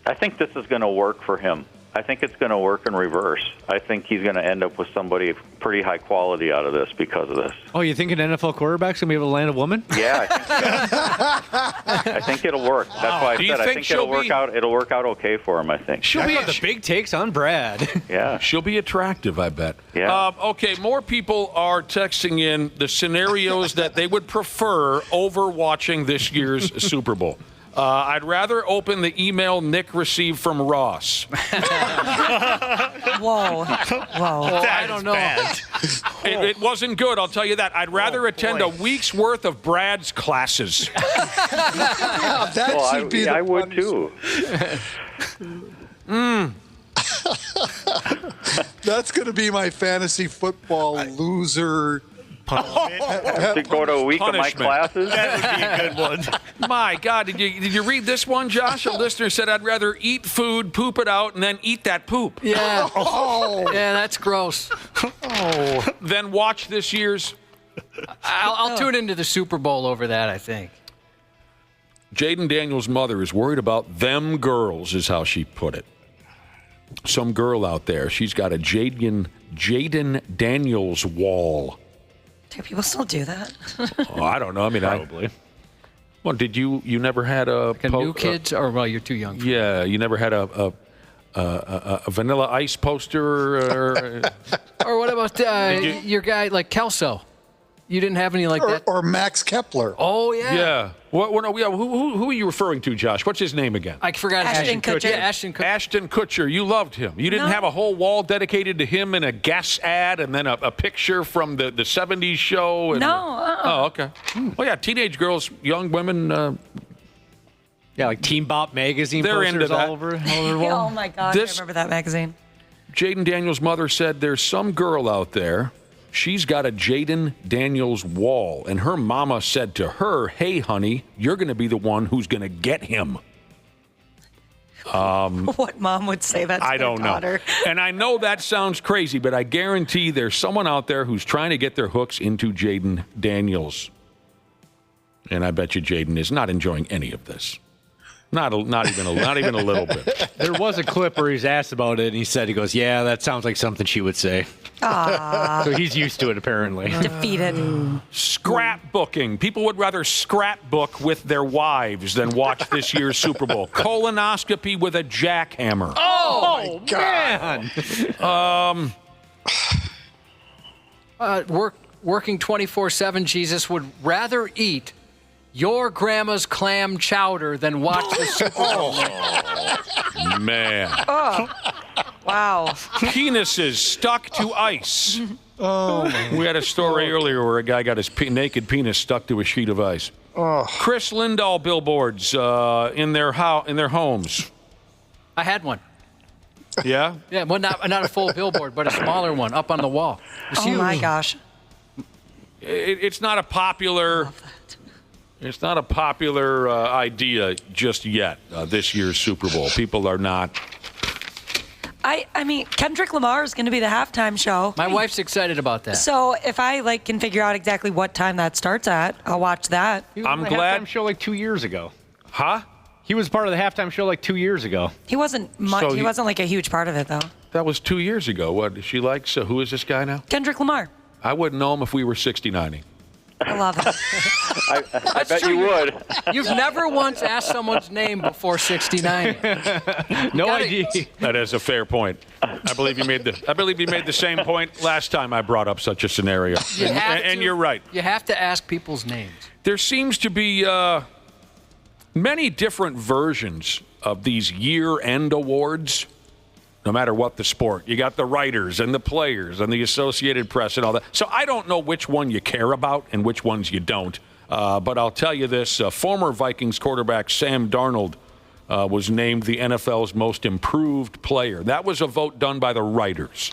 Speaker 26: I think this is going to work for him. I think it's going to work in reverse. I think he's going to end up with somebody pretty high quality out of this because of this.
Speaker 2: Oh, you think an NFL quarterback's going to be able to land a woman?
Speaker 26: Yeah, I think it'll work. That's why I said I think it'll work out. It'll work out okay for him, I think.
Speaker 2: She'll be the big takes on Brad.
Speaker 26: Yeah.
Speaker 4: She'll be attractive, I bet.
Speaker 26: Yeah.
Speaker 4: Okay, more people are texting in the scenarios that they would prefer over watching this year's Super Bowl. I'd rather open the email Nick received from Ross.
Speaker 7: Whoa.
Speaker 5: I don't know.
Speaker 4: It wasn't good, I'll tell you that. I'd rather attend a week's worth of Brad's classes.
Speaker 26: I would too.
Speaker 1: That's going to be my fantasy football loser.
Speaker 26: To go to a week of my classes?
Speaker 13: That would be a good one.
Speaker 4: My God, did you read this one, Josh? A listener said, I'd rather eat food, poop it out, and then eat that poop.
Speaker 5: Yeah. Yeah, that's gross.
Speaker 4: Then watch this year's.
Speaker 5: I'll tune into the Super Bowl over that, I think.
Speaker 4: Jaden Daniels' mother is worried about them girls, is how she put it. Some girl out there, she's got a Jaden Daniels wall.
Speaker 7: Do people still do that?
Speaker 4: Oh, I don't know. I mean, probably. Well, did you never had a
Speaker 5: new kids, or well, you're too young.
Speaker 4: Yeah, you never had a Vanilla Ice poster,
Speaker 5: or what about your guy like Kelso? You didn't have any like that,
Speaker 1: or Max Kepler.
Speaker 5: Oh yeah.
Speaker 4: Yeah. Who are you referring to, Josh? What's his name again?
Speaker 5: I forgot.
Speaker 7: Ashton Kutcher.
Speaker 5: Yeah, Ashton Kutcher.
Speaker 4: Ashton Kutcher. You loved him. You didn't have a whole wall dedicated to him and a Guess ad and then a picture from the 70s show. And Oh, okay. Well, yeah, teenage girls, young women.
Speaker 2: Yeah, like Teen Bop magazine
Speaker 4: they're
Speaker 2: posters
Speaker 4: into that.
Speaker 2: all over the wall.
Speaker 7: Oh my gosh, I remember that magazine.
Speaker 4: Jaden Daniels' mother said there's some girl out there. She's got a Jaden Daniels wall, and her mama said to her, "Hey, honey, you're going to be the one who's going to get him."
Speaker 7: What mom would say that to
Speaker 4: I don't
Speaker 7: their daughter?
Speaker 4: know. And I know that sounds crazy, but I guarantee there's someone out there who's trying to get their hooks into Jaden Daniels. And I bet you Jaden is not enjoying any of this. Not even a little bit.
Speaker 2: There was a clip where he's asked about it, and he goes, "Yeah, that sounds like something she would say."
Speaker 7: Aww.
Speaker 2: So he's used to it, apparently.
Speaker 7: Defeated.
Speaker 4: Scrapbooking. People would rather scrapbook with their wives than watch this year's Super Bowl. Colonoscopy with a jackhammer.
Speaker 2: Oh man.
Speaker 5: Working 24/7, Jesus would rather eat your grandma's clam chowder than watch the Super Bowl.
Speaker 4: Man.
Speaker 7: Oh. Wow.
Speaker 4: Penises stuck to ice.
Speaker 1: Oh.
Speaker 4: We had a story earlier where a guy got his naked penis stuck to a sheet of ice.
Speaker 1: Oh.
Speaker 4: Chris Lindahl billboards in their homes.
Speaker 5: I had one.
Speaker 4: Yeah?
Speaker 5: Yeah, well, not a full billboard, but a smaller one up on the wall.
Speaker 7: Oh my gosh.
Speaker 4: It's not a popular. It's not a popular idea just yet. This year's Super Bowl, people are not.
Speaker 7: I mean, Kendrick Lamar is going to be the halftime show.
Speaker 5: My wife's excited about that.
Speaker 7: So if I can figure out exactly what time that starts at, I'll watch that.
Speaker 4: I'm glad.
Speaker 2: Halftime show like 2 years ago.
Speaker 4: Huh?
Speaker 2: He was part of the halftime show like 2 years ago.
Speaker 7: He wasn't much.
Speaker 4: So
Speaker 7: he wasn't like a huge part of it though.
Speaker 4: That was 2 years ago. What is she like? So who is this guy now?
Speaker 7: Kendrick Lamar.
Speaker 4: I wouldn't know him if we were 69ing.
Speaker 7: I love it.
Speaker 26: I bet you would.
Speaker 5: You've never once asked someone's name before 69.
Speaker 2: No idea.
Speaker 4: That is a fair point. I believe you made the same point last time I brought up such a scenario. And you're right.
Speaker 5: You have to ask people's names.
Speaker 4: There seems to be many different versions of these year-end awards, no matter what the sport. You got the writers and the players and the Associated Press and all that. So I don't know which one you care about and which ones you don't. But I'll tell you this, former Vikings quarterback Sam Darnold was named the NFL's most improved player. That was a vote done by the writers.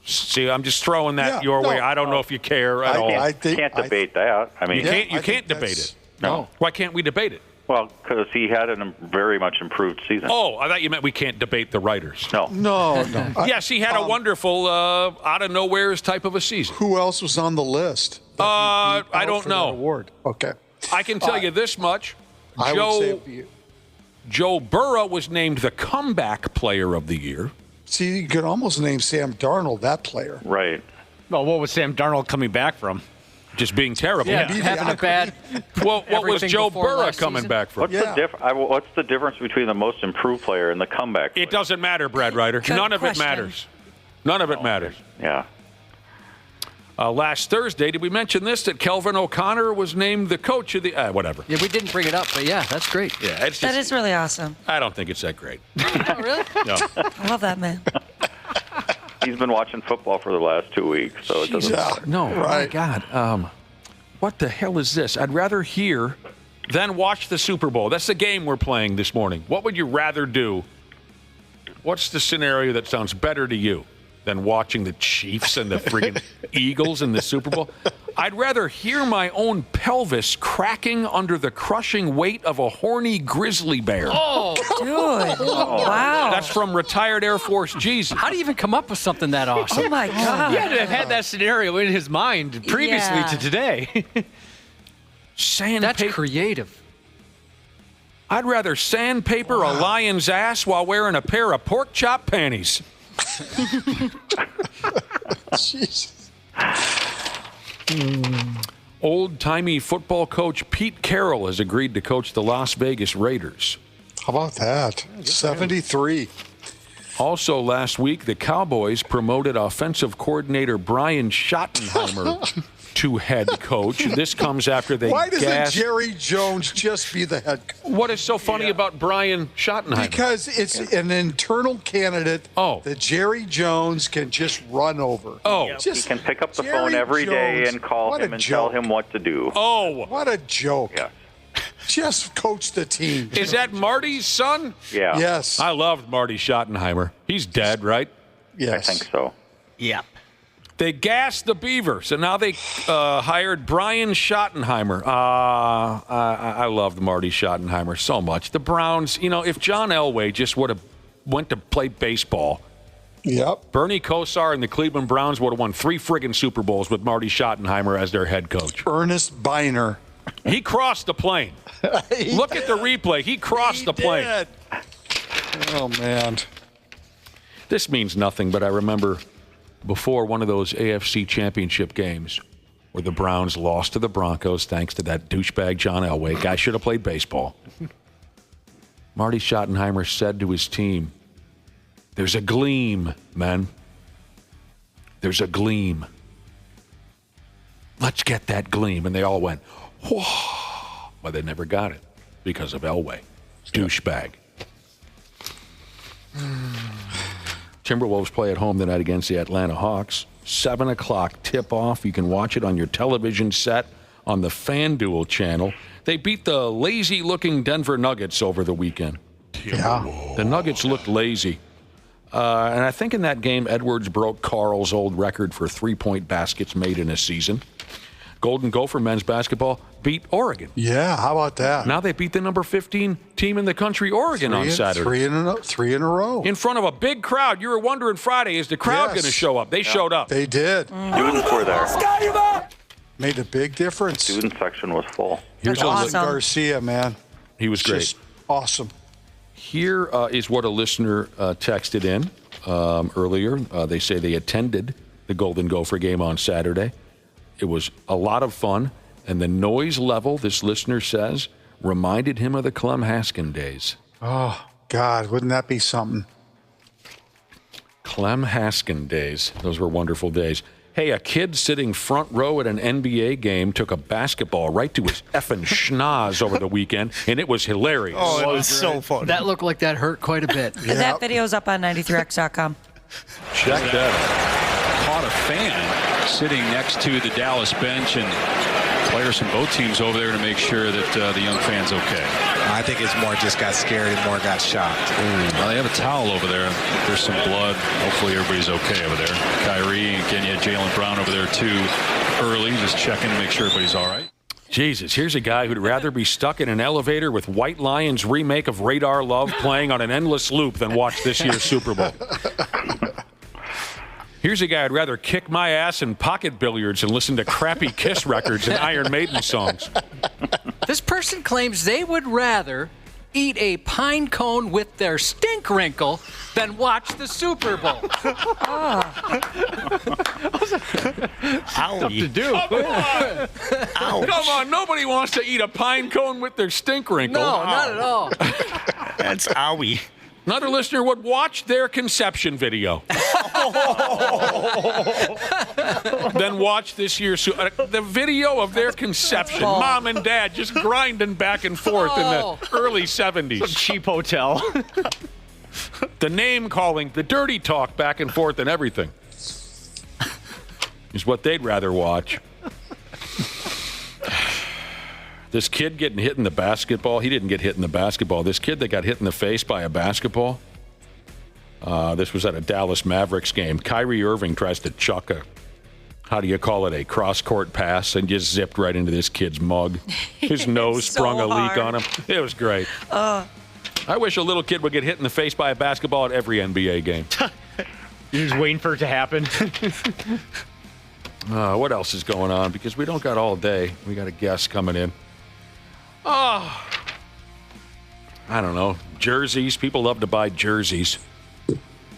Speaker 4: See, I'm just throwing that your way. I don't know if you care at all.
Speaker 26: I can't debate that. I mean,
Speaker 4: you can't debate it.
Speaker 26: No.
Speaker 4: Why can't we debate it?
Speaker 26: Well, because he had a very much improved season.
Speaker 4: Oh, I thought you meant we can't debate the writers.
Speaker 26: No.
Speaker 4: Yes, he had a wonderful, out-of-nowheres type of a season.
Speaker 1: Who else was on the list?
Speaker 4: I don't know.
Speaker 1: Award. Okay.
Speaker 4: I can tell you this much.
Speaker 1: I would say
Speaker 4: Joe Burrow was named the comeback player of the year.
Speaker 1: See, you could almost name Sam Darnold that player.
Speaker 26: Right.
Speaker 2: Well, what was Sam Darnold coming back from?
Speaker 4: Just being terrible.
Speaker 5: Yeah, having a bad.
Speaker 4: Well, what was Joe Burrow coming back from?
Speaker 26: What's the difference between the most improved player and the comeback player?
Speaker 4: It doesn't matter, Brad Ryder. None of it matters. None of it matters.
Speaker 26: Yeah.
Speaker 4: Last Thursday, did we mention this, that Kelvin O'Connor was named the coach of the... whatever.
Speaker 5: Yeah, we didn't bring it up, but yeah, that's great.
Speaker 4: Yeah, it's just,
Speaker 7: That is really awesome.
Speaker 4: I don't think it's that great.
Speaker 5: Oh, really?
Speaker 4: No.
Speaker 7: I love that man.
Speaker 26: He's been watching football for the last 2 weeks, so it doesn't matter.
Speaker 4: No, my God. What the hell is this? I'd rather hear than watch the Super Bowl. That's the game we're playing this morning. What would you rather do? What's the scenario that sounds better to you than watching the Chiefs and the friggin' Eagles in the Super Bowl? I'd rather hear my own pelvis cracking under the crushing weight of a horny grizzly bear.
Speaker 5: Oh,
Speaker 7: dude. Wow.
Speaker 4: That's from retired Air Force Jesus.
Speaker 5: How do you even come up with something that awesome?
Speaker 7: Oh, my God.
Speaker 2: He had to have had that scenario in his mind previously to today.
Speaker 5: That's creative.
Speaker 4: I'd rather sandpaper a lion's ass while wearing a pair of pork chop panties.
Speaker 1: Jesus.
Speaker 4: Old-timey football coach Pete Carroll has agreed to coach the Las Vegas Raiders.
Speaker 1: How about that? 73.
Speaker 4: Also last week, the Cowboys promoted offensive coordinator Brian Schottenheimer to head coach. This comes after they
Speaker 1: Why doesn't Jerry Jones just be the head coach?
Speaker 4: What is so funny about Brian Schottenheimer?
Speaker 1: Because it's an internal candidate that Jerry Jones can just run over.
Speaker 26: He can pick up the phone every day and call him and tell him what to do.
Speaker 4: Oh,
Speaker 1: what a joke.
Speaker 26: Yeah.
Speaker 1: Just coach the team.
Speaker 4: Is that Marty's son?
Speaker 26: Yeah.
Speaker 1: Yes.
Speaker 4: I loved Marty Schottenheimer. He's dead, right?
Speaker 1: Yes.
Speaker 26: I think so.
Speaker 8: Yeah.
Speaker 4: They gassed the Beavers, and now they hired Brian Schottenheimer. I loved Marty Schottenheimer so much. The Browns, if John Elway just would have went to play baseball, Bernie Kosar and the Cleveland Browns would have won 3 friggin' Super Bowls with Marty Schottenheimer as their head coach.
Speaker 1: Ernest Biner.
Speaker 4: He crossed the plane. Look at the replay. He crossed the plane.
Speaker 1: Did. Oh, man.
Speaker 4: This means nothing, but I remember before one of those AFC championship games where the Browns lost to the Broncos thanks to that douchebag John Elway. Guy should have played baseball. Marty Schottenheimer said to his team, "There's a gleam, men. There's a gleam. Let's get that gleam." And they all went, whoa. But they never got it because of Elway. Douchebag. Timberwolves play at home tonight against the Atlanta Hawks. 7 o'clock tip-off. You can watch it on your television set on the FanDuel channel. They beat the lazy-looking Denver Nuggets over the weekend.
Speaker 1: Yeah.
Speaker 4: The Nuggets looked lazy. And I think in that game, Edwards broke Carl's old record for 3-point baskets made in a season. Golden Gopher men's basketball beat Oregon.
Speaker 1: Yeah, how about that?
Speaker 4: Now they beat the number 15 team in the country, Oregon, on Saturday.
Speaker 1: 3 in a row.
Speaker 4: In front of a big crowd. You were wondering Friday, is the crowd going to show up? They showed up.
Speaker 1: They did.
Speaker 26: Students were there.
Speaker 1: Made a big difference.
Speaker 26: Student section was full.
Speaker 4: Here's
Speaker 1: awesome. Garcia, man.
Speaker 4: He was great.
Speaker 1: Just awesome.
Speaker 4: Here is what a listener texted in earlier. They say they attended the Golden Gopher game on Saturday. It was a lot of fun, and the noise level, this listener says, reminded him of the Clem Haskin days.
Speaker 1: Oh, God, wouldn't that be something?
Speaker 4: Clem Haskin days. Those were wonderful days. Hey, a kid sitting front row at an NBA game took a basketball right to his effing schnoz over the weekend, and it was hilarious.
Speaker 8: Oh, it was so fun.
Speaker 5: That looked like that hurt quite a bit.
Speaker 7: That video's up on 93x.com.
Speaker 4: Check that out.
Speaker 9: Caught a fan sitting next to the Dallas bench, and players from both teams over there to make sure that the young fan's okay.
Speaker 8: I think it's more just got scared and more got shocked.
Speaker 9: Well, they have a towel over there. There's some blood. Hopefully everybody's okay over there. Kyrie, and again, you had Jaylen Brown over there too early, just checking to make sure everybody's all right.
Speaker 4: Jesus, here's a guy who'd rather be stuck in an elevator with White Lion's remake of Radar Love playing on an endless loop than watch this year's Super Bowl. Here's a guy I'd rather kick my ass in pocket billiards and listen to crappy Kiss records and Iron Maiden songs.
Speaker 5: This person claims they would rather eat a pine cone with their stink wrinkle than watch the Super Bowl.
Speaker 9: Tough to do.
Speaker 4: Come on, nobody wants to eat a pine cone with their stink wrinkle.
Speaker 5: No, not at all.
Speaker 8: That's owie.
Speaker 4: Another listener would watch their conception video. Then watch this year's the video of their conception. Mom and Dad just grinding back and forth in the early 70s.
Speaker 13: Some cheap hotel.
Speaker 4: The name calling, the dirty talk back and forth and everything is what they'd rather watch. This kid getting hit in the basketball, he didn't get hit in the basketball. This kid that got hit in the face by a basketball, this was at a Dallas Mavericks game. Kyrie Irving tries to chuck a, how do you call it, a cross-court pass and just zipped right into this kid's mug. His nose sprung a leak on him. It was great. I wish a little kid would get hit in the face by a basketball at every NBA game.
Speaker 13: You're just waiting for it to happen.
Speaker 4: What else is going on? Because we don't got all day. We got a guest coming in. Oh, I don't know. Jerseys. People love to buy jerseys.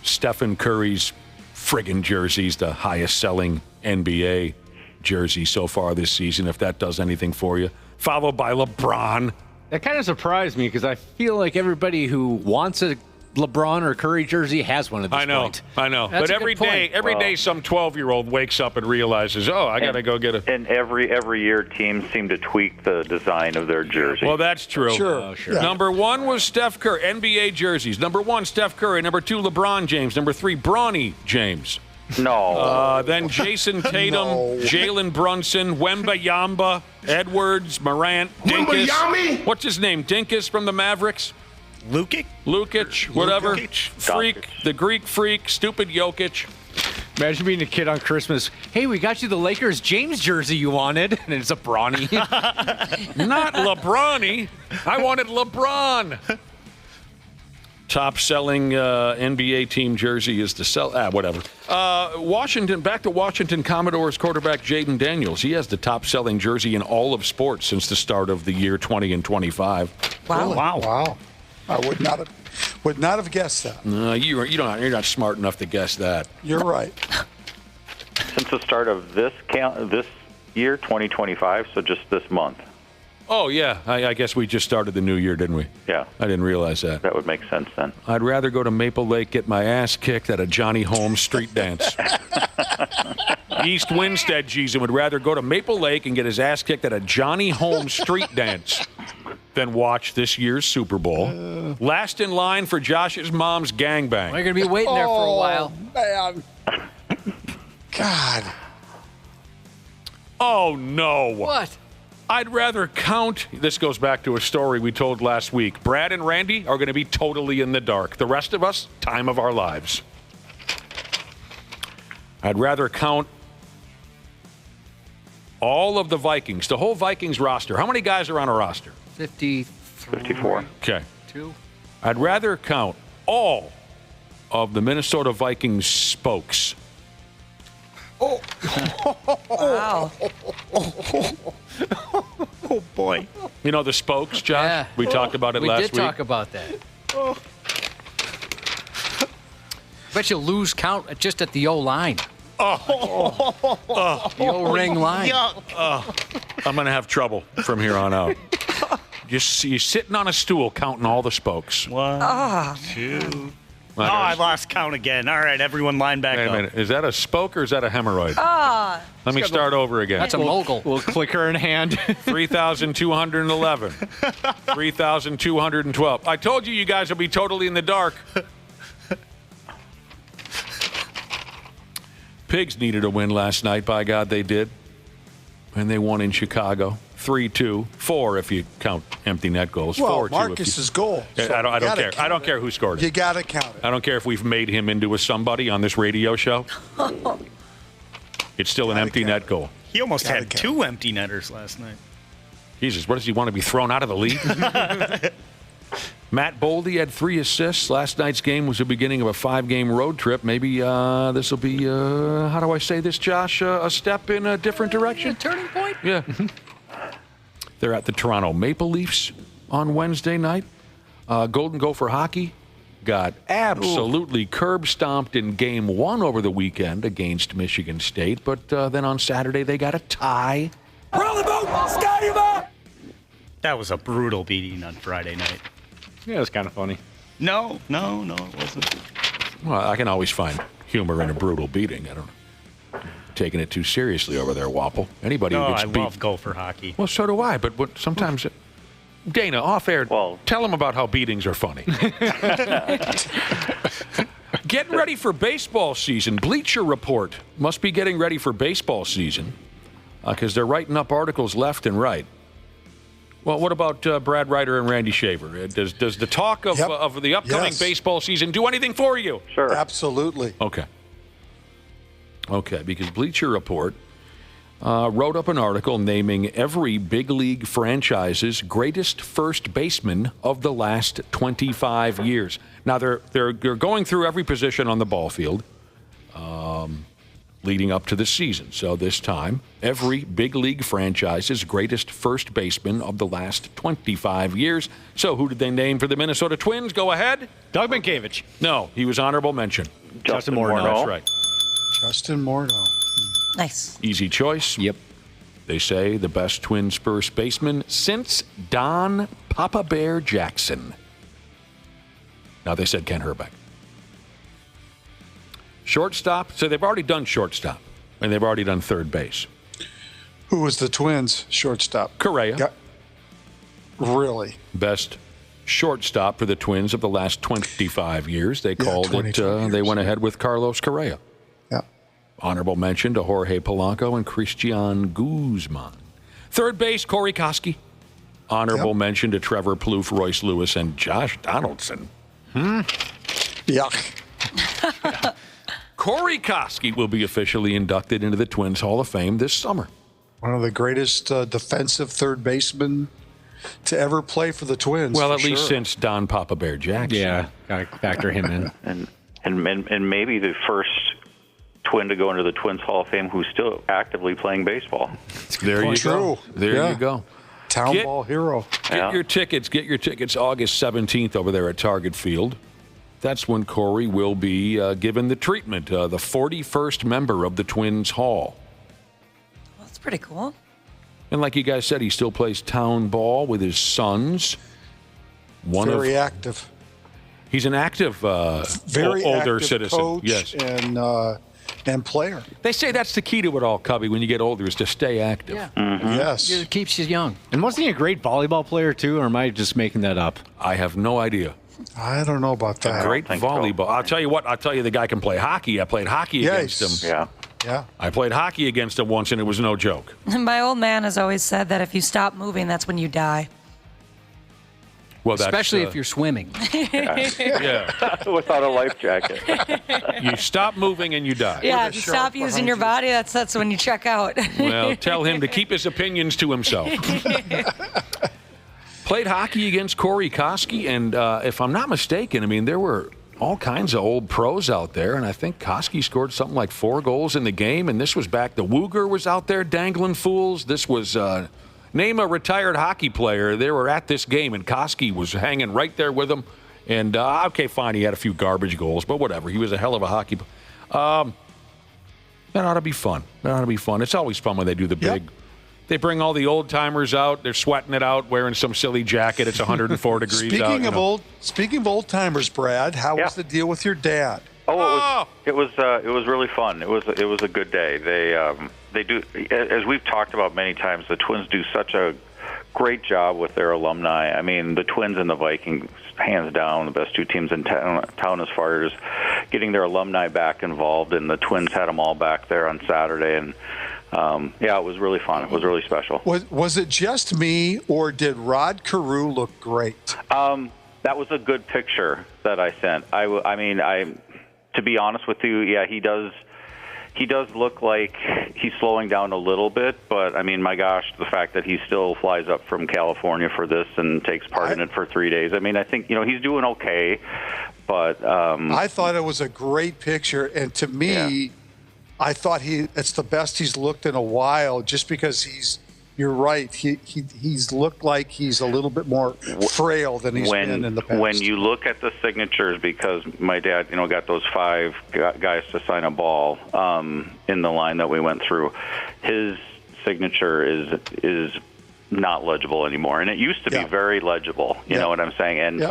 Speaker 4: Stephen Curry's friggin' jersey's the highest selling NBA jersey so far this season, if that does anything for you. Followed by LeBron.
Speaker 2: That kind of surprised me because I feel like everybody who wants a LeBron or Curry jersey has one at this point.
Speaker 4: I know.
Speaker 5: That's
Speaker 4: But
Speaker 5: a
Speaker 4: every
Speaker 5: good point.
Speaker 4: day, some 12-year-old wakes up and realizes, I got to go get a.
Speaker 26: And every year, teams seem to tweak the design of their jersey.
Speaker 4: Well, that's true.
Speaker 1: Sure.
Speaker 2: Oh, sure.
Speaker 1: Yeah.
Speaker 4: Number 1 was Steph Curry, NBA jerseys. Number 1, Steph Curry. Number 2, LeBron James. Number 3, Bronny James.
Speaker 26: No.
Speaker 4: Then Jason Tatum,
Speaker 1: No.
Speaker 4: Jalen Brunson, Wembayamba, Edwards, Morant, Dinkus.
Speaker 25: Wembayami?
Speaker 4: What's his name? Dinkus from the Mavericks? Lukic, whatever. Freak, the Greek freak, stupid Jokic.
Speaker 2: Imagine being a kid on Christmas. Hey, we got you the Lakers James jersey you wanted, and it's a Bronny.
Speaker 4: Not LeBronny. I wanted LeBron. Top selling NBA team jersey is the whatever. Washington, back to Washington Commodores quarterback Jaden Daniels. He has the top selling jersey in all of sports since the start of the year 20 and 25.
Speaker 1: Wow. Wow. I would not have guessed that.
Speaker 4: No, you're not smart enough to guess that.
Speaker 1: You're right.
Speaker 26: Since the start of this year, 2025, so just this month.
Speaker 4: Oh, yeah. I guess we just started the new year, didn't we?
Speaker 26: Yeah.
Speaker 4: I didn't realize that.
Speaker 26: That would make sense then.
Speaker 4: I'd rather go to Maple Lake, get my ass kicked at a Johnny Holmes street dance. East Winstead Jeezy would rather go to Maple Lake and get his ass kicked at a Johnny Holmes street dance than watch this year's Super Bowl. Last in line for Josh's mom's gangbang.
Speaker 5: We're going to be waiting there for a while.
Speaker 1: Man. God.
Speaker 4: Oh, no.
Speaker 5: What?
Speaker 4: I'd rather count. This goes back to a story we told last week. Brad and Randy are going to be totally in the dark. The rest of us, time of our lives. I'd rather count all of the Vikings, the whole Vikings roster. How many guys are on a roster?
Speaker 26: 54.
Speaker 4: Okay.
Speaker 5: 2.
Speaker 4: I'd rather count all of the Minnesota Vikings spokes.
Speaker 1: Oh.
Speaker 7: Wow.
Speaker 8: Oh, boy.
Speaker 4: You know the spokes, Josh?
Speaker 5: Yeah.
Speaker 4: We talked about it
Speaker 5: We
Speaker 4: last
Speaker 5: did
Speaker 4: week.
Speaker 5: talk about that. Bet you lose count just at the O-line. The O-ring line.
Speaker 4: I'm going to have trouble from here on out. You're sitting on a stool counting all the spokes.
Speaker 8: 1, 2. Oh, I lost count again. All right, everyone line back
Speaker 4: Wait a
Speaker 8: up.
Speaker 4: minute. Is that a spoke or is that a hemorrhoid?
Speaker 7: Ah.
Speaker 4: Let me start over again.
Speaker 5: That's a mogul.
Speaker 2: Little clicker in hand.
Speaker 4: 3,211. 3,212. I told you guys will be totally in the dark. Pigs needed a win last night. By God, they did. And they won in Chicago. 3-2. 4 if you count empty net goals.
Speaker 1: Well,
Speaker 4: 4-2
Speaker 1: Marcus's goal. So
Speaker 4: I don't care.
Speaker 1: count
Speaker 4: I don't
Speaker 1: it.
Speaker 4: care who scored it.
Speaker 1: You got to count it.
Speaker 4: I don't care if we've made him into a somebody on this radio show. It's still an empty net goal.
Speaker 8: He almost had 2 empty netters last night.
Speaker 4: Jesus, what does he want to be thrown out of the league? Matt Boldy had 3 assists. Last night's game was the beginning of a 5-game road trip. Maybe this will be, how do I say this, Josh? A step in a different direction?
Speaker 5: A turning point?
Speaker 4: Yeah. They're at the Toronto Maple Leafs on Wednesday night. Golden Gopher hockey got absolutely curb stomped in Game 1 over the weekend against Michigan State. But then on Saturday, they got a tie.
Speaker 8: That was a brutal beating on Friday night.
Speaker 13: Yeah, it was kind of funny.
Speaker 8: No, it wasn't.
Speaker 4: Well, I can always find humor in a brutal beating. I don't know. Taking it too seriously over there, Wapple. Anybody who gets
Speaker 8: I
Speaker 4: beat.
Speaker 8: love Gopher hockey.
Speaker 4: Well, so do I. But sometimes, Dana, off air, tell them about how beatings are funny. Getting ready for baseball season. Bleacher Report must be getting ready for baseball season because they're writing up articles left and right. Well, what about Brad Ryder and Randy Shaver? Does the talk of the upcoming baseball season do anything for you?
Speaker 26: Sure.
Speaker 1: Absolutely.
Speaker 4: Okay, because Bleacher Report wrote up an article naming every big league franchise's greatest first baseman of the last 25 years. Now, they're going through every position on the ball field. leading up to the season. So this time, every big league franchise's greatest first baseman of the last 25 years. So who did they name for the Minnesota Twins? Go ahead.
Speaker 13: Doug Mankiewicz.
Speaker 4: No, he was honorable mention.
Speaker 13: Justin Morneau.
Speaker 4: That's right.
Speaker 1: Justin Morneau.
Speaker 7: Nice.
Speaker 4: Easy choice.
Speaker 2: Yep.
Speaker 4: They say the best Twins first baseman since Don Papa Bear Jackson. Now they said Ken Herbeck. Shortstop. So they've already done shortstop, and they've already done third base.
Speaker 1: Who was the Twins shortstop?
Speaker 4: Correa.
Speaker 1: Really?
Speaker 4: Best shortstop for the Twins of the last 25 years. They called it. They went ahead with Carlos Correa.
Speaker 1: Yeah.
Speaker 4: Honorable mention to Jorge Polanco and Christian Guzman. Third base, Corey Kosky. Honorable mention to Trevor Plouffe, Royce Lewis, and Josh Donaldson.
Speaker 1: Yuck.
Speaker 4: Corey Kosky will be officially inducted into the Twins Hall of Fame this summer.
Speaker 1: One of the greatest defensive third basemen to ever play for the Twins.
Speaker 4: Well, at least since Don Papa Bear Jackson.
Speaker 2: Yeah, got to factor him in.
Speaker 26: And maybe the first Twin to go into the Twins Hall of Fame who's still actively playing baseball.
Speaker 4: There you go. There you go.
Speaker 1: Town ball hero.
Speaker 4: Get your tickets. Get your tickets August 17th over there at Target Field. That's when Corey will be given the treatment, the 41st member of the Twins Hall.
Speaker 7: Well, that's pretty cool.
Speaker 4: And like you guys said, he still plays town ball with his sons.
Speaker 1: Very active.
Speaker 4: He's an active,
Speaker 1: very
Speaker 4: older
Speaker 1: active
Speaker 4: citizen.
Speaker 1: Coach
Speaker 4: yes,
Speaker 1: and player.
Speaker 4: They say that's the key to it all, Cubby. When you get older, is to stay active.
Speaker 5: Yeah.
Speaker 1: Yes,
Speaker 5: it keeps you young.
Speaker 2: And wasn't he a great volleyball player too, or am I just making that up?
Speaker 4: I have no idea.
Speaker 1: I don't know about that.
Speaker 4: Great volleyball. So. I'll tell you what. I'll tell you the guy can play hockey. I played hockey against him.
Speaker 26: Yeah.
Speaker 4: I played hockey against him once, and it was no joke.
Speaker 7: My old man has always said that if you stop moving, that's when you die.
Speaker 4: Well,
Speaker 5: especially if you're swimming.
Speaker 4: Yeah.
Speaker 26: Without a life jacket.
Speaker 4: You stop moving and you die.
Speaker 7: Yeah, if you stop using your body, that's when you check out.
Speaker 4: Well, tell him to keep his opinions to himself. Played hockey against Corey Kosky, and if I'm not mistaken, I mean, there were all kinds of old pros out there, and I think Kosky scored something like 4 goals in the game, and this was back, the Wooger was out there dangling fools. This was, name a retired hockey player. They were at this game, and Kosky was hanging right there with them. And, okay, fine, he had a few garbage goals, but whatever. He was a hell of a hockey player. That ought to be fun. That ought to be fun. It's always fun when they do the big. Yep. They bring all the old timers out. They're sweating it out, wearing some silly jacket. It's 104 degrees
Speaker 1: Speaking
Speaker 4: out.
Speaker 1: Speaking of old timers, Brad, how was the deal with your dad?
Speaker 26: It was really fun. It was a good day. They do, as we've talked about many times, the Twins do such a great job with their alumni. I mean, the Twins and the Vikings, hands down, the best two teams in town as far as getting their alumni back involved. And the Twins had them all back there on Saturday, and it was really fun. It was really special.
Speaker 1: Was it just me, or did Rod Carew look great?
Speaker 26: That was a good picture that I sent. To be honest with you, yeah, he does look like he's slowing down a little bit, but I mean, my gosh, the fact that he still flies up from California for this and takes part in it for 3 days. I mean, I think, he's doing okay, but
Speaker 1: I thought it was a great picture, and to me, I thought it's the best he's looked in a while, just because you're right. He's looked like he's a little bit more frail than he's been in the past.
Speaker 26: When you look at the signatures, because my dad, got those 5 guys to sign a ball in the line that we went through, his signature is not legible anymore, and it used to be very legible. You know what I'm saying? And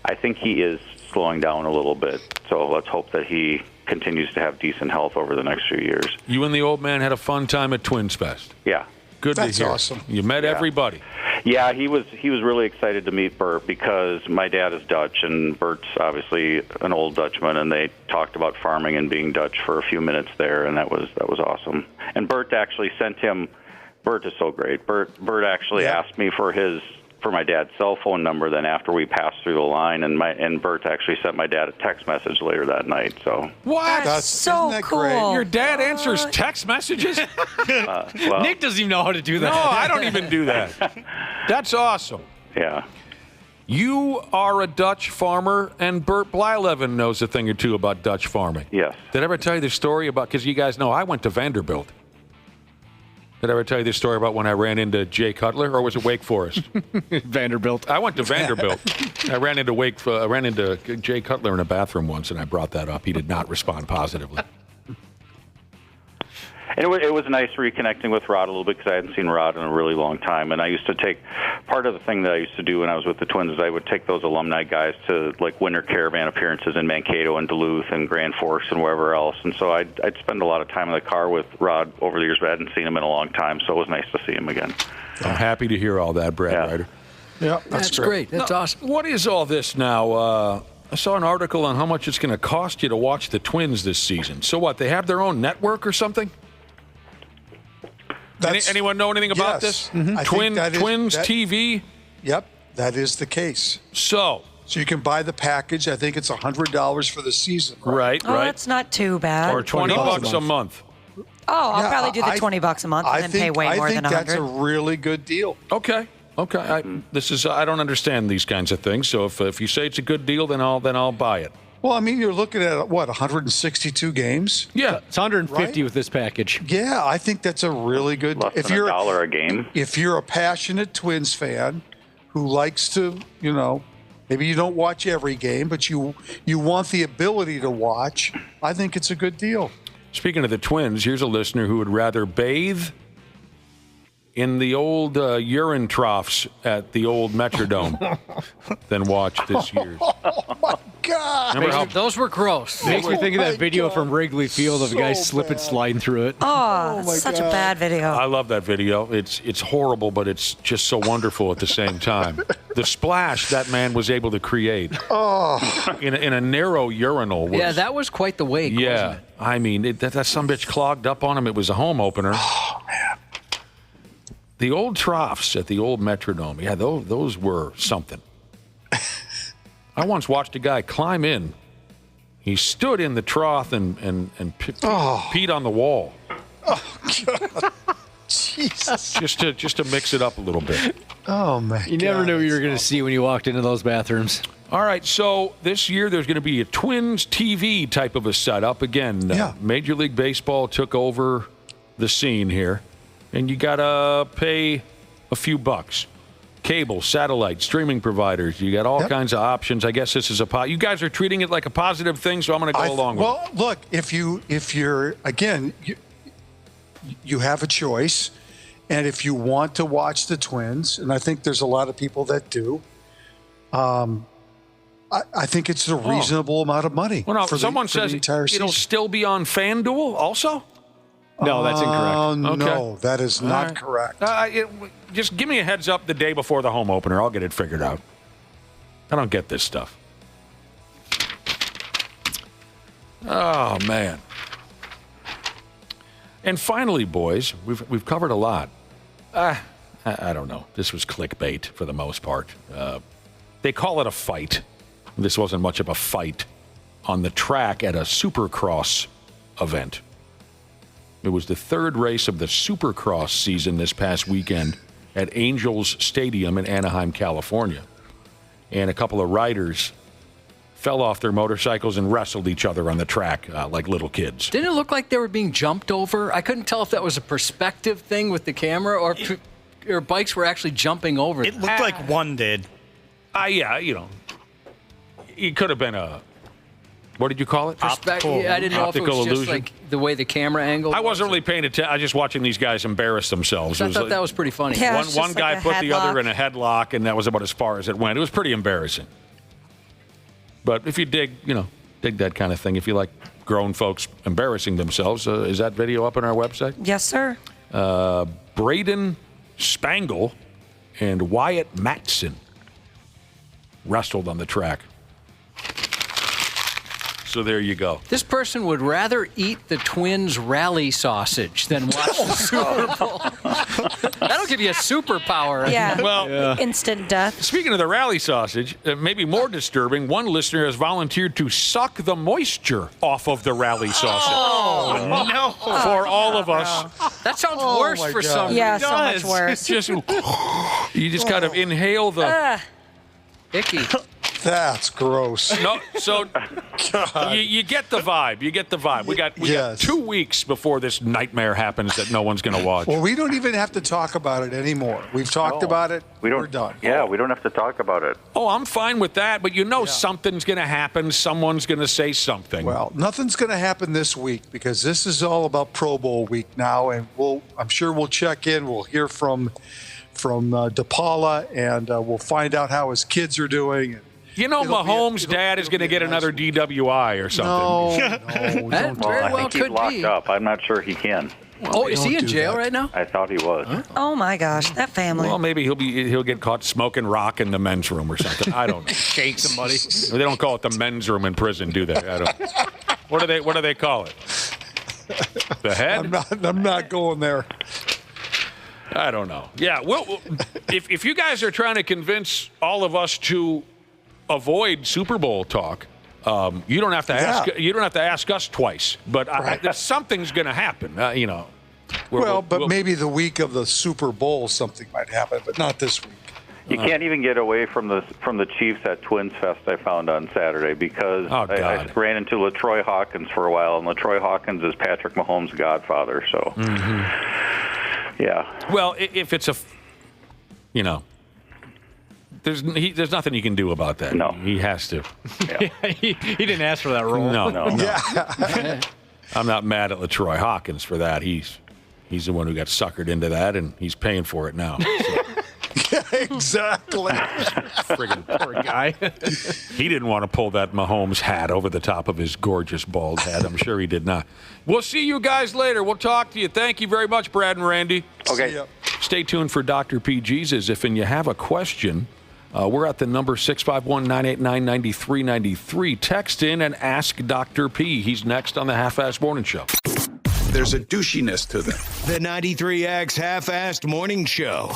Speaker 26: I think he is slowing down a little bit. So let's hope that he continues to have decent health over the next few years.
Speaker 4: You and the old man had a fun time at Twins Fest.
Speaker 26: Yeah.
Speaker 4: Good to hear.
Speaker 1: That's awesome.
Speaker 4: You met everybody.
Speaker 26: Yeah, he was really excited to meet Bert because my dad is Dutch, and Bert's obviously an old Dutchman, and they talked about farming and being Dutch for a few minutes there, and that was awesome. And Bert actually sent him. Bert is so great. Bert actually asked me for my dad's cell phone number. Then after we passed through the line, and Bert actually sent my dad a text message later that night. So
Speaker 4: what?
Speaker 7: That's so cool.
Speaker 1: Great?
Speaker 4: Your dad answers text messages?
Speaker 2: Nick doesn't even know how to do that.
Speaker 4: No, I don't even do that. That's awesome.
Speaker 26: Yeah.
Speaker 4: You are a Dutch farmer, and Bert Blyleven knows a thing or two about Dutch farming.
Speaker 26: Yes.
Speaker 4: Did I ever tell you the story about, because you guys know I went to Vanderbilt. Did I ever tell you the story about when I ran into Jay Cutler, or was it Wake Forest?
Speaker 13: Vanderbilt.
Speaker 4: I went to Vanderbilt. I ran into Jay Cutler in a bathroom once, and I brought that up. He did not respond positively.
Speaker 26: And it was nice reconnecting with Rod a little bit because I hadn't seen Rod in a really long time. And I used to take part of the thing that I used to do when I was with the Twins is I would take those alumni guys to like winter caravan appearances in Mankato and Duluth and Grand Forks and wherever else. And so I'd spend a lot of time in the car with Rod over the years, but I hadn't seen him in a long time. So it was nice to see him again.
Speaker 4: I'm happy to hear all that, Brad Ryder.
Speaker 1: Yeah,
Speaker 5: that's great. That's awesome.
Speaker 4: What is all this now? I saw an article on how much it's going to cost you to watch the Twins this season. So what, they have their own network or something? Anyone know anything about this?
Speaker 1: Mm-hmm.
Speaker 4: Twins TV?
Speaker 1: Yep, that is the case.
Speaker 4: So
Speaker 1: you can buy the package. I think it's $100 for the season.
Speaker 4: Right.
Speaker 7: Oh, that's not too bad.
Speaker 4: Or $20 a month.
Speaker 7: Oh, I'll probably do the $20 a month and then pay way more than $100.
Speaker 1: I think that's a really good deal.
Speaker 4: Okay. I don't understand these kinds of things. So if you say it's a good deal, then I'll buy it.
Speaker 1: Well, I mean, you're looking at, 162 games?
Speaker 4: Yeah.
Speaker 13: It's 150 with this package.
Speaker 1: Yeah, I think that's a really good...
Speaker 26: Less than $1 a game.
Speaker 1: If you're a passionate Twins fan who likes to, maybe you don't watch every game, but you want the ability to watch, I think it's a good deal.
Speaker 4: Speaking of the Twins, here's a listener who would rather bathe in the old urine troughs at the old Metrodome than watch this year's.
Speaker 1: Oh, my God.
Speaker 5: Those were gross.
Speaker 13: Makes me think of that video from Wrigley Field of a guy slipping sliding through it.
Speaker 7: Oh, that's such a bad video.
Speaker 4: I love that video. It's horrible, but it's just so wonderful at the same time. The splash that man was able to create in a narrow urinal.
Speaker 5: Yeah, that was quite the wake, wasn't it?
Speaker 4: I mean, that sumbitch clogged up on him. It was a home opener.
Speaker 1: Oh, man.
Speaker 4: The old troughs at the old Metrodome, yeah, those were something. I once watched a guy climb in. He stood in the trough and peed on the wall.
Speaker 1: Oh, God. Jesus.
Speaker 4: Just to mix it up a little bit.
Speaker 1: Oh, man.
Speaker 13: You never knew what you were going to see when you walked into those bathrooms.
Speaker 4: All right, so this year there's going to be a Twins TV type of a setup. Again, Major League Baseball took over the scene here, and you got to pay a few bucks. Cable, satellite, streaming providers. You got all kinds of options. I guess this is you guys are treating it like a positive thing, so I'm going to go along with it.
Speaker 1: Well, look, if you're again, you have a choice, and if you want to watch the Twins, and I think there's a lot of people that do, I think it's a reasonable amount of money.
Speaker 4: Well, no,
Speaker 1: for
Speaker 4: someone says it'll still be on FanDuel also?
Speaker 13: No, that's incorrect.
Speaker 1: No, that is not correct.
Speaker 4: Just give me a heads up the day before the home opener. I'll get it figured out. I don't get this stuff. Oh, man. And finally, boys, we've covered a lot. I don't know. This was clickbait for the most part. They call it a fight. This wasn't much of a fight on the track at a Supercross event. It was the third race of the Supercross season this past weekend at Angels Stadium in Anaheim, California. And a couple of riders fell off their motorcycles and wrestled each other on the track like little kids.
Speaker 5: Didn't it look like they were being jumped over? I couldn't tell if that was a perspective thing with the camera or bikes were actually jumping over.
Speaker 8: It looked like one did.
Speaker 4: Yeah, it could have been what did you call it?
Speaker 5: Optical. Yeah, I didn't know if it was just like the way the camera angle.
Speaker 4: I wasn't really paying attention. I was just watching these guys embarrass themselves.
Speaker 5: I thought that was pretty funny.
Speaker 7: Yeah,
Speaker 4: one guy put the other in a headlock, and that was about as far as it went. It was pretty embarrassing. But if you dig that kind of thing, if you like grown folks embarrassing themselves, is that video up on our website?
Speaker 7: Yes, sir.
Speaker 4: Braden Spangle and Wyatt Matson wrestled on the track. So there you go.
Speaker 5: This person would rather eat the Twins rally sausage than watch the Super Bowl. That'll give you a superpower.
Speaker 7: Yeah.
Speaker 4: Well,
Speaker 7: instant death.
Speaker 4: Speaking of the rally sausage, maybe more disturbing, one listener has volunteered to suck the moisture off of the rally sausage.
Speaker 8: Oh, no.
Speaker 4: For all of us.
Speaker 5: That sounds worse for some.
Speaker 7: Yeah, so much worse.
Speaker 4: You just kind of inhale the
Speaker 5: Icky.
Speaker 1: That's gross.
Speaker 4: No, so you get the vibe. You get the vibe. We got 2 weeks before this nightmare happens that no one's going to watch.
Speaker 1: Well, we don't even have to talk about it anymore. We've talked about it. We're done.
Speaker 26: Yeah, we don't have to talk about it.
Speaker 4: Oh, I'm fine with that, but something's going to happen. Someone's going to say something.
Speaker 1: Well, nothing's going to happen this week because this is all about Pro Bowl week now, and I'm sure we'll check in. We'll hear from DePaula, and we'll find out how his kids are doing.
Speaker 4: Mahomes' dad is going to get another DWI or something.
Speaker 1: No,
Speaker 26: I think he's locked up. I'm not sure he can.
Speaker 5: Oh, is he in jail right now?
Speaker 26: I thought he was.
Speaker 5: Huh?
Speaker 7: Oh my gosh, that family.
Speaker 4: Well, maybe he'll get caught smoking rock in the men's room or something. I don't know.
Speaker 5: Shake somebody.
Speaker 4: They don't call it the men's room in prison, do they? I don't. What do they call it? The head?
Speaker 1: I'm not going there.
Speaker 4: I don't know. Yeah, well, if you guys are trying to convince all of us to avoid Super Bowl talk, you don't have to ask. You don't have to ask us twice. But something's going to happen. But
Speaker 1: maybe the week of the Super Bowl something might happen, but not this week.
Speaker 26: You can't even get away from the Chiefs at Twins Fest I found on Saturday because I ran into LaTroy Hawkins for a while, and LaTroy Hawkins is Patrick Mahomes' godfather. So, yeah.
Speaker 4: Well, if it's there's nothing you can do about that.
Speaker 26: No,
Speaker 4: he has to.
Speaker 5: Yeah. he didn't ask for that role.
Speaker 4: No.
Speaker 1: Yeah.
Speaker 4: I'm not mad at LaTroy Hawkins for that. He's the one who got suckered into that, and he's paying for it now. So.
Speaker 1: Yeah, exactly.
Speaker 4: Friggin' poor guy. He didn't want to pull that Mahomes hat over the top of his gorgeous bald head. I'm sure he did not. We'll see you guys later. We'll talk to you. Thank you very much, Brad and Randy.
Speaker 26: Okay.
Speaker 4: Stay tuned for Dr. P. Jesus. If you have a question, we're at the number 651-989-9393. Text in and ask Dr. P. He's next on the Half-Assed Morning Show.
Speaker 3: There's a douchiness to them. The 93X Half-Assed Morning Show.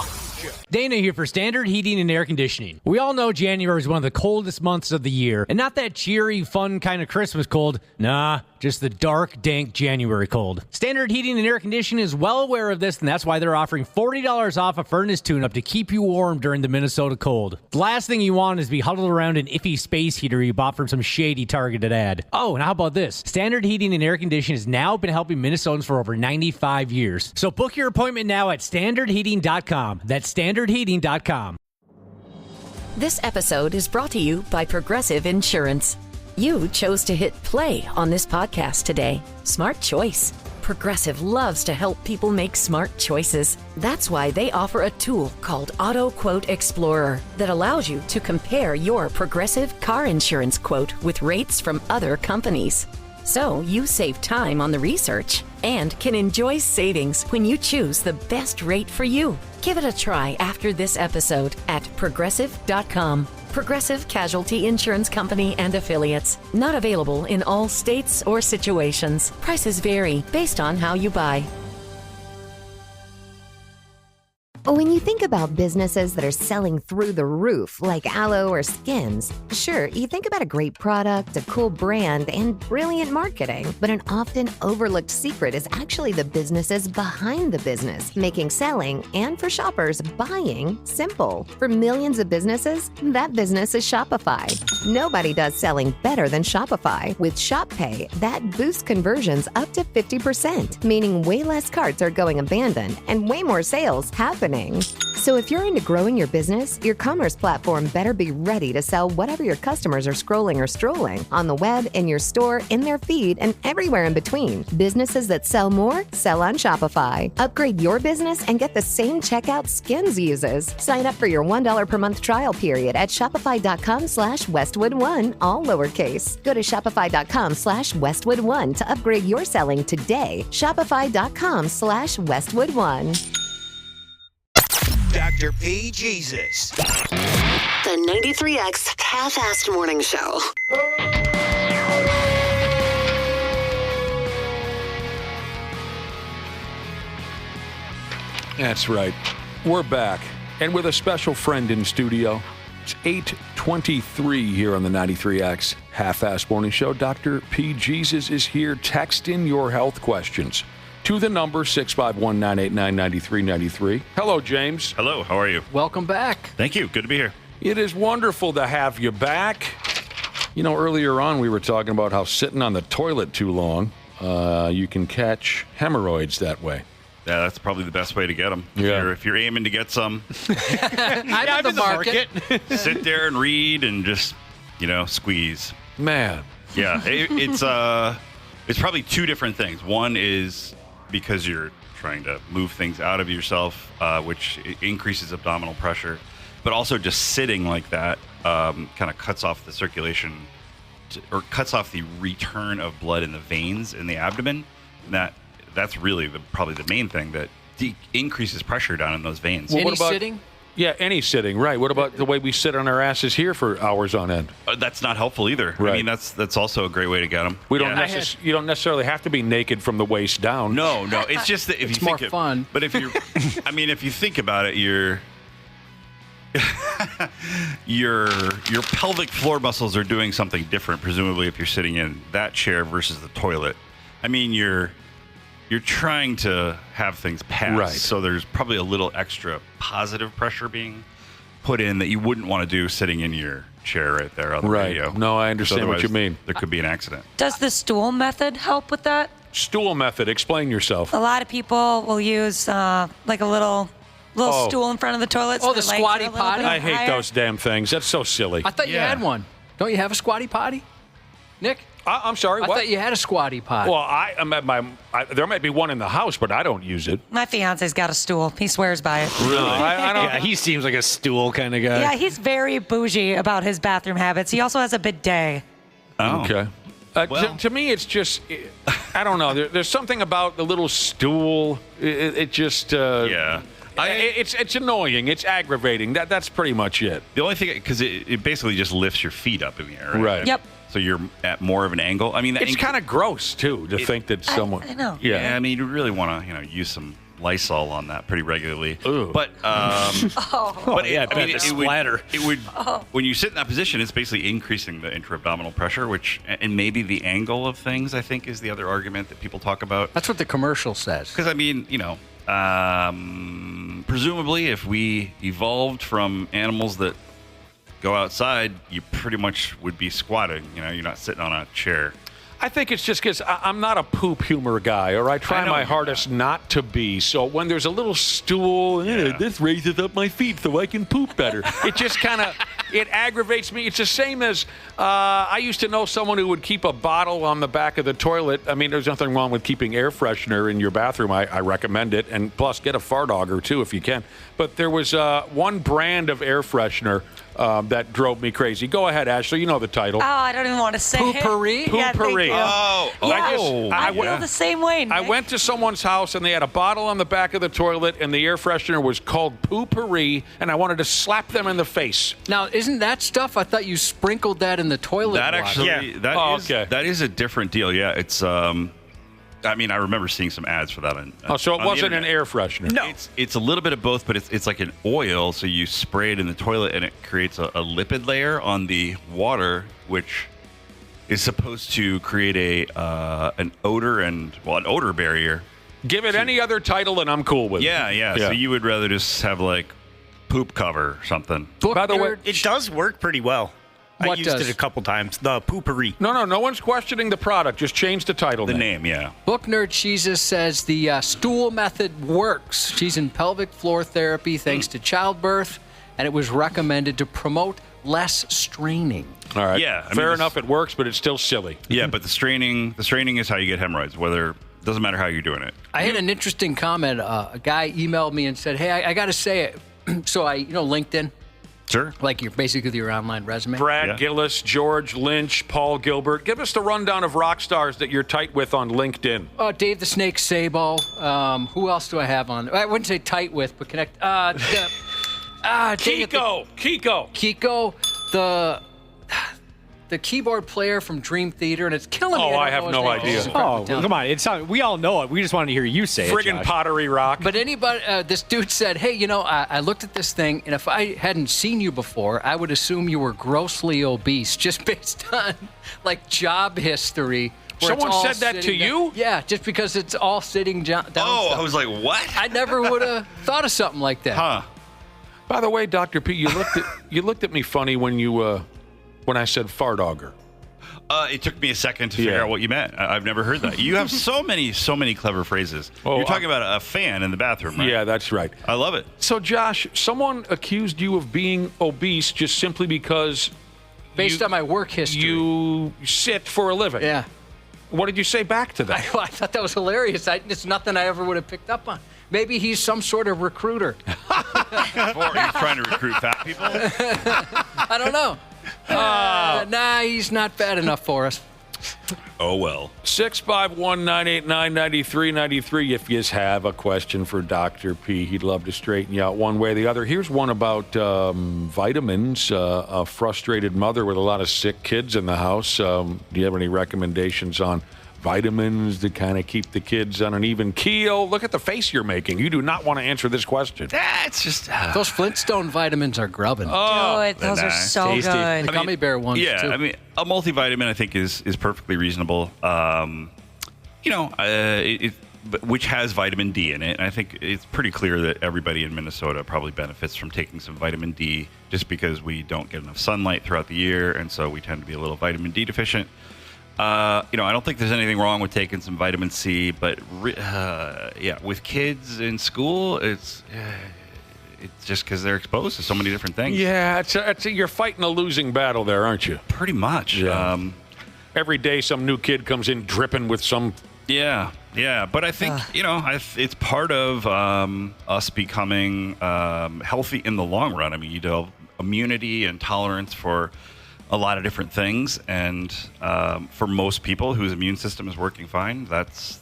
Speaker 2: Dana here for Standard Heating and Air Conditioning. We all know January is one of the coldest months of the year, and not that cheery, fun kind of Christmas cold. Nah, just the dark, dank January cold. Standard Heating and Air Conditioning is well aware of this, and that's why they're offering $40 off a furnace tune-up to keep you warm during the Minnesota cold. The last thing you want is to be huddled around an iffy space heater you bought from some shady targeted ad. Oh, and how about this? Standard Heating and Air Conditioning has now been helping Minnesotans for over 95 years. So book your appointment now at standardheating.com. That's standardheating.com.
Speaker 10: This episode is brought to you by Progressive Insurance. You chose to hit play on this podcast today. Smart choice. Progressive loves to help people make smart choices. That's why they offer a tool called Auto Quote Explorer that allows you to compare your Progressive car insurance quote with rates from other companies. So you save time on the research and can enjoy savings when you choose the best rate for you. Give it a try after this episode at Progressive.com. Progressive Casualty Insurance Company and Affiliates. Not available in all states or situations. Prices vary based on how you buy.
Speaker 11: When you think about businesses that are selling through the roof, like Aloe or Skims, sure, you think about a great product, a cool brand, and brilliant marketing. But an often overlooked secret is actually the businesses behind the business, making selling and, for shoppers, buying simple. For millions of businesses, that business is Shopify. Nobody does selling better than Shopify. With Shop Pay, that boosts conversions up to 50%, meaning way less carts are going abandoned and way more sales happening. So if you're into growing your business, your commerce platform better be ready to sell whatever your customers are scrolling or strolling on the web, in your store, in their feed, and everywhere in between. Businesses that sell more, sell on Shopify. Upgrade your business and get the same checkout Skims uses. Sign up for your $1 per month trial period at shopify.com/Westwood1, all lowercase. Go to shopify.com/Westwood1 to upgrade your selling today. Shopify.com/Westwood1.
Speaker 3: Dr. P. Jesus.
Speaker 18: The 93X Half-Assed Morning Show.
Speaker 4: That's right. We're back. And with a special friend in studio. It's 8:23 here on the 93X Half-Assed Morning Show. Dr. P. Jesus is here. Text in your health questions to the number 651-989-9393. Hello, James.
Speaker 12: Hello, how are you?
Speaker 5: Welcome back.
Speaker 12: Thank you. Good to be here.
Speaker 4: It is wonderful to have you back. You know, earlier on we were talking about how sitting on the toilet too long, you can catch hemorrhoids that way.
Speaker 12: Yeah, that's probably the best way to get them.
Speaker 4: Yeah.
Speaker 12: If you're aiming to get some,
Speaker 5: I'm in the market.
Speaker 12: sit there and read and just, squeeze.
Speaker 4: Man.
Speaker 12: Yeah, it's probably two different things. One is because you're trying to move things out of yourself, which increases abdominal pressure, but also just sitting like that kind of cuts off the circulation or cuts off the return of blood in the veins in the abdomen. And that's really probably the main thing that increases pressure down in those veins.
Speaker 4: Well,
Speaker 5: sitting?
Speaker 4: Yeah, any sitting, right. What about the way we sit on our asses here for hours on end?
Speaker 12: That's not helpful either.
Speaker 4: Right.
Speaker 12: I mean, that's also a great way to get them.
Speaker 4: You don't necessarily have to be naked from the waist down.
Speaker 12: No. It's just that if
Speaker 5: it's
Speaker 12: you think
Speaker 5: more fun.
Speaker 12: But if you're, if you think about it, your pelvic floor muscles are doing something different, presumably if you're sitting in that chair versus the toilet. I mean, you're trying to have things pass,
Speaker 4: right.
Speaker 12: So there's probably a little extra positive pressure being put in that you wouldn't want to do sitting in your chair right there on the radio.
Speaker 4: No, I understand what you mean.
Speaker 12: There could be an accident.
Speaker 7: Does the stool method help with that?
Speaker 4: Stool method. Explain yourself.
Speaker 7: A lot of people will use like a little stool in front of the toilet.
Speaker 5: The squatty potty?
Speaker 4: I hate those damn things. That's so silly.
Speaker 5: I thought you had one. Don't you have a squatty potty, Nick?
Speaker 4: I'm sorry,
Speaker 5: I thought you had a squatty potty.
Speaker 4: Well, there might be one in the house, but I don't use it.
Speaker 7: My fiance's got a stool. He swears by it.
Speaker 4: Really? I don't.
Speaker 13: Yeah, he seems like a stool kind of guy.
Speaker 7: Yeah, he's very bougie about his bathroom habits. He also has a bidet.
Speaker 12: Oh.
Speaker 4: Okay. To me, it's just, I don't know. There's something about the little stool. It just,
Speaker 12: yeah.
Speaker 4: It's annoying. It's aggravating. That's pretty much it.
Speaker 12: The only thing, because it basically just lifts your feet up in the air.
Speaker 4: Right.
Speaker 7: Yep.
Speaker 12: So you're at more of an angle. I mean,
Speaker 4: it's kind of gross too to think that someone.
Speaker 7: I know.
Speaker 12: Yeah. I mean, you really want to, use some Lysol on that pretty regularly.
Speaker 4: Ooh.
Speaker 12: But
Speaker 13: the splatter.
Speaker 12: It would when you sit in that position, it's basically increasing the intra-abdominal pressure, and maybe the angle of things, I think, is the other argument that people talk about.
Speaker 5: That's what the commercial says.
Speaker 12: Because I mean, presumably, if we evolved from animals that go outside, you pretty much would be squatting. You're not sitting on a chair.
Speaker 4: I think it's just because I'm not a poop humor guy, or I try my hardest not to be. So when there's a little stool, this raises up my feet so I can poop better. It just kind of, it aggravates me. It's the same as I used to know someone who would keep a bottle on the back of the toilet. I mean, there's nothing wrong with keeping air freshener in your bathroom. I recommend it. And plus, get a fart auger, too, if you can. But there was one brand of air freshener that drove me crazy. Go ahead, Ashley. You know the title.
Speaker 7: Oh, I don't even want to say
Speaker 5: Poopery?
Speaker 7: it. Yeah, thank
Speaker 4: Poopery.
Speaker 7: you. I feel the same way, Nick.
Speaker 4: I went to someone's house, and they had a bottle on the back of the toilet, and the air freshener was called Poopery, and I wanted to slap them in the face.
Speaker 5: Now, isn't that stuff? I thought you sprinkled that in the toilet
Speaker 12: That
Speaker 5: water.
Speaker 12: actually, that is a different deal. Yeah, it's. I mean, I remember seeing some ads for that.
Speaker 4: So it wasn't an air freshener.
Speaker 12: No, it's a little bit of both, but it's like an oil. So you spray it in the toilet, and it creates a lipid layer on the water, which is supposed to create an odor barrier.
Speaker 4: Give it any other title, and I'm cool with it.
Speaker 12: Yeah. So you would rather just have like poop cover or something.
Speaker 8: By the way, it does work pretty well. I used it a couple times. The Poopery.
Speaker 4: No one's questioning the product. Just change the title.
Speaker 12: The name, yeah.
Speaker 5: Book Nerd Jesus says the stool method works. She's in pelvic floor therapy thanks to childbirth, and it was recommended to promote less straining.
Speaker 4: All right.
Speaker 12: Yeah.
Speaker 4: Fair enough. It works, but it's still silly.
Speaker 12: Yeah, but the straining is how you get hemorrhoids. Doesn't matter how you're doing it.
Speaker 5: I had an interesting comment. A guy emailed me and said, "Hey, I got to say it." So LinkedIn.
Speaker 12: Sure.
Speaker 5: Like basically your online resume.
Speaker 4: Brad Gillis, George Lynch, Paul Gilbert. Give us the rundown of rock stars that you're tight with on LinkedIn.
Speaker 5: Dave the Snake Sabo. Who else do I have on? I wouldn't say tight with, but connect. Kiko, the keyboard player from Dream Theater, and it's killing me.
Speaker 4: I have no idea.
Speaker 13: Come on. We all know it. We just wanted to hear you say
Speaker 4: Friggin'
Speaker 13: it,
Speaker 4: Pottery Rock.
Speaker 5: But anybody, this dude said, hey, I looked at this thing, and if I hadn't seen you before, I would assume you were grossly obese, just based on, job history.
Speaker 4: Someone said that to you?
Speaker 5: Yeah, just because it's all sitting down.
Speaker 12: I was like, what?
Speaker 5: I never would have thought of something like that.
Speaker 12: Huh.
Speaker 4: By the way, Dr. P, you looked at me funny when I said fart-auger.
Speaker 12: It took me a second to figure out what you meant. I've never heard that. You have so many clever phrases. You're talking about a fan in the bathroom, right?
Speaker 4: Yeah, that's right.
Speaker 12: I love it.
Speaker 4: So, Josh, someone accused you of being obese just simply because...
Speaker 5: Based on my work history.
Speaker 4: You sit for a living.
Speaker 5: Yeah.
Speaker 4: What did you say back to that?
Speaker 5: I thought that was hilarious. It's nothing I ever would have picked up on. Maybe he's some sort of recruiter.
Speaker 12: Or he's trying to recruit fat people?
Speaker 5: I don't know. Nah, he's not bad enough for us.
Speaker 12: Oh, well.
Speaker 4: 651-989-9393 if you have a question for Dr. P. He'd love to straighten you out one way or the other. Here's one about vitamins. A frustrated mother with a lot of sick kids in the house. Do you have any recommendations on vitamins to kind of keep the kids on an even keel? Look at the face you're making. You do not want to answer this question.
Speaker 12: It's just...
Speaker 5: Those Flintstone vitamins are grubbing.
Speaker 7: Oh, those are so
Speaker 5: tasty.
Speaker 7: good.
Speaker 5: The gummy bear ones,
Speaker 12: yeah,
Speaker 5: too.
Speaker 12: I mean, a multivitamin I think is perfectly reasonable. Which has vitamin D in it. And I think it's pretty clear that everybody in Minnesota probably benefits from taking some vitamin D just because we don't get enough sunlight throughout the year, and so we tend to be a little vitamin D deficient. I don't think there's anything wrong with taking some vitamin C, but with kids in school, it's just because they're exposed to so many different things.
Speaker 4: Yeah, you're fighting a losing battle there, aren't you?
Speaker 12: Pretty much.
Speaker 4: Yeah. Every day some new kid comes in dripping with some...
Speaker 12: Yeah, but I think, it's part of us becoming healthy in the long run. I mean, you develop immunity and tolerance for a lot of different things, and for most people whose immune system is working fine, that's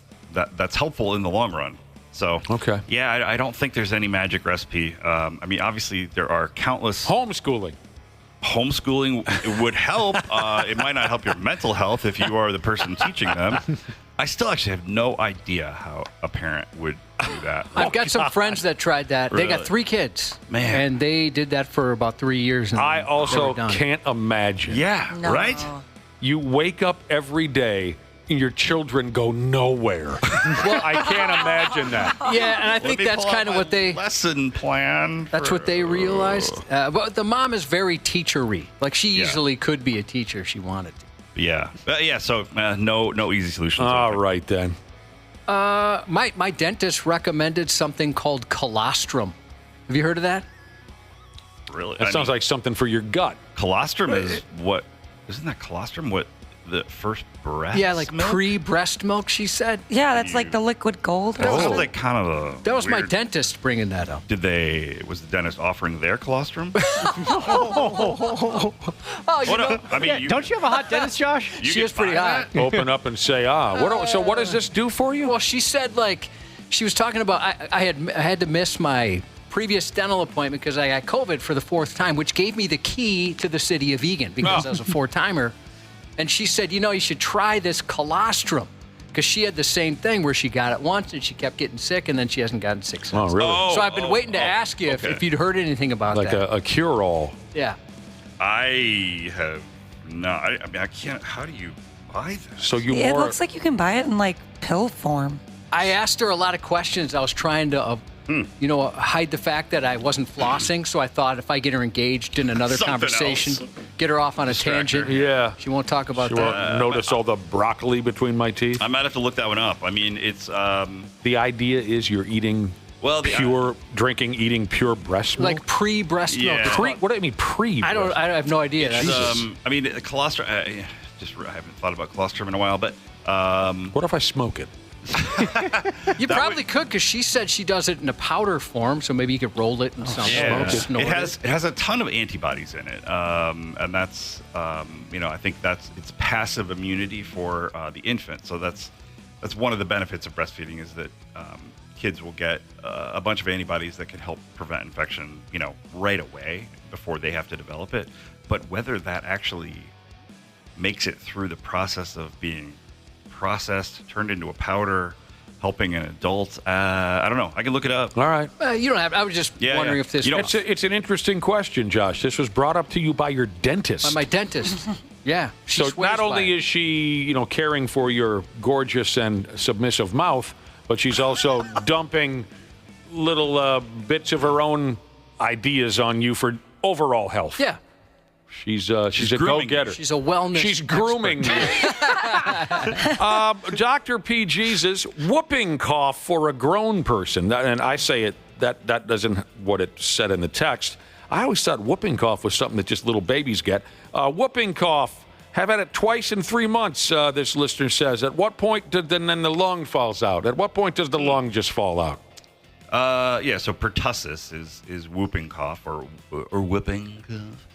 Speaker 12: helpful in the long run. So,
Speaker 4: okay.
Speaker 12: Yeah, I don't think there's any magic recipe. I mean, obviously, there are countless...
Speaker 4: Homeschooling would help.
Speaker 12: It might not help your mental health if you are the person teaching them. I still actually have no idea how a parent would do that.
Speaker 5: I've got some friends that tried that.
Speaker 12: Really?
Speaker 5: They got 3 kids.
Speaker 12: Man.
Speaker 5: And they did that for about 3 years. And
Speaker 4: I also
Speaker 5: they were done.
Speaker 4: can't imagine.
Speaker 12: Yeah,
Speaker 7: No.
Speaker 12: right?
Speaker 4: You wake up every day and your children go nowhere. Well, I can't imagine that.
Speaker 5: Yeah, and I think that's kind of what they...
Speaker 12: lesson plan.
Speaker 5: That's what they realized. But the mom is very teachery. Like, she easily could be a teacher if she wanted to.
Speaker 12: Yeah. So no easy solutions.
Speaker 4: All right, then.
Speaker 5: My dentist recommended something called colostrum. Have you heard of that?
Speaker 12: Really?
Speaker 4: That sounds like something for your gut.
Speaker 12: Colostrum is what? Isn't that colostrum what the first breast?
Speaker 5: Yeah, like
Speaker 12: milk?
Speaker 5: pre-breast milk, she said.
Speaker 7: Yeah, that's like the liquid gold.
Speaker 12: That sounds like kind of a.
Speaker 5: That was my
Speaker 12: weird-
Speaker 5: dentist bringing that up.
Speaker 12: Was the dentist offering their colostrum?
Speaker 8: Don't you have a hot dentist, Josh?
Speaker 5: She is pretty hot.
Speaker 4: Open up and say, what does this do for you?
Speaker 5: Well, she said, like, she was talking about, I had to miss my previous dental appointment because I got COVID for the 4th time, which gave me the key to the city of Egan because I was a 4-timer. And she said, you should try this colostrum. Because she had the same thing where she got it once and she kept getting sick, and then she hasn't gotten sick since.
Speaker 4: Oh, really?
Speaker 5: So I've been waiting to ask you if you'd heard anything about
Speaker 4: like
Speaker 5: that.
Speaker 4: a cure-all.
Speaker 5: Yeah.
Speaker 12: I have not. I mean, I can't. How do you buy that?
Speaker 4: So
Speaker 7: It looks like you can buy it in like pill form.
Speaker 5: I asked her a lot of questions. I was trying to, hide the fact that I wasn't flossing. So I thought if I get her engaged in another
Speaker 12: Something
Speaker 5: conversation,
Speaker 12: else.
Speaker 5: get her off on a
Speaker 12: Distract her.
Speaker 5: tangent.
Speaker 4: Yeah.
Speaker 5: She won't talk about
Speaker 4: She
Speaker 5: that.
Speaker 4: won't notice all the broccoli between my teeth.
Speaker 12: I might have to look that one up. I mean, it's
Speaker 4: The idea is you're eating eating pure breast milk?
Speaker 5: Like pre-breast milk.
Speaker 12: Yeah.
Speaker 4: What do you mean pre?
Speaker 5: I have no idea.
Speaker 12: I mean, colostrum. I haven't thought about colostrum in a while, but
Speaker 4: what if I smoke it?
Speaker 5: You probably could, because she said she does it in a powder form, so maybe you could roll it and snort
Speaker 12: it has a ton of antibodies in it, and that's I think it's passive immunity for the infant. So that's one of the benefits of breastfeeding is that kids will get a bunch of antibodies that can help prevent infection, right away before they have to develop it. But whether that actually makes it through the process of being processed, turned into a powder, helping an adult, I don't know. I can look it up.
Speaker 4: All right.
Speaker 5: You don't have. I was just wondering if this.
Speaker 4: It's an interesting question, Josh. This was brought up to you by your dentist.
Speaker 5: By my dentist. Yeah.
Speaker 4: So not only is she, caring for your gorgeous and submissive mouth, but she's also dumping little bits of her own ideas on you for overall health.
Speaker 5: Yeah.
Speaker 4: She's a go-getter.
Speaker 5: She's a wellness.
Speaker 4: She's grooming you. Dr. P. Jesus, whooping cough for a grown person. And I say it, that doesn't what it said in the text. I always thought whooping cough was something that just little babies get. Whooping cough, have had it twice in 3 months, this listener says. At what point then the lung falls out? At what point does the lung just fall out?
Speaker 12: So pertussis is whooping cough or whooping cough.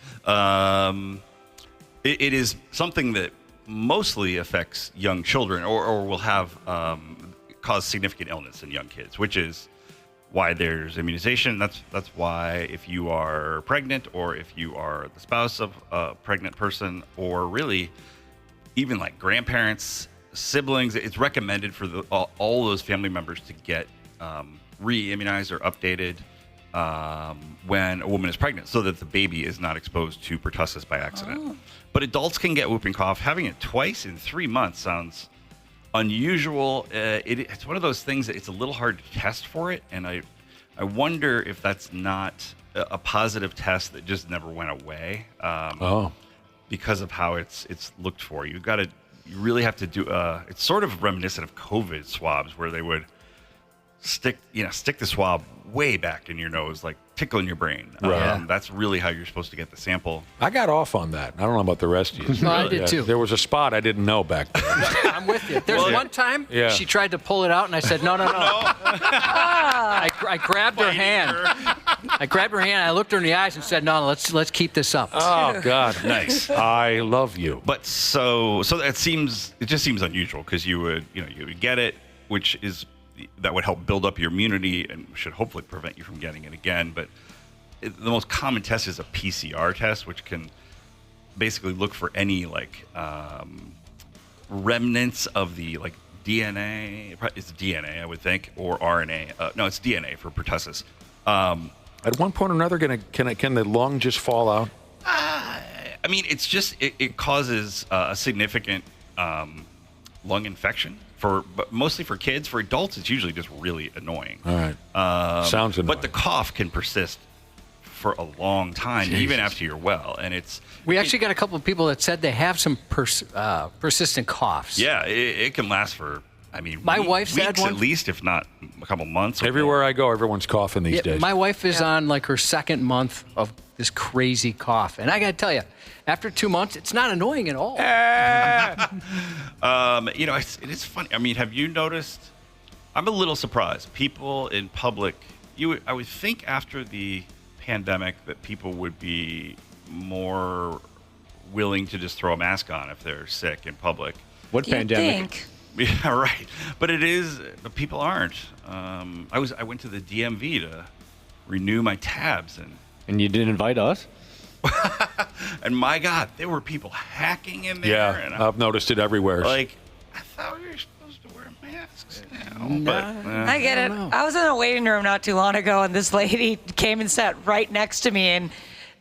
Speaker 12: It is something that mostly affects young children or will have cause significant illness in young kids, which is why there's immunization. That's why if you are pregnant or if you are the spouse of a pregnant person or really even like grandparents, siblings, it's recommended for all those family members to get re-immunized or updated when a woman is pregnant so that the baby is not exposed to pertussis by accident. Oh. But adults can get whooping cough. Having it twice in 3 months sounds unusual. It's one of those things that it's a little hard to test for it, and I wonder if that's not a positive test that just never went away because of how it's looked for. You really have to do it's sort of reminiscent of COVID swabs where they would stick the swab way back in your nose, like tickling your brain.
Speaker 4: Right.
Speaker 12: That's really how you're supposed to get the sample.
Speaker 4: I got off on that. I don't know about the rest of you.
Speaker 5: No, I did too.
Speaker 4: There was a spot I didn't know back then.
Speaker 5: I'm with you. There's one time she tried to pull it out, and I said, no. I grabbed her hand. I looked her in the eyes and said, no, let's keep this up.
Speaker 4: Oh, God. Nice. I love you.
Speaker 12: But so it just seems unusual because you would get it, which is that would help build up your immunity and should hopefully prevent you from getting it again. But the most common test is a PCR test, which can basically look for any remnants of the DNA. It's DNA, I would think, or RNA. No, it's DNA for pertussis.
Speaker 4: At one point or another, can the lung just fall out?
Speaker 12: I mean, it's just it causes a significant lung infection. But mostly for kids. For adults, it's usually just really annoying.
Speaker 4: All right. Sounds annoying.
Speaker 12: But the cough can persist for a long time, even after you're well. And
Speaker 5: we actually got a couple of people that said they have some persistent coughs.
Speaker 12: Yeah, it can last for,
Speaker 5: my wife's
Speaker 12: weeks
Speaker 5: had one.
Speaker 12: At least, if not a couple months.
Speaker 4: Everywhere I go, everyone's coughing these days.
Speaker 5: My wife is on her second month of this crazy cough. And I got to tell you, after 2 months, it's not annoying at all.
Speaker 12: It is funny. Have you noticed? I'm a little surprised. People in public, I would think after the pandemic that people would be more willing to just throw a mask on if they're sick in public.
Speaker 13: What pandemic?
Speaker 12: Yeah, right. But people aren't. I went to the DMV to renew my tabs
Speaker 13: and you didn't invite us?
Speaker 12: And my God, there were people hacking in there.
Speaker 4: Yeah,
Speaker 12: and
Speaker 4: I've noticed it everywhere.
Speaker 12: I thought we were supposed to wear masks now.
Speaker 7: No,
Speaker 12: but
Speaker 7: I get it. I was in a waiting room not too long ago, and this lady came and sat right next to me, and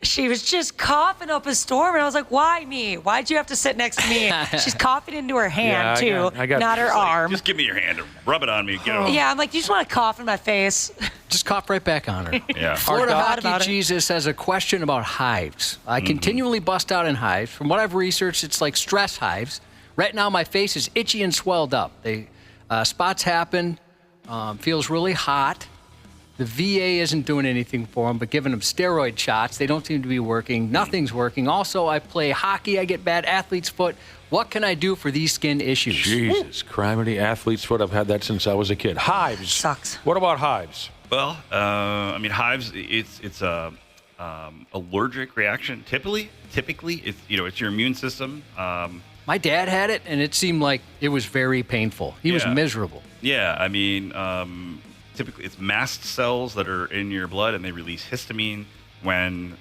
Speaker 7: she was just coughing up a storm, and I was like, why me? Why'd you have to sit next to me? She's coughing into her hand,
Speaker 4: I got
Speaker 7: not her arm.
Speaker 12: Just give me your hand and rub it on me. Get it over.
Speaker 7: Yeah, I'm like, you just want to cough in my face.
Speaker 5: Just cough right back on her.
Speaker 12: Yeah.
Speaker 5: Florida Hockey Jesus has a question about hives. I continually bust out in hives. From what I've researched, it's like stress hives. Right now, my face is itchy and swelled up. Spots happen, feels really hot. The VA isn't doing anything for them, but giving them steroid shots. They don't seem to be working. Nothing's working. Also, I play hockey. I get bad athlete's foot. What can I do for these skin issues?
Speaker 4: Jesus, criminy, athlete's foot. I've had that since I was a kid. Hives.
Speaker 7: Sucks.
Speaker 4: What about hives?
Speaker 12: Well, hives, it's a allergic reaction. Typically, it's your immune system.
Speaker 5: My dad had it, and it seemed like it was very painful. He was miserable.
Speaker 12: Yeah, typically it's mast cells that are in your blood, and they release histamine when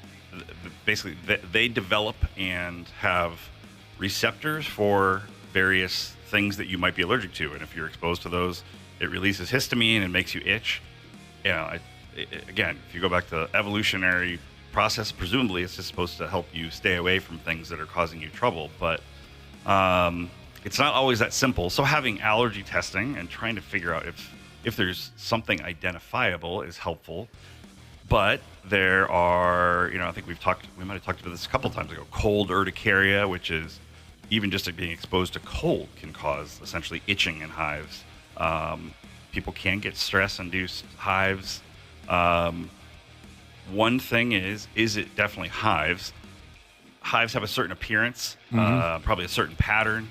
Speaker 12: basically they develop and have receptors for various things that you might be allergic to. And if you're exposed to those, it releases histamine and makes you itch. Again, if you go back to the evolutionary process, presumably it's just supposed to help you stay away from things that are causing you trouble. But it's not always that simple. So having allergy testing and trying to figure out if there's something identifiable is helpful. But there are, I think we might have talked about this a couple times ago, cold urticaria, which is even just being exposed to cold can cause essentially itching and hives. People can get stress-induced hives. One thing is it definitely hives? Hives have a certain appearance, probably a certain pattern.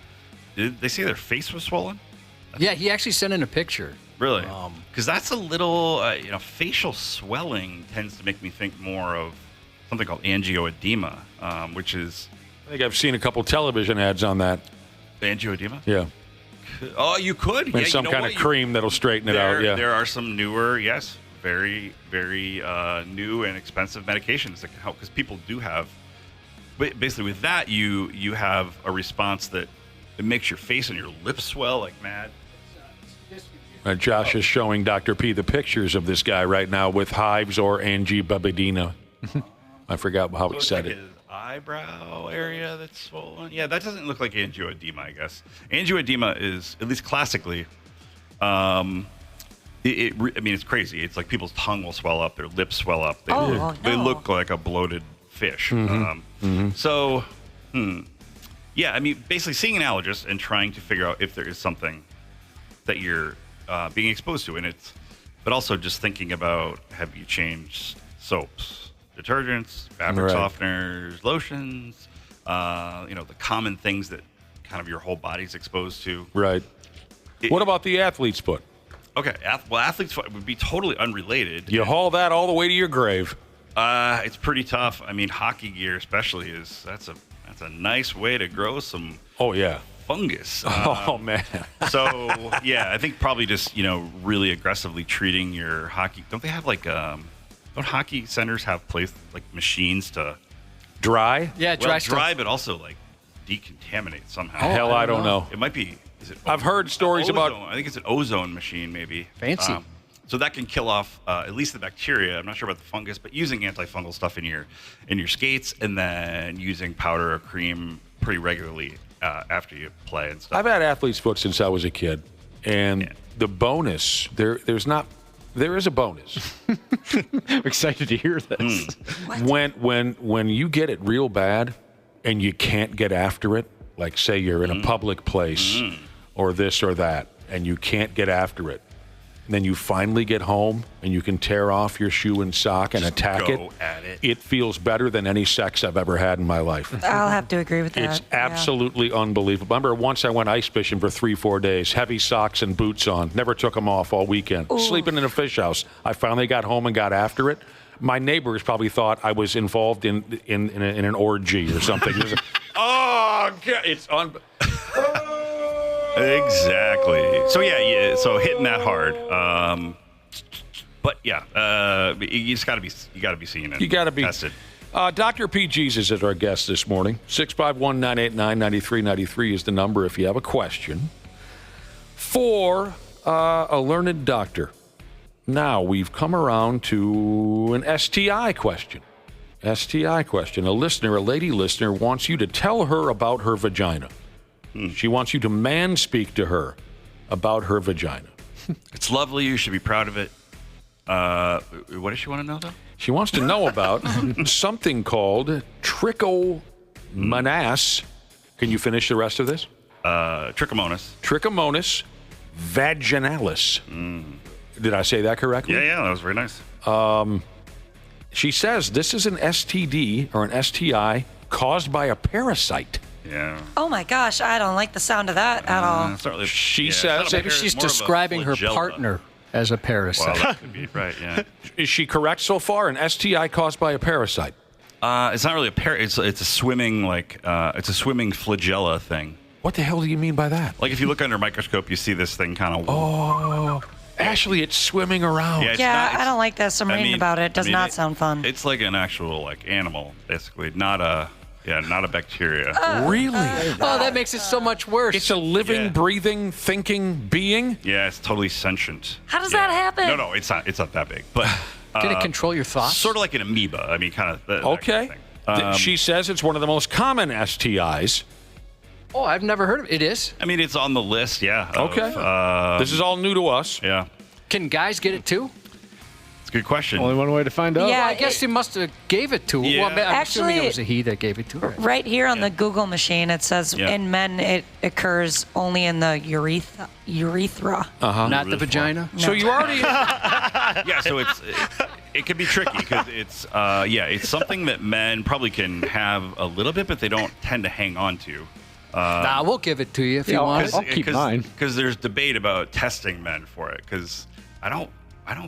Speaker 12: Did they say their face was swollen?
Speaker 5: Yeah, he actually sent in a picture.
Speaker 12: Really? Because that's a little, facial swelling tends to make me think more of something called angioedema, which is...
Speaker 4: I think I've seen a couple television ads on that.
Speaker 12: Angioedema?
Speaker 4: Yeah.
Speaker 12: Oh, you could.
Speaker 4: And some kind of cream that'll straighten it out, yeah.
Speaker 12: There are some newer, very, very new and expensive medications that can help, because people do have... Basically, with that, you have a response that it makes your face and your lips swell like mad.
Speaker 4: Josh is showing Dr. P the pictures of this guy right now with hives or angioedema. I forgot how he said it.
Speaker 12: His eyebrow area that's swollen. Yeah, that doesn't look like angioedema, I guess. Angioedema is, at least classically, it's crazy. It's like people's tongue will swell up, their lips swell up. They look like a bloated fish. So, yeah, basically seeing an allergist and trying to figure out if there is something that you're being exposed to, but also just thinking about, have you changed soaps, detergents, fabric softeners, lotions, the common things that kind of your whole body's exposed to.
Speaker 4: Right. What about the athlete's foot?
Speaker 12: Okay, athlete's foot would be totally unrelated.
Speaker 4: You haul that all the way to your grave.
Speaker 12: It's pretty tough. Hockey gear especially that's a nice way to grow some.
Speaker 4: Oh yeah.
Speaker 12: Fungus.
Speaker 4: Oh man.
Speaker 12: So yeah, I think probably just really aggressively treating your hockey. Don't they have don't hockey centers have machines to
Speaker 4: dry?
Speaker 5: Yeah,
Speaker 12: dry, but also decontaminate somehow.
Speaker 4: Hell, I don't know.
Speaker 12: It might be.
Speaker 4: I've heard stories about.
Speaker 12: I think it's an ozone machine, maybe.
Speaker 5: Fancy.
Speaker 12: So that can kill off at least the bacteria. I'm not sure about the fungus, but using antifungal stuff in your skates, and then using powder or cream pretty regularly after you play and stuff.
Speaker 4: I've had athlete's foot since I was a kid, and the bonus there is a bonus.
Speaker 13: I'm excited to hear this.
Speaker 4: When you get it real bad and you can't get after it, like say you're in a public place or this or that, and you can't get after it, and then you finally get home and you can tear off your shoe and sock and attack it.
Speaker 12: At it.
Speaker 4: It feels better than any sex I've ever had in my life.
Speaker 7: I'll have to agree with that.
Speaker 4: It's absolutely unbelievable. Remember once I went ice fishing for 3-4 days, heavy socks and boots on, never took them off all weekend, sleeping in a fish house. I finally got home and got after it. My neighbors probably thought I was involved in an orgy or something. Oh, God, it's
Speaker 12: Exactly. So yeah. So hitting that hard. But yeah, you just gotta be seeing it.
Speaker 4: You gotta be
Speaker 12: tested.
Speaker 4: Dr. P. Jesus is our guest this morning. 651-989-9393 is the number if you have a question for a learned doctor. Now we've come around to an STI question. STI question. A lady listener, wants you to tell her about her vagina. She wants you to manspeak to her about her vagina.
Speaker 12: It's lovely. You should be proud of it. What does she want to know, though?
Speaker 4: She wants to know about something called trichomonas. Can you finish the rest of this?
Speaker 12: Trichomonas.
Speaker 4: Trichomonas vaginalis. Did I say that correctly?
Speaker 12: Yeah, that was very nice.
Speaker 4: She says this is an STD or an STI caused by a parasite.
Speaker 12: Yeah.
Speaker 7: Oh my gosh, I don't like the sound of that at all.
Speaker 4: She says
Speaker 5: maybe she's describing her partner as a parasite.
Speaker 12: Well, that could be right. Yeah.
Speaker 4: Is she correct so far? An STI caused by a parasite?
Speaker 12: It's not really a parasite. It's a swimming it's a swimming flagella thing.
Speaker 4: What the hell do you mean by that?
Speaker 12: Like if you look under a microscope, you see this thing kind of.
Speaker 4: Oh. Actually, it's swimming around.
Speaker 7: I don't like this. I'm reading about it. It does not sound fun.
Speaker 12: It's like an actual animal, basically, not a bacteria.
Speaker 4: Really?
Speaker 5: Oh, that makes it so much worse.
Speaker 4: It's a living, breathing, thinking being?
Speaker 12: Yeah, it's totally sentient.
Speaker 7: How does that happen?
Speaker 12: No, it's not that big. But
Speaker 5: can it control your thoughts?
Speaker 12: Sort of like an amoeba. Kind of.
Speaker 4: Okay. Kind of she says it's one of the most common STIs.
Speaker 5: Oh, I've never heard of it. It is?
Speaker 12: It's on the list, yeah.
Speaker 4: Okay. This is all new to us.
Speaker 12: Yeah.
Speaker 5: Can guys get it too?
Speaker 12: It's a good question.
Speaker 13: Only one way to find out.
Speaker 7: Yeah,
Speaker 5: Well, I guess he must have gave it to her.
Speaker 12: Yeah.
Speaker 5: Well, I'm assuming it
Speaker 7: Actually-
Speaker 5: was a he that gave it to her.
Speaker 7: Right here on the Google machine, it says
Speaker 12: Yeah.
Speaker 7: in men it occurs only in the urethra.
Speaker 5: Not the vagina.
Speaker 4: So you already.
Speaker 12: Yeah, so it can be tricky because it's something that men probably can have a little bit, but they don't tend to hang on to.
Speaker 5: Nah, we'll give it to you if you want.
Speaker 13: I'll keep mine.
Speaker 12: Because there's debate about testing men for it. Because I don't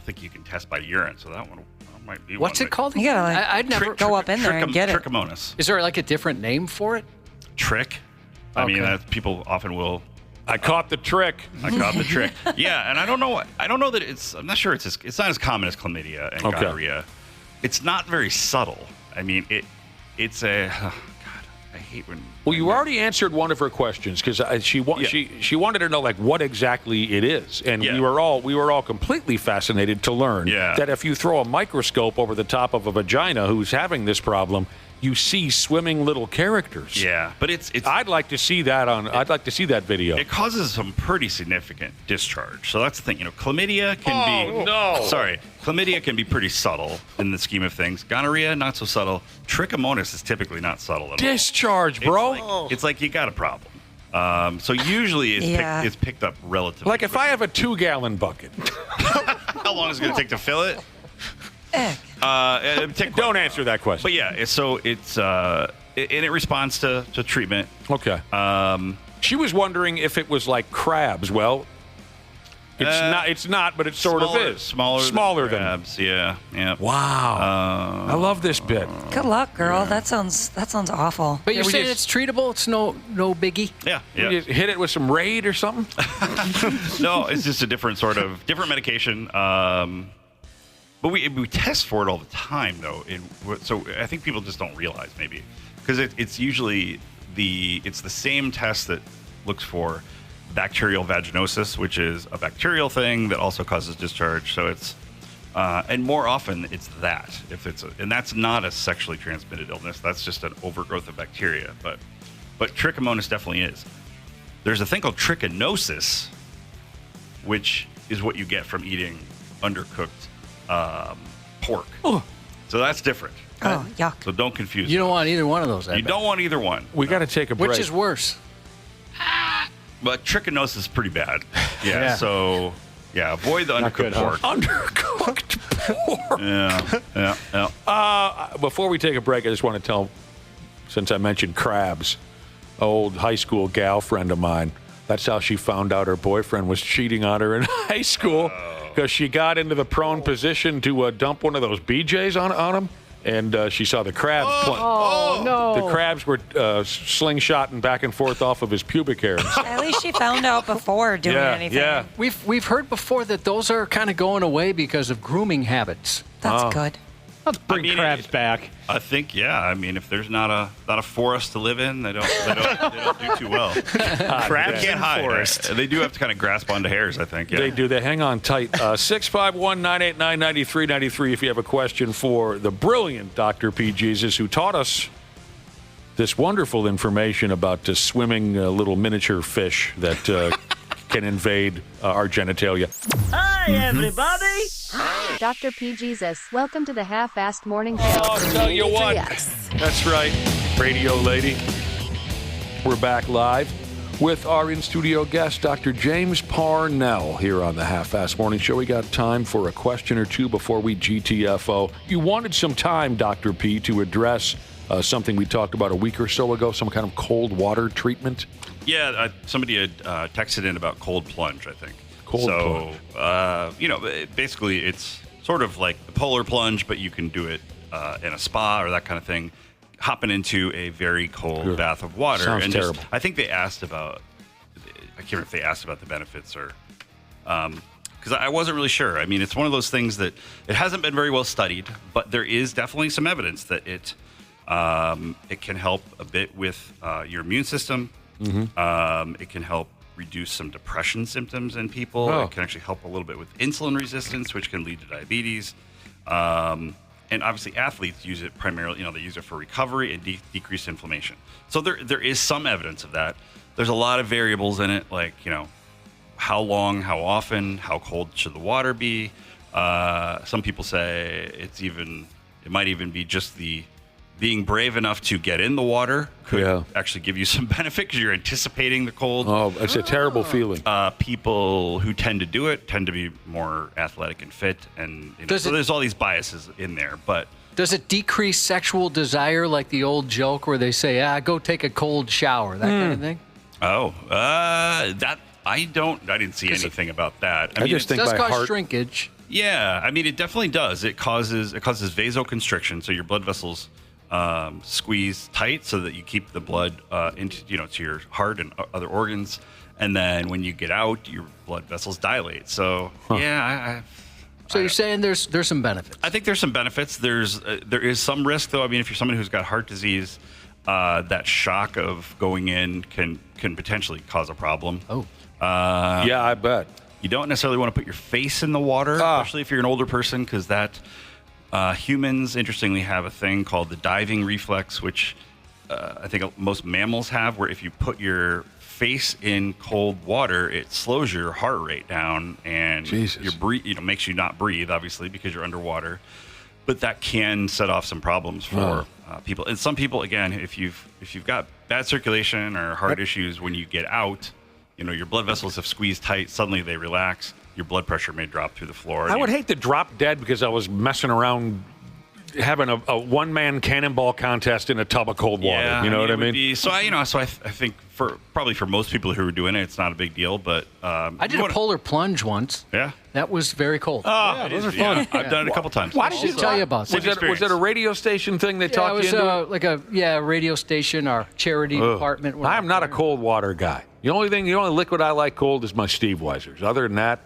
Speaker 12: think you can test by urine, so that one might be.
Speaker 5: What's
Speaker 12: one
Speaker 5: it called?
Speaker 7: You gotta
Speaker 5: I'd never
Speaker 7: go up in there and get it.
Speaker 12: Trichomonas.
Speaker 5: Is there like a different name for it?
Speaker 12: Trick. I mean, people often will.
Speaker 4: I caught the trick.
Speaker 12: I caught the trick. Yeah, and I don't know that it's. I'm not sure it's not as common as chlamydia and gonorrhea. It's not very subtle. I mean, it's a. Oh God, I hate when.
Speaker 4: Well, you already answered one of her questions because she wanted to know like what exactly it is, and we were all completely fascinated to learn that if you throw a microscope over the top of a vagina who's having this problem, you see swimming little characters.
Speaker 12: Yeah, but it's.
Speaker 4: I'd like to see that I'd like to see that video.
Speaker 12: It causes some pretty significant discharge. So that's the thing. Chlamydia can be.
Speaker 4: No.
Speaker 12: Sorry, chlamydia can be pretty subtle in the scheme of things. Gonorrhea, not so subtle. Trichomonas is typically not subtle at all.
Speaker 4: Discharge, bro.
Speaker 12: It's like you got a problem. So usually it's picked up relatively.
Speaker 4: Like if I have a 2-gallon bucket.
Speaker 12: How long is it going to take to fill it?
Speaker 4: Don't answer that question.
Speaker 12: But yeah, so it's and it responds to treatment.
Speaker 4: Okay. She was wondering if it was like crabs. Well, it's not, but it sort of is.
Speaker 12: Smaller than crabs. Yeah.
Speaker 4: Wow. I love this bit.
Speaker 7: Good luck, girl. That sounds awful.
Speaker 5: But you're saying it's treatable? It's no biggie?
Speaker 12: Yeah.
Speaker 4: You just hit it with some Raid or something?
Speaker 12: No, it's just a different medication. But we test for it all the time, though. So I think people just don't realize maybe because it's usually it's the same test that looks for bacterial vaginosis, which is a bacterial thing that also causes discharge. So it's and more often it's that and that's not a sexually transmitted illness. That's just an overgrowth of bacteria. But trichomonas definitely is. There's a thing called trichinosis, which is what you get from eating undercooked pork. Oh. So that's different.
Speaker 7: Oh, yuck.
Speaker 12: So don't confuse.
Speaker 5: You don't want either one of those.
Speaker 12: You don't want either one.
Speaker 4: We got to take a break.
Speaker 5: Which is worse?
Speaker 12: But trichinosis is pretty bad. Yeah. So avoid the undercooked pork.
Speaker 4: Undercooked pork.
Speaker 12: Yeah.
Speaker 4: Before we take a break, I just want to tell, since I mentioned crabs, an old high school gal friend of mine. That's how she found out her boyfriend was cheating on her in high school. Because she got into the prone position to dump one of those BJs on him, and she saw the crabs.
Speaker 5: Oh, no.
Speaker 4: The crabs were slingshotting back and forth off of his pubic hairs.
Speaker 7: At least she found out before doing anything.
Speaker 4: Yeah.
Speaker 5: We've heard before that those are kind of going away because of grooming habits.
Speaker 7: That's good.
Speaker 13: Let's bring crabs back.
Speaker 12: I think, I mean, if there's not a forest to live in, they don't do too well.
Speaker 8: Crabs
Speaker 12: can't
Speaker 8: in
Speaker 12: hide.
Speaker 8: forest.
Speaker 12: They do have to kind of grasp onto hairs, I think. Yeah.
Speaker 4: They do. They hang on tight. 651-989-9393 if you have a question for the brilliant Dr. P. Jesus, who taught us this wonderful information about swimming little miniature fish that can invade our genitalia.
Speaker 14: Hi, everybody.
Speaker 15: Dr. P. Jesus, welcome to the Half-Assed Morning Show.
Speaker 4: I'll tell you what. That's right, radio lady. We're back live with our in-studio guest, Dr. James Parnell, here on the Half-Assed Morning Show. We got time for a question or two before we GTFO. You wanted some time, Dr. P, to address something we talked about a week or so ago, some kind of cold water treatment.
Speaker 12: Yeah, somebody had texted in about cold plunge, I think.
Speaker 4: Cold
Speaker 12: plunge. Basically it's sort of like the polar plunge, but you can do it in a spa or that kind of thing, hopping into a very cold bath of water.
Speaker 4: Sounds terrible.
Speaker 12: I think they asked about, I can't remember if they asked about the benefits or, because I wasn't really sure. I mean, it's one of those things that it hasn't been very well studied, but there is definitely some evidence that it can help a bit with your immune system. Mm-hmm. It can help reduce some depression symptoms in people.
Speaker 4: Oh.
Speaker 12: It can actually help a little bit with insulin resistance, which can lead to diabetes. And obviously athletes use it primarily, they use it for recovery and decreased inflammation. So there is some evidence of that. There's a lot of variables in it, like, how long, how often, how cold should the water be, Some people say it might even be just the being brave enough to get in the water could actually give you some benefit because you're anticipating the cold.
Speaker 4: Oh, it's a terrible feeling.
Speaker 12: People who tend to do it tend to be more athletic and fit, and so there's all these biases in there. But
Speaker 5: does it decrease sexual desire, like the old joke where they say, go take a cold shower, that kind of thing?
Speaker 12: Oh, that I didn't see anything about that.
Speaker 4: I just think
Speaker 5: it does
Speaker 4: by
Speaker 5: cause shrinkage.
Speaker 12: Yeah, I mean, it definitely does. It causes vasoconstriction, so your blood vessels squeeze tight so that you keep the blood into to your heart and other organs, and then when you get out, your blood vessels dilate. So
Speaker 5: So you're saying there's some benefits?
Speaker 12: I think there's some benefits. There is some risk, though. I mean, if you're someone who's got heart disease, that shock of going in can potentially cause a problem.
Speaker 5: Oh,
Speaker 4: yeah, I bet.
Speaker 12: You don't necessarily want to put your face in the water, especially if you're an older person, because that humans, interestingly, have a thing called the diving reflex, which I think most mammals have, where if you put your face in cold water, it slows your heart rate down and makes you not breathe, obviously, because you're underwater. But that can set off some problems for people. And some people, again, if you've got bad circulation or heart issues, when you get out, your blood vessels have squeezed tight. Suddenly they relax. Your blood pressure may drop through the floor.
Speaker 4: I would hate to drop dead because I was messing around having a one-man cannonball contest in a tub of cold water.
Speaker 12: Yeah,
Speaker 4: you know what I mean?
Speaker 12: So I think probably for most people who are doing it, it's not a big deal. But
Speaker 5: I did a polar plunge once.
Speaker 12: Yeah,
Speaker 5: that was very cold.
Speaker 12: Oh, those are fun. I've done it a couple times.
Speaker 5: Why did you tell you about that?
Speaker 4: Was it a radio station thing they talked you into?
Speaker 5: Like a radio station, our charity department.
Speaker 4: I'm not a cold water guy. The only liquid I like cold is my Steve Weisers. Other than that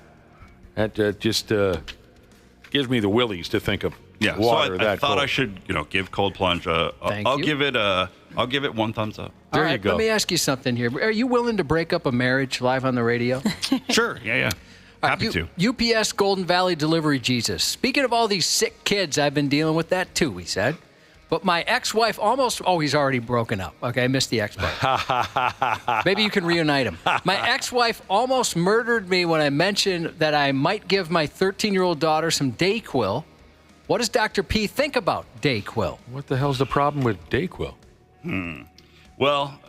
Speaker 4: just gives me the willies to think of water
Speaker 12: so I thought
Speaker 4: cold.
Speaker 12: I should give cold plunge. I'll give it one thumbs up.
Speaker 5: There you go. Let me ask you something here. Are you willing to break up a marriage live on the radio?
Speaker 12: Sure. Yeah. Happy to.
Speaker 5: UPS Golden Valley Delivery Jesus. Speaking of all these sick kids, I've been dealing with that too, he said. But my ex-wife he's already broken up. Okay, I missed the ex part. Maybe you can reunite him. My ex-wife almost murdered me when I mentioned that I might give my 13-year-old daughter some Dayquil. What does Dr. P think about Dayquil?
Speaker 4: What the hell's the problem with Dayquil?
Speaker 12: Well,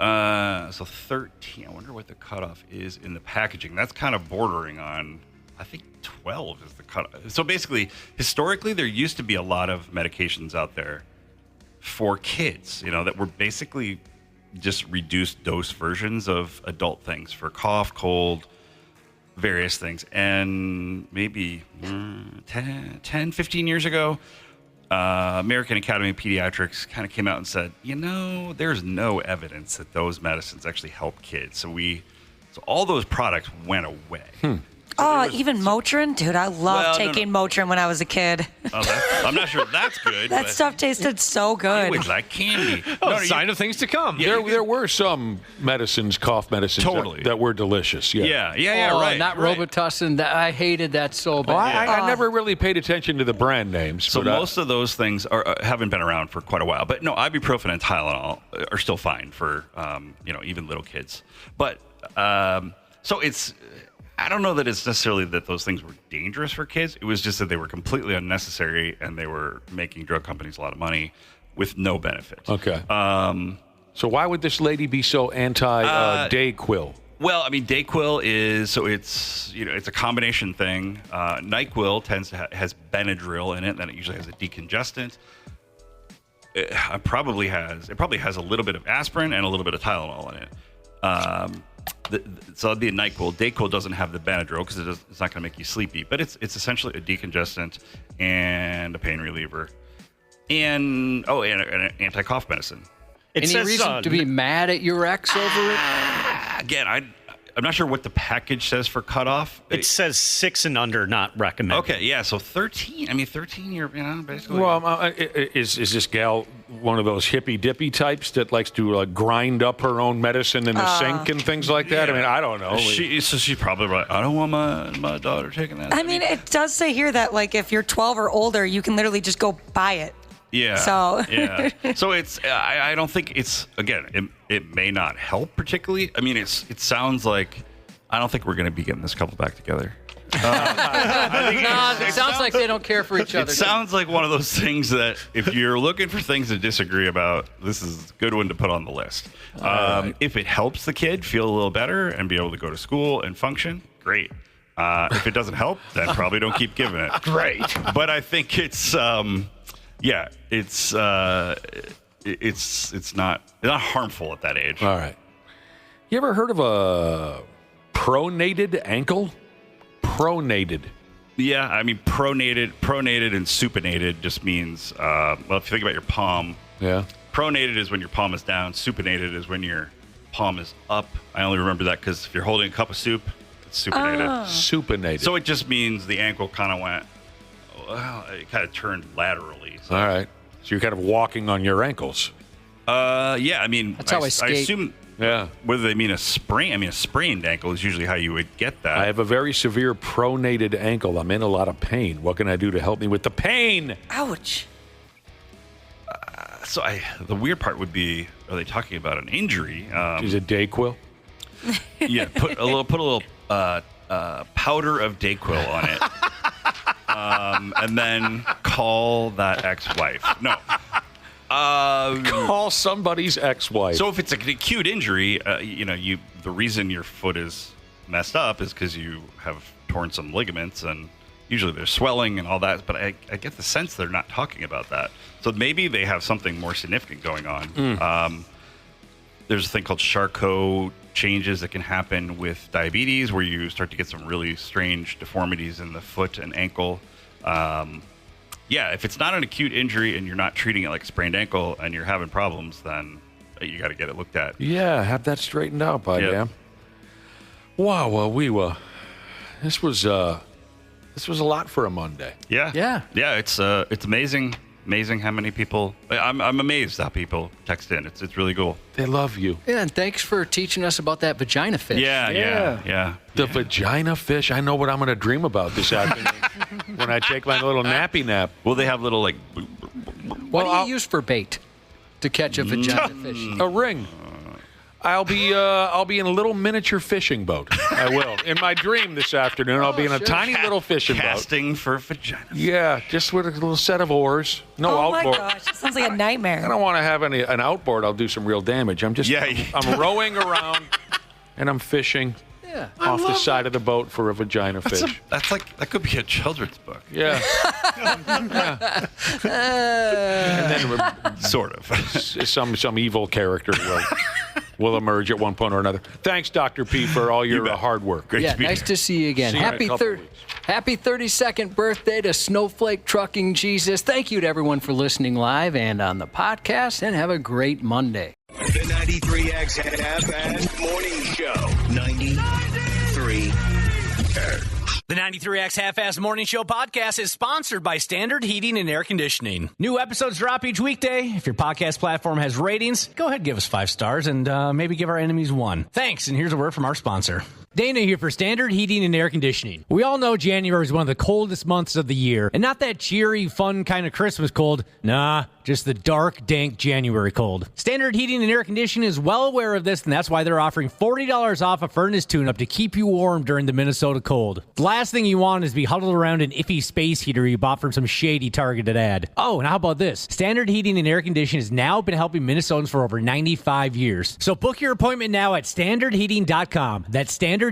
Speaker 12: so 13. I wonder what the cutoff is in the packaging. That's kind of bordering on, I think 12 is the cutoff. So basically, historically, there used to be a lot of medications out there for kids, that were basically just reduced dose versions of adult things for cough, cold, various things. And maybe 10, 15 years ago, American Academy of Pediatrics kind of came out and said, there's no evidence that those medicines actually help kids. So all those products went away.
Speaker 7: Even Motrin? Dude, I loved taking Motrin when I was a kid.
Speaker 12: I'm not sure that's good.
Speaker 7: That stuff tasted so good.
Speaker 12: I would like candy.
Speaker 4: Sign of things to come. Yeah, there were some cough medicines that were delicious.
Speaker 12: Yeah, right.
Speaker 5: Not Robitussin. I hated that so bad.
Speaker 4: Well, I never really paid attention to the brand names.
Speaker 12: So most of those things haven't been around for quite a while. But no, ibuprofen and Tylenol are still fine for even little kids. But so it's. I don't know that it's necessarily that those things were dangerous for kids. It was just that they were completely unnecessary and they were making drug companies a lot of money with no benefit.
Speaker 4: Okay. So why would this lady be so anti-Dayquil?
Speaker 12: Well, I mean, Dayquil is it's a combination thing. NyQuil has Benadryl in it, and it usually has a decongestant. It probably has a little bit of aspirin and a little bit of Tylenol in it. So that'd be a NyQuil. Dayquil doesn't have the Benadryl because it's not going to make you sleepy, but it's essentially a decongestant and a pain reliever, and an anti-cough medicine.
Speaker 5: Any reason to be mad at your ex over it?
Speaker 12: Again, I'm not sure what the package says for cutoff.
Speaker 8: It says 6 and under, not recommended.
Speaker 12: Okay, yeah. So 13. I mean, 13. You're basically.
Speaker 4: Well, is this gal one of those hippy dippy types that likes to grind up her own medicine in the sink and things like that?
Speaker 12: Yeah.
Speaker 4: I mean, I don't know.
Speaker 12: She's probably right. I don't want my daughter taking that.
Speaker 7: I mean, it does say here that if you're 12 or older, you can literally just go buy it.
Speaker 12: Yeah.
Speaker 7: So
Speaker 12: So it's. I don't think it's. Again, it may not help particularly. I mean, it sounds like. I don't think we're going to be getting this couple back together.
Speaker 5: It sounds like they don't care for each other.
Speaker 12: It sounds like one of those things that if you're looking for things to disagree about, this is a good one to put on the list.
Speaker 4: Right.
Speaker 12: If it helps the kid feel a little better and be able to go to school and function, great. If it doesn't help, then probably don't keep giving it.
Speaker 4: Great.
Speaker 12: But I think it's not harmful at that age.
Speaker 4: All right. You ever heard of a pronated ankle? Pronated.
Speaker 12: Yeah, I mean pronated and supinated just means well, if you think about your palm.
Speaker 4: Yeah.
Speaker 12: Pronated is when your palm is down. Supinated is when your palm is up. I only remember that because if you're holding a cup of soup, it's supinated.
Speaker 4: Supinated.
Speaker 12: So it just means the ankle kind of went. Well, it kind of turned laterally. So.
Speaker 4: All right. So you're kind of walking on your ankles.
Speaker 12: Yeah. I mean,
Speaker 5: That's how I skate.
Speaker 12: I assume.
Speaker 4: Yeah.
Speaker 12: Whether they mean a sprain, I mean a sprained ankle is usually how you would get that.
Speaker 4: I have a very severe pronated ankle. I'm in a lot of pain. What can I do to help me with the pain?
Speaker 7: Ouch.
Speaker 12: The weird part would be, are they talking about an injury?
Speaker 4: Is it Dayquil?
Speaker 12: Yeah, put a little powder of Dayquil on it, and then call that ex-wife. No.
Speaker 4: Call somebody's ex-wife.
Speaker 12: So if it's an acute injury, the reason your foot is messed up is because you have torn some ligaments, and usually there's swelling and all that. But I get the sense they're not talking about that. So maybe they have something more significant going on. There's a thing called Charcot changes that can happen with diabetes, where you start to get some really strange deformities in the foot and ankle. Yeah, if it's not an acute injury and you're not treating it like a sprained ankle and you're having problems, then you got to get it looked at.
Speaker 4: Yeah, have that straightened out, by damn. Wow, well, this was a lot for a Monday.
Speaker 12: Yeah. It's amazing how many people. I'm amazed how people text in. It's really cool.
Speaker 4: They love you.
Speaker 5: Yeah, and thanks for teaching us about that vagina fish.
Speaker 12: Yeah.
Speaker 4: The vagina fish. I know what I'm going to dream about this afternoon when I take my little nappy nap.
Speaker 12: Will they have little like?
Speaker 5: What do you use for bait to catch a vagina fish?
Speaker 4: A ring. I'll be in a little miniature fishing boat. I will. In my dream this afternoon, I'll be in a tiny little fishing boat.
Speaker 12: Casting for vagina.
Speaker 4: Yeah, just with a little set of oars. No outboard.
Speaker 7: Oh my gosh, it sounds like a nightmare.
Speaker 4: I don't want to have an outboard. I'll do some real damage. I'm rowing around and I'm fishing off the side of the boat for a vagina fish.
Speaker 12: That could be a children's book.
Speaker 4: Yeah. And then
Speaker 12: sort of
Speaker 4: some evil character will emerge at one point or another. Thanks, Dr. P, for all your hard work.
Speaker 5: Great to be nice to see you again.
Speaker 4: See
Speaker 5: Happy 32nd birthday to Snowflake Trucking Jesus. Thank you to everyone for listening live and on the podcast, and have a great Monday.
Speaker 3: The 93X Half-Assed Morning Show. 93.
Speaker 2: The 93X Half-Assed Morning Show podcast is sponsored by Standard Heating and Air Conditioning. New episodes drop each weekday. If your podcast platform has ratings, go ahead and give us 5 stars and maybe give our enemies 1. Thanks, and here's a word from our sponsor. Dana here for Standard Heating and Air Conditioning. We all know January is one of the coldest months of the year, and not that cheery, fun kind of Christmas cold. Nah, just the dark, dank January cold. Standard Heating and Air Conditioning is well aware of this, and that's why they're offering $40 off a furnace tune-up to keep you warm during the Minnesota cold. The last thing you want is to be huddled around an iffy space heater you bought from some shady targeted ad. Oh, and how about this? Standard Heating and Air Conditioning has now been helping Minnesotans for over 95 years. So book your appointment now at standardheating.com. That's standardheating.com.